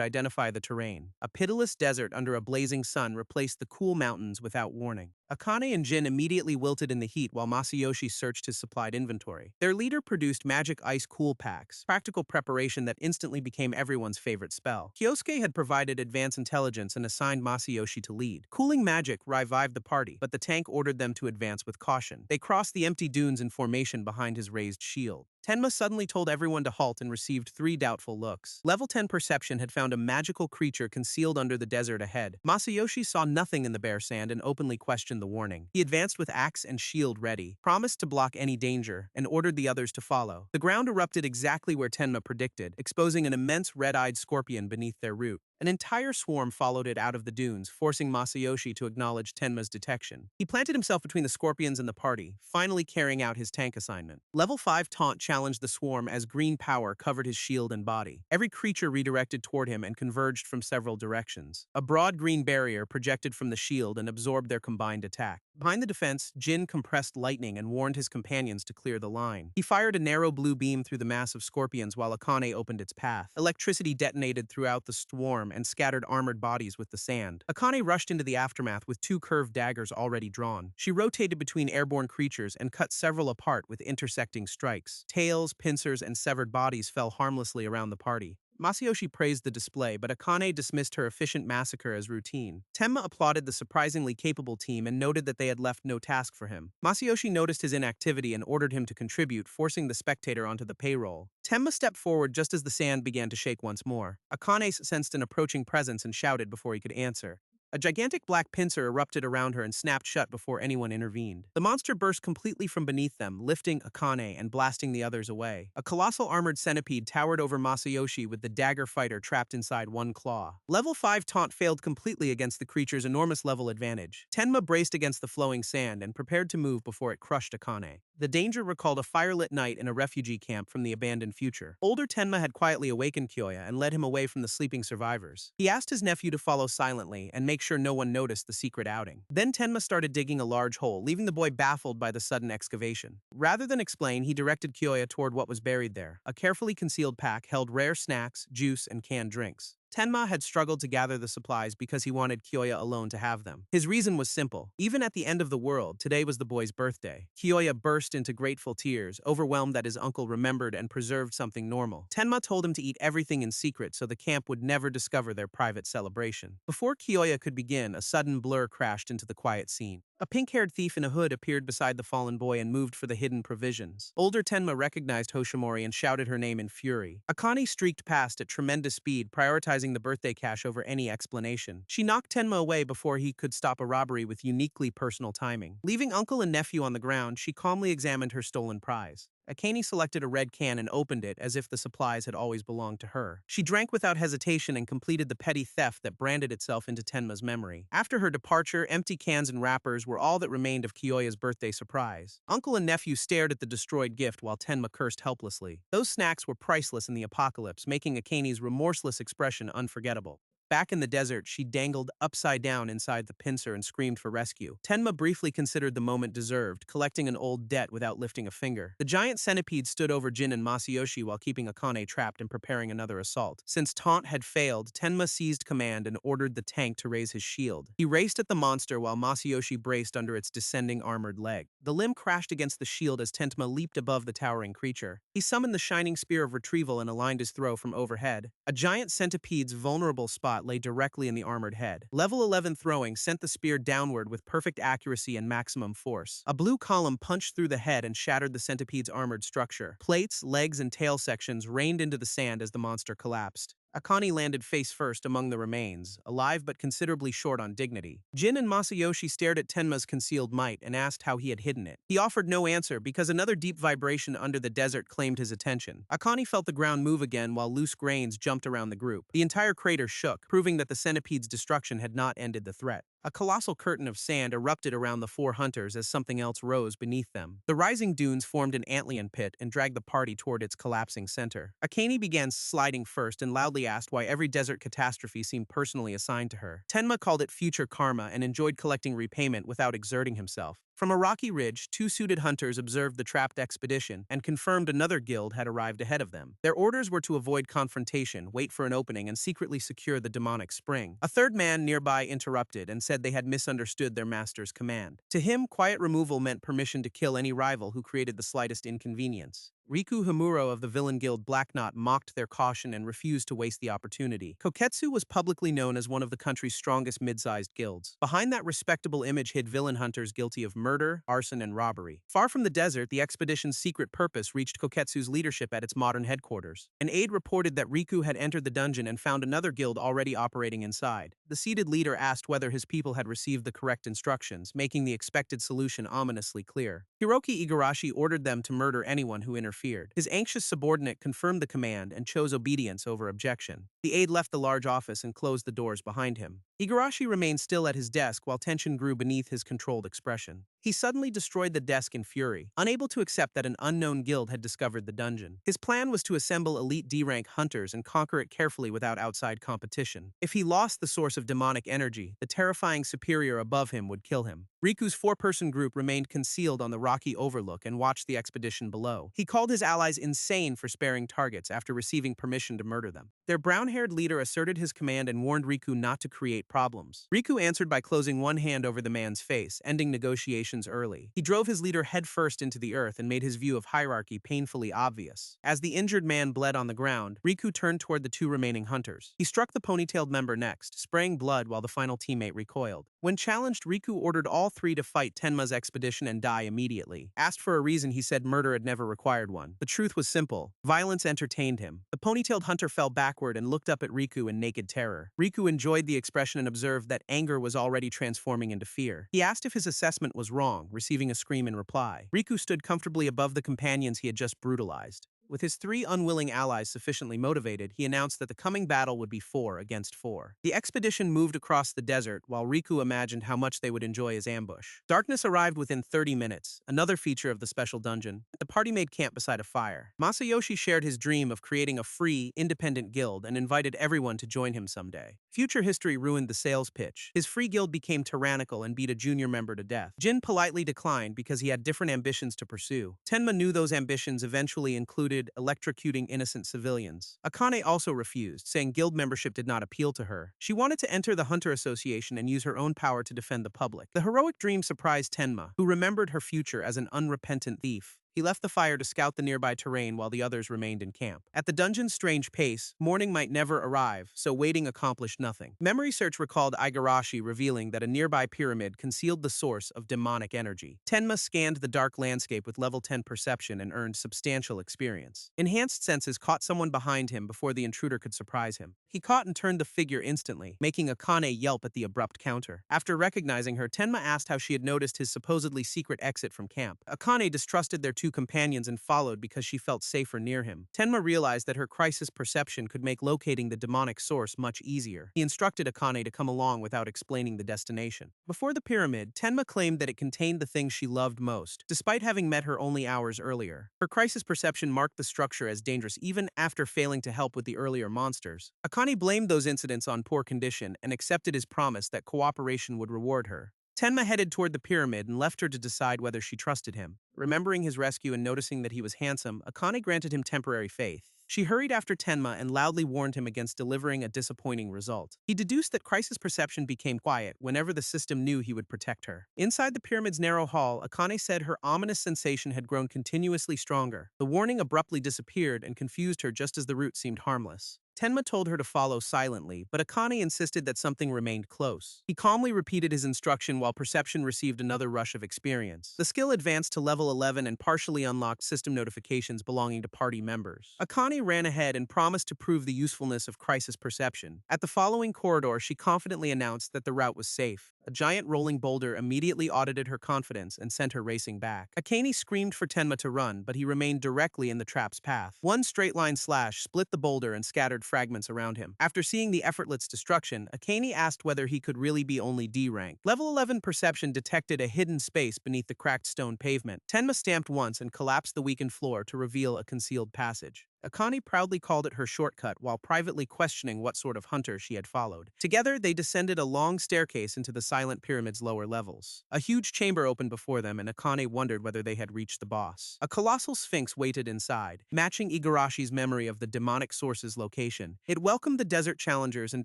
[SPEAKER 1] identify the terrain. A pitiless desert under a blazing sun replaced the cool mountains without warning. Akane and Jin immediately wilted in the heat while Masayoshi searched his supplied inventory. Their leader produced magic ice cool packs, practical preparation that instantly became everyone's favorite spell. Kyosuke had provided advanced intelligence and assigned Masayoshi to lead. Cooling magic revived the party, but the tank ordered them to advance with caution. They crossed the empty dunes in formation behind his raised shield. Tenma suddenly told everyone to halt and received 3 doubtful looks. Level 10 perception had found a magical creature concealed under the desert ahead. Masayoshi saw nothing in the bare sand and openly questioned the warning. He advanced with axe and shield ready, promised to block any danger, and ordered the others to follow. The ground erupted exactly where Tenma predicted, exposing an immense red-eyed scorpion beneath their root. An entire swarm followed it out of the dunes, forcing Masayoshi to acknowledge Tenma's detection. He planted himself between the scorpions and the party, finally carrying out his tank assignment. Level 5 taunt challenged the swarm as green power covered his shield and body. Every creature redirected toward him and converged from several directions. A broad green barrier projected from the shield and absorbed their combined attack. Behind the defense, Jin compressed lightning and warned his companions to clear the line. He fired a narrow blue beam through the mass of scorpions while Akane opened its path. Electricity detonated throughout the swarm and scattered armored bodies with the sand. Akane rushed into the aftermath with 2 curved daggers already drawn. She rotated between airborne creatures and cut several apart with intersecting strikes. Tails, pincers, and severed bodies fell harmlessly around the party. Masayoshi praised the display, but Akane dismissed her efficient massacre as routine. Tenma applauded the surprisingly capable team and noted that they had left no task for him. Masayoshi noticed his inactivity and ordered him to contribute, forcing the spectator onto the payroll. Tenma stepped forward just as the sand began to shake once more. Akane sensed an approaching presence and shouted before he could answer. A gigantic black pincer erupted around her and snapped shut before anyone intervened. The monster burst completely from beneath them, lifting Akane and blasting the others away. A colossal armored centipede towered over Masayoshi with the dagger fighter trapped inside one claw. Level 5 taunt failed completely against the creature's enormous level advantage. Tenma braced against the flowing sand and prepared to move before it crushed Akane. The danger recalled a firelit night in a refugee camp from the abandoned future. Older Tenma had quietly awakened Kyoya and led him away from the sleeping survivors. He asked his nephew to follow silently and make sure no one noticed the secret outing. Then Tenma started digging a large hole, leaving the boy baffled by the sudden excavation. Rather than explain, he directed Kyoya toward what was buried there. A carefully concealed pack held rare snacks, juice, and canned drinks. Tenma had struggled to gather the supplies because he wanted Kyoya alone to have them. His reason was simple. Even at the end of the world, today was the boy's birthday. Kyoya burst into grateful tears, overwhelmed that his uncle remembered and preserved something normal. Tenma told him to eat everything in secret so the camp would never discover their private celebration. Before Kyoya could begin, a sudden blur crashed into the quiet scene. A pink-haired thief in a hood appeared beside the fallen boy and moved for the hidden provisions. Older Tenma recognized Hoshimori and shouted her name in fury. Akane streaked past at tremendous speed, prioritizing the birthday cash over any explanation. She knocked Tenma away before he could stop a robbery with uniquely personal timing. Leaving uncle and nephew on the ground, she calmly examined her stolen prize. Akane selected a red can and opened it as if the supplies had always belonged to her. She drank without hesitation and completed the petty theft that branded itself into Tenma's memory. After her departure, empty cans and wrappers were all that remained of Kyoya's birthday surprise. Uncle and nephew stared at the destroyed gift while Tenma cursed helplessly. Those snacks were priceless in the apocalypse, making Akane's remorseless expression unforgettable. Back in the desert, she dangled upside down inside the pincer and screamed for rescue. Tenma briefly considered the moment deserved, collecting an old debt without lifting a finger. The giant centipede stood over Jin and Masayoshi while keeping Akane trapped and preparing another assault. Since taunt had failed, Tenma seized command and ordered the tank to raise his shield. He raced at the monster while Masayoshi braced under its descending armored leg. The limb crashed against the shield as Tenma leaped above the towering creature. He summoned the shining spear of retrieval and aligned his throw from overhead. A giant centipede's vulnerable spot lay directly in the armored head. Level 11 throwing sent the spear downward with perfect accuracy and maximum force. A blue column punched through the head and shattered the centipede's armored structure. Plates, legs, and tail sections rained into the sand as the monster collapsed. Akane landed face first among the remains, alive but considerably short on dignity. Jin and Masayoshi stared at Tenma's concealed might and asked how he had hidden it. He offered no answer because another deep vibration under the desert claimed his attention. Akane felt the ground move again while loose grains jumped around the group. The entire crater shook, proving that the centipede's destruction had not ended the threat. A colossal curtain of sand erupted around the 4 hunters as something else rose beneath them. The rising dunes formed an antlion pit and dragged the party toward its collapsing center. Akane began sliding first and loudly asked why every desert catastrophe seemed personally assigned to her. Tenma called it future karma and enjoyed collecting repayment without exerting himself. From a rocky ridge, 2 suited hunters observed the trapped expedition and confirmed another guild had arrived ahead of them. Their orders were to avoid confrontation, wait for an opening, and secretly secure the demonic spring. A third man nearby interrupted and said they had misunderstood their master's command. To him, quiet removal meant permission to kill any rival who created the slightest inconvenience. Riku Hamuro of the villain guild Black Knot mocked their caution and refused to waste the opportunity. Koketsu was publicly known as one of the country's strongest mid-sized guilds. Behind that respectable image hid villain hunters guilty of murder, arson, and robbery. Far from the desert, the expedition's secret purpose reached Koketsu's leadership at its modern headquarters. An aide reported that Riku had entered the dungeon and found another guild already operating inside. The seated leader asked whether his people had received the correct instructions, making the expected solution ominously clear. Hiroki Igarashi ordered them to murder anyone who interfered. His anxious subordinate confirmed the command and chose obedience over objection. The aide left the large office and closed the doors behind him. Igarashi remained still at his desk while tension grew beneath his controlled expression. He suddenly destroyed the desk in fury, unable to accept that an unknown guild had discovered the dungeon. His plan was to assemble elite D-rank hunters and conquer it carefully without outside competition. If he lost the source of demonic energy, the terrifying superior above him would kill him. Riku's four-person group remained concealed on the rocky overlook and watched the expedition below. He called his allies insane for sparing targets after receiving permission to murder them. Their brown-haired leader asserted his command and warned Riku not to create problems. Riku answered by closing one hand over the man's face, ending negotiations early. He drove his leader headfirst into the earth and made his view of hierarchy painfully obvious. As the injured man bled on the ground, Riku turned toward the two remaining hunters. He struck the ponytailed member next, spraying blood while the final teammate recoiled. When challenged, Riku ordered all three to fight Tenma's expedition and die immediately. Asked for a reason, he said murder had never required one. The truth was simple. Violence entertained him. The ponytailed hunter fell backward and looked up at Riku in naked terror. Riku enjoyed the expression and observed that anger was already transforming into fear. He asked if his assessment was wrong, receiving a scream in reply. Riku stood comfortably above the companions he had just brutalized. With his three unwilling allies sufficiently motivated, he announced that the coming battle would be 4 against 4. The expedition moved across the desert, while Riku imagined how much they would enjoy his ambush. Darkness arrived within 30 minutes, another feature of the special dungeon. The party made camp beside a fire. Masayoshi shared his dream of creating a free, independent guild and invited everyone to join him someday. Future history ruined the sales pitch. His free guild became tyrannical and beat a junior member to death. Jin politely declined because he had different ambitions to pursue. Tenma knew those ambitions eventually included electrocuting innocent civilians. Akane also refused, saying guild membership did not appeal to her. She wanted to enter the Hunter Association and use her own power to defend the public. The heroic dream surprised Tenma, who remembered her future as an unrepentant thief. He left the fire to scout the nearby terrain while the others remained in camp. At the dungeon's strange pace, morning might never arrive, so waiting accomplished nothing. Memory search recalled Igarashi revealing that a nearby pyramid concealed the source of demonic energy. Tenma scanned the dark landscape with level 10 perception and earned substantial experience. Enhanced senses caught someone behind him before the intruder could surprise him. He caught and turned the figure instantly, making Akane yelp at the abrupt counter. After recognizing her, Tenma asked how she had noticed his supposedly secret exit from camp. Akane distrusted their two companions and followed because she felt safer near him. Tenma realized that her crisis perception could make locating the demonic source much easier. He instructed Akane to come along without explaining the destination. Before the pyramid, Tenma claimed that it contained the thing she loved most, despite having met her only hours earlier. Her crisis perception marked the structure as dangerous even after failing to help with the earlier monsters. Akane blamed those incidents on poor condition and accepted his promise that cooperation would reward her. Tenma headed toward the pyramid and left her to decide whether she trusted him. Remembering his rescue and noticing that he was handsome, Akane granted him temporary faith. She hurried after Tenma and loudly warned him against delivering a disappointing result. He deduced that crisis perception became quiet whenever the system knew he would protect her. Inside the pyramid's narrow hall, Akane said her ominous sensation had grown continuously stronger. The warning abruptly disappeared and confused her just as the route seemed harmless. Tenma told her to follow silently, but Akane insisted that something remained close. He calmly repeated his instruction while perception received another rush of experience. The skill advanced to level 11 and partially unlocked system notifications belonging to party members. Akane ran ahead and promised to prove the usefulness of crisis perception. At the following corridor, she confidently announced that the route was safe. A giant rolling boulder immediately audited her confidence and sent her racing back. Akane screamed for Tenma to run, but he remained directly in the trap's path. One straight-line slash split the boulder and scattered fragments around him. After seeing the effortless destruction, Akane asked whether he could really be only D-rank. Level 11 perception detected a hidden space beneath the cracked stone pavement. Tenma stamped once and collapsed the weakened floor to reveal a concealed passage. Akane proudly called it her shortcut while privately questioning what sort of hunter she had followed. Together, they descended a long staircase into the silent pyramid's lower levels. A huge chamber opened before them, and Akane wondered whether they had reached the boss. A colossal sphinx waited inside, matching Igarashi's memory of the demonic source's location. It welcomed the desert challengers and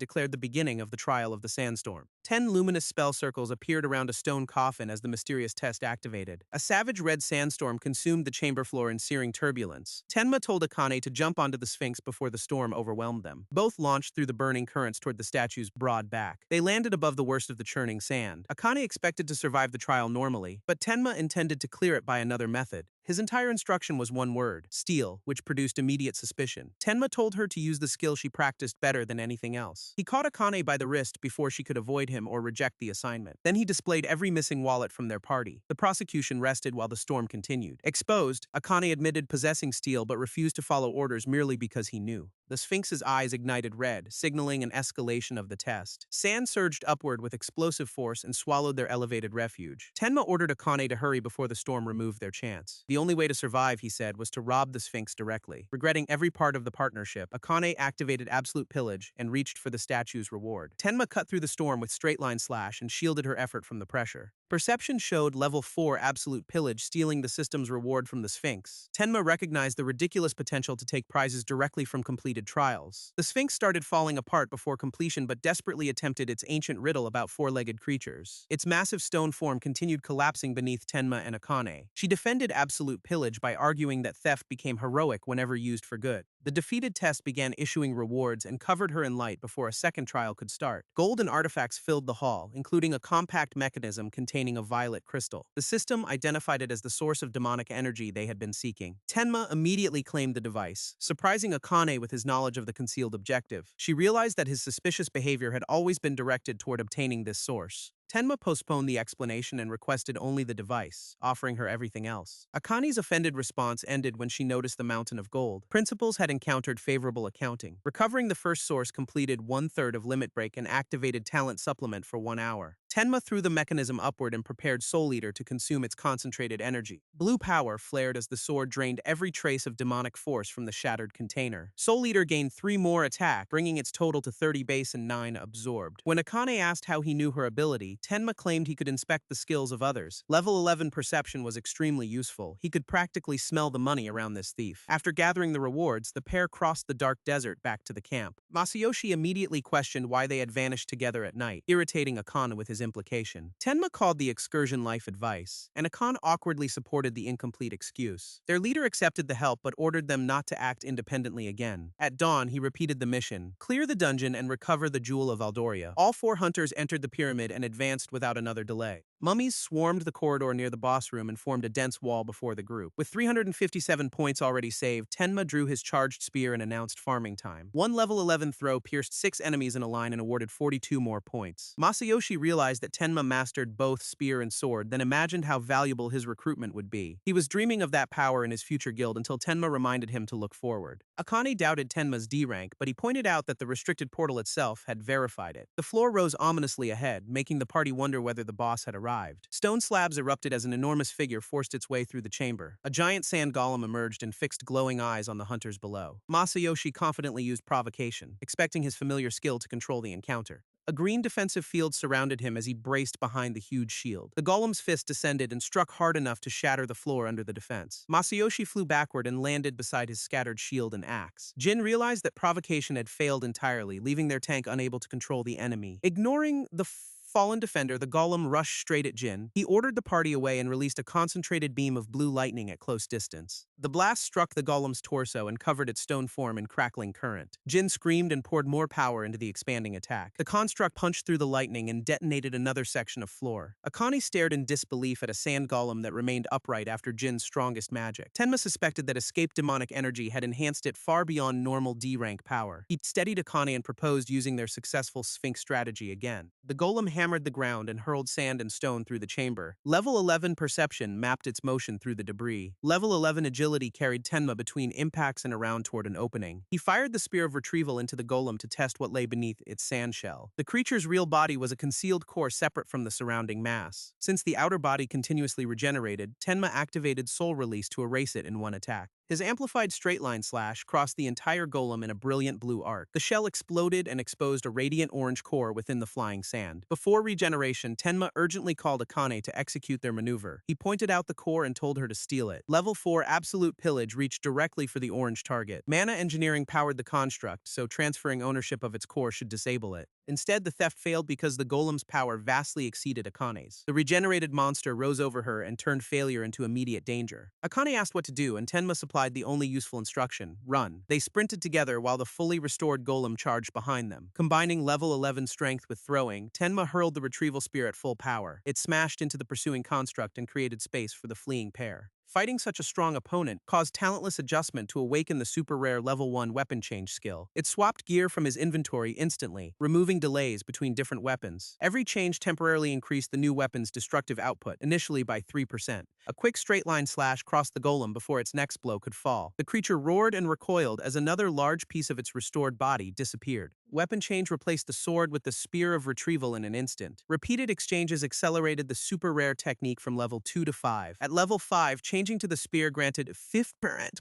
[SPEAKER 1] declared the beginning of the trial of the sandstorm. 10 luminous spell circles appeared around a stone coffin as the mysterious test activated. A savage red sandstorm consumed the chamber floor in searing turbulence. Tenma told Akane to jump onto the Sphinx before the storm overwhelmed them. Both launched through the burning currents toward the statue's broad back. They landed above the worst of the churning sand. Akane expected to survive the trial normally, but Tenma intended to clear it by another method. His entire instruction was one word, steal, which produced immediate suspicion. Tenma told her to use the skill she practiced better than anything else. He caught Akane by the wrist before she could avoid him or reject the assignment. Then he displayed every missing wallet from their party. The prosecution rested while the storm continued. Exposed, Akane admitted possessing steel but refused to follow orders merely because he knew. The Sphinx's eyes ignited red, signaling an escalation of the test. Sand surged upward with explosive force and swallowed their elevated refuge. Tenma ordered Akane to hurry before the storm removed their chance. The only way to survive, he said, was to rob the Sphinx directly. Regretting every part of the partnership, Akane activated absolute pillage and reached for the statue's reward. Tenma cut through the storm with straight-line slash and shielded her effort from the pressure. Perception showed level 4 absolute pillage stealing the system's reward from the Sphinx. Tenma recognized the ridiculous potential to take prizes directly from completed trials. The Sphinx started falling apart before completion but desperately attempted its ancient riddle about four-legged creatures. Its massive stone form continued collapsing beneath Tenma and Akane. She defended absolute pillage by arguing that theft became heroic whenever used for good. The defeated test began issuing rewards and covered her in light before a second trial could start. Gold and artifacts filled the hall, including a compact mechanism containing a violet crystal. The system identified it as the source of demonic energy they had been seeking. Tenma immediately claimed the device, surprising Akane with his knowledge of the concealed objective. She realized that his suspicious behavior had always been directed toward obtaining this source. Tenma postponed the explanation and requested only the device, offering her everything else. Akane's offended response ended when she noticed the mountain of gold. Principals had encountered favorable accounting. Recovering the first source completed 1/3 of limit break and activated talent supplement for 1 hour. Tenma threw the mechanism upward and prepared Soul Eater to consume its concentrated energy. Blue power flared as the sword drained every trace of demonic force from the shattered container. Soul Eater gained 3 more attack, bringing its total to 30 base and 9 absorbed. When Akane asked how he knew her ability, Tenma claimed he could inspect the skills of others. Level 11 perception was extremely useful. He could practically smell the money around this thief. After gathering the rewards, the pair crossed the dark desert back to the camp. Masayoshi immediately questioned why they had vanished together at night, irritating Akane with his implication. Tenma called the excursion life advice, and Akane awkwardly supported the incomplete excuse. Their leader accepted the help but ordered them not to act independently again. At dawn, he repeated the mission: clear the dungeon and recover the Jewel of Aldoria. All 4 hunters entered the pyramid and advanced without another delay. Mummies swarmed the corridor near the boss room and formed a dense wall before the group. With 357 points already saved, Tenma drew his charged spear and announced farming time. One level 11 throw pierced 6 enemies in a line and awarded 42 more points. Masayoshi realized that Tenma mastered both spear and sword, then imagined how valuable his recruitment would be. He was dreaming of that power in his future guild until Tenma reminded him to look forward. Akane doubted Tenma's D rank, but he pointed out that the restricted portal itself had verified it. The floor rose ominously ahead, making the party wonder whether the boss had arrived. Stone slabs erupted as an enormous figure forced its way through the chamber. A giant sand golem emerged and fixed glowing eyes on the hunters below. Masayoshi confidently used provocation, expecting his familiar skill to control the encounter. A green defensive field surrounded him as he braced behind the huge shield. The golem's fist descended and struck hard enough to shatter the floor under the defense. Masayoshi flew backward and landed beside his scattered shield and axe. Jin realized that provocation had failed entirely, leaving their tank unable to control the enemy. Ignoring the fallen defender, the golem rushed straight at Jin. He ordered the party away and released a concentrated beam of blue lightning at close distance. The blast struck the golem's torso and covered its stone form in crackling current. Jin screamed and poured more power into the expanding attack. The construct punched through the lightning and detonated another section of floor. Akane stared in disbelief at a sand golem that remained upright after Jin's strongest magic. Tenma suspected that escaped demonic energy had enhanced it far beyond normal D-rank power. He steadied Akane and proposed using their successful Sphinx strategy again. The golem hammered the ground and hurled sand and stone through the chamber. Level 11 Perception mapped its motion through the debris. Level 11 Agility carried Tenma between impacts and around toward an opening. He fired the Spear of Retrieval into the golem to test what lay beneath its sand shell. The creature's real body was a concealed core separate from the surrounding mass. Since the outer body continuously regenerated, Tenma activated Soul Release to erase it in one attack. His amplified straight-line slash crossed the entire golem in a brilliant blue arc. The shell exploded and exposed a radiant orange core within the flying sand. Before regeneration, Tenma urgently called Akane to execute their maneuver. He pointed out the core and told her to steal it. Level 4 Absolute Pillage reached directly for the orange target. Mana engineering powered the construct, so transferring ownership of its core should disable it. Instead, the theft failed because the golem's power vastly exceeded Akane's. The regenerated monster rose over her and turned failure into immediate danger. Akane asked what to do, and Tenma supplied the only useful instruction: run. They sprinted together while the fully restored golem charged behind them. Combining level 11 strength with throwing, Tenma hurled the retrieval spear at full power. It smashed into the pursuing construct and created space for the fleeing pair. Fighting such a strong opponent caused Talentless Adjustment to awaken the super-rare level 1 weapon change skill. It swapped gear from his inventory instantly, removing delays between different weapons. Every change temporarily increased the new weapon's destructive output, initially by 3%. A quick straight-line slash crossed the golem before its next blow could fall. The creature roared and recoiled as another large piece of its restored body disappeared. Weapon change replaced the sword with the Spear of Retrieval in an instant. Repeated exchanges accelerated the super-rare technique from level 2 to 5. At level 5, changing to the spear granted 5%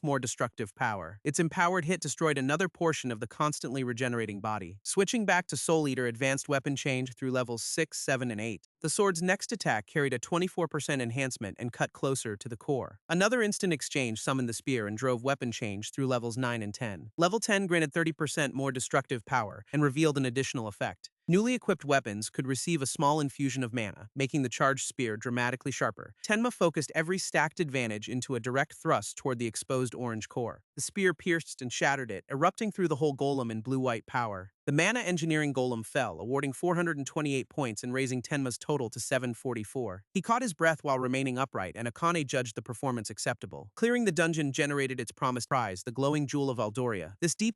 [SPEAKER 1] more destructive power. Its empowered hit destroyed another portion of the constantly regenerating body. Switching back to Soul Eater advanced weapon change through levels 6, 7, and 8. The sword's next attack carried a 24% enhancement and cut closer to the core. Another instant exchange summoned the spear and drove weapon change through levels 9 and 10. Level 10 granted 30% more destructive power and revealed an additional effect. Newly equipped weapons could receive a small infusion of mana, making the charged spear dramatically sharper. Tenma focused every stacked advantage into a direct thrust toward the exposed orange core. The spear pierced and shattered it, erupting through the whole golem in blue-white power. The mana engineering golem fell, awarding 428 points and raising Tenma's total to 744. He caught his breath while remaining upright, and Akane judged the performance acceptable. Clearing the dungeon generated its promised prize, the glowing jewel of Aldoria. This D++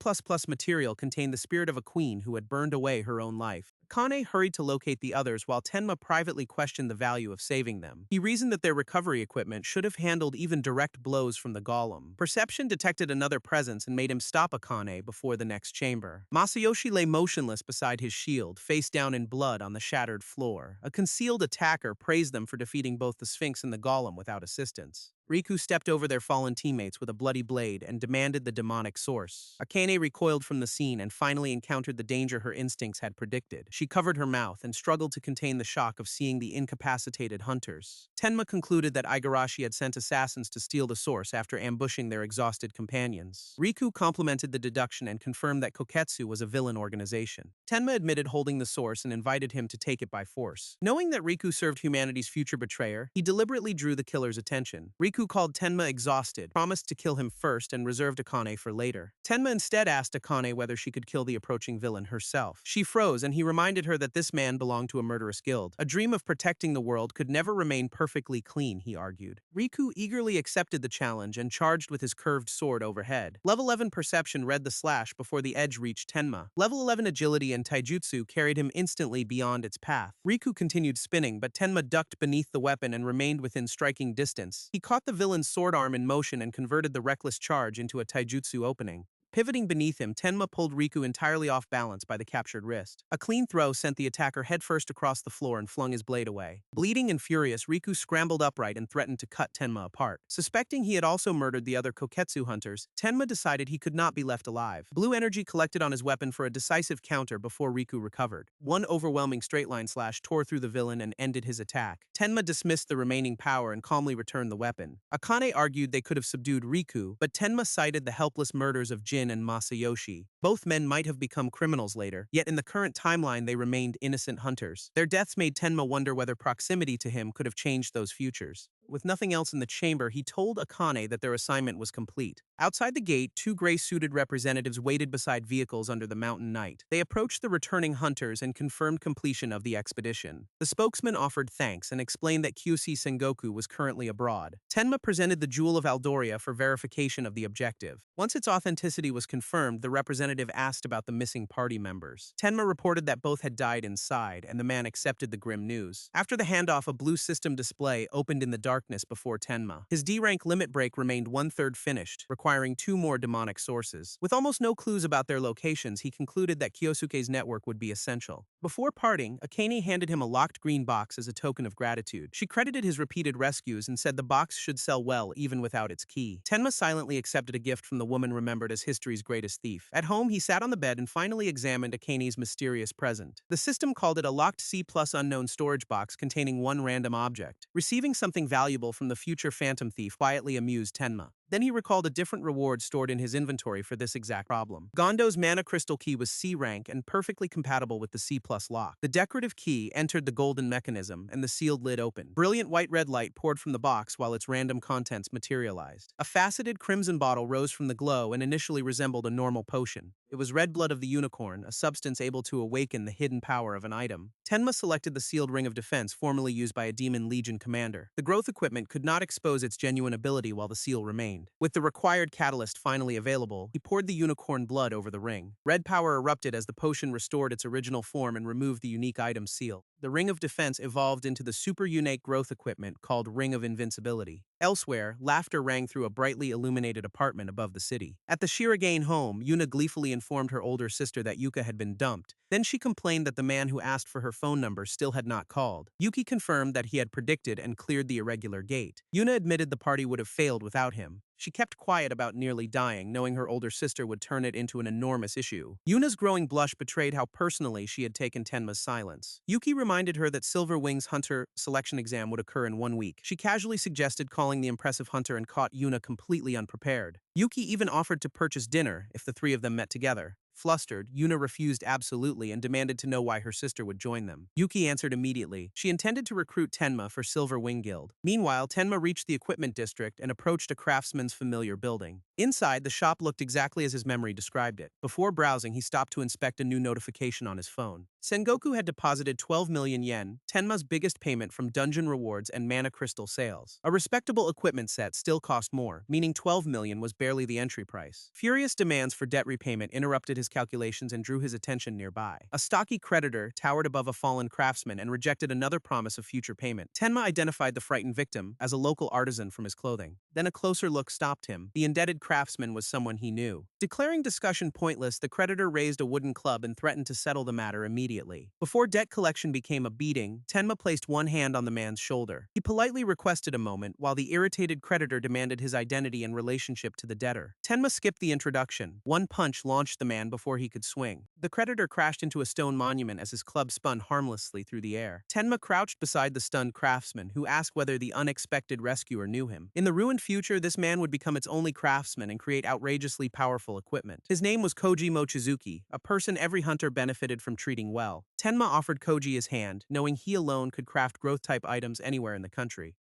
[SPEAKER 1] material contained the spirit of a queen who had burned away her own life. Akane hurried to locate the others while Tenma privately questioned the value of saving them. He reasoned that their recovery equipment should have handled even direct blows from the golem. Perception detected another presence and made him stop Akane before the next chamber. Masayoshi lay motionless beside his shield, face down in blood on the shattered floor. A concealed attacker praised them for defeating both the Sphinx and the golem without assistance. Riku stepped over their fallen teammates with a bloody blade and demanded the demonic source. Akane recoiled from the scene and finally encountered the danger her instincts had predicted. She covered her mouth and struggled to contain the shock of seeing the incapacitated hunters. Tenma concluded that Igarashi had sent assassins to steal the source after ambushing their exhausted companions. Riku complimented the deduction and confirmed that Koketsu was a villain organization. Tenma admitted holding the source and invited him to take it by force. Knowing that Riku served humanity's future betrayer, he deliberately drew the killer's attention. Riku called Tenma exhausted, promised to kill him first, and reserved Akane for later. Tenma instead asked Akane whether she could kill the approaching villain herself. She froze, and he reminded her that this man belonged to a murderous guild. A dream of protecting the world could never remain perfectly clean, he argued. Riku eagerly accepted the challenge and charged with his curved sword overhead. Level 11 Perception read the slash before the edge reached Tenma. Level 11 Agility and Taijutsu carried him instantly beyond its path. Riku continued spinning, but Tenma ducked beneath the weapon and remained within striking distance. He caught the villain's sword arm in motion and converted the reckless charge into a taijutsu opening. Pivoting beneath him, Tenma pulled Riku entirely off balance by the captured wrist. A clean throw sent the attacker headfirst across the floor and flung his blade away. Bleeding and furious, Riku scrambled upright and threatened to cut Tenma apart. Suspecting he had also murdered the other Koketsu hunters, Tenma decided he could not be left alive. Blue energy collected on his weapon for a decisive counter before Riku recovered. One overwhelming straight-line slash tore through the villain and ended his attack. Tenma dismissed the remaining power and calmly returned the weapon. Akane argued they could have subdued Riku, but Tenma cited the helpless murders of Jin and Masayoshi. Both men might have become criminals later, yet in the current timeline they remained innocent hunters. Their deaths made Tenma wonder whether proximity to him could have changed those futures. With nothing else in the chamber, he told Akane that their assignment was complete. Outside the gate, two gray-suited representatives waited beside vehicles under the mountain night. They approached the returning hunters and confirmed completion of the expedition. The spokesman offered thanks and explained that Kyusei Sengoku was currently abroad. Tenma presented the Jewel of Aldoria for verification of the objective. Once its authenticity was confirmed, the representative asked about the missing party members. Tenma reported that both had died inside, and the man accepted the grim news. After the handoff, a blue system display opened in the darkness before Tenma. His D-rank limit break remained one-third finished, requiring 2 more demonic sources. With almost no clues about their locations, he concluded that Kyosuke's network would be essential. Before parting, Akane handed him a locked green box as a token of gratitude. She credited his repeated rescues and said the box should sell well even without its key. Tenma silently accepted a gift from the woman remembered as history's greatest thief. At home, he sat on the bed and finally examined Akane's mysterious present. The system called it a locked C+ unknown storage box containing one random object. Receiving something valuable from the future phantom thief quietly amused Tenma. Then he recalled a different reward stored in his inventory for this exact problem. Gondo's mana crystal key was C rank and perfectly compatible with the C+ lock. The decorative key entered the golden mechanism and the sealed lid opened. Brilliant white-red light poured from the box while its random contents materialized. A faceted crimson bottle rose from the glow and initially resembled a normal potion. It was red blood of the unicorn, a substance able to awaken the hidden power of an item. Tenma selected the sealed ring of defense formerly used by a Demon Legion commander. The growth equipment could not expose its genuine ability while the seal remained. With the required catalyst finally available, he poured the unicorn blood over the ring. Red power erupted as the potion restored its original form and removed the unique item's seal. The Ring of Defense evolved into the super unique growth equipment called Ring of Invincibility. Elsewhere, laughter rang through a brightly illuminated apartment above the city. At the Shirogane home, Yuna gleefully informed her older sister that Yuka had been dumped. Then she complained that the man who asked for her phone number still had not called. Yuki confirmed that he had predicted and cleared the irregular gate. Yuna admitted the party would have failed without him. She kept quiet about nearly dying, knowing her older sister would turn it into an enormous issue. Yuna's growing blush betrayed how personally she had taken Tenma's silence. Yuki reminded her that Silver Wing's hunter selection exam would occur in 1 week. She casually suggested calling the impressive hunter and caught Yuna completely unprepared. Yuki even offered to purchase dinner if the three of them met together. Flustered, Yuna refused absolutely and demanded to know why her sister would join them. Yuki answered immediately. She intended to recruit Tenma for Silver Wing Guild. Meanwhile, Tenma reached the equipment district and approached a craftsman's familiar building. Inside, the shop looked exactly as his memory described it. Before browsing, he stopped to inspect a new notification on his phone. Sengoku had deposited 12 million yen, Tenma's biggest payment from dungeon rewards and mana crystal sales. A respectable equipment set still cost more, meaning 12 million was barely the entry price. Furious demands for debt repayment interrupted his calculations and drew his attention nearby. A stocky creditor towered above a fallen craftsman and rejected another promise of future payment. Tenma identified the frightened victim as a local artisan from his clothing. Then a closer look stopped him. The indebted craftsman was someone he knew. Declaring discussion pointless, the creditor raised a wooden club and threatened to settle the matter immediately. Before debt collection became a beating, Tenma placed one hand on the man's shoulder. He politely requested a moment, while the irritated creditor demanded his identity and relationship to the debtor. Tenma skipped the introduction. One punch launched the man before he could swing. The creditor crashed into a stone monument as his club spun harmlessly through the air. Tenma crouched beside the stunned craftsman, who asked whether the unexpected rescuer knew him. In the ruined future, this man would become its only craftsman and create outrageously powerful equipment. His name was Koji Mochizuki, a person every hunter benefited from treating well. Tenma offered Koji his hand, knowing he alone could craft growth-type items anywhere in the country.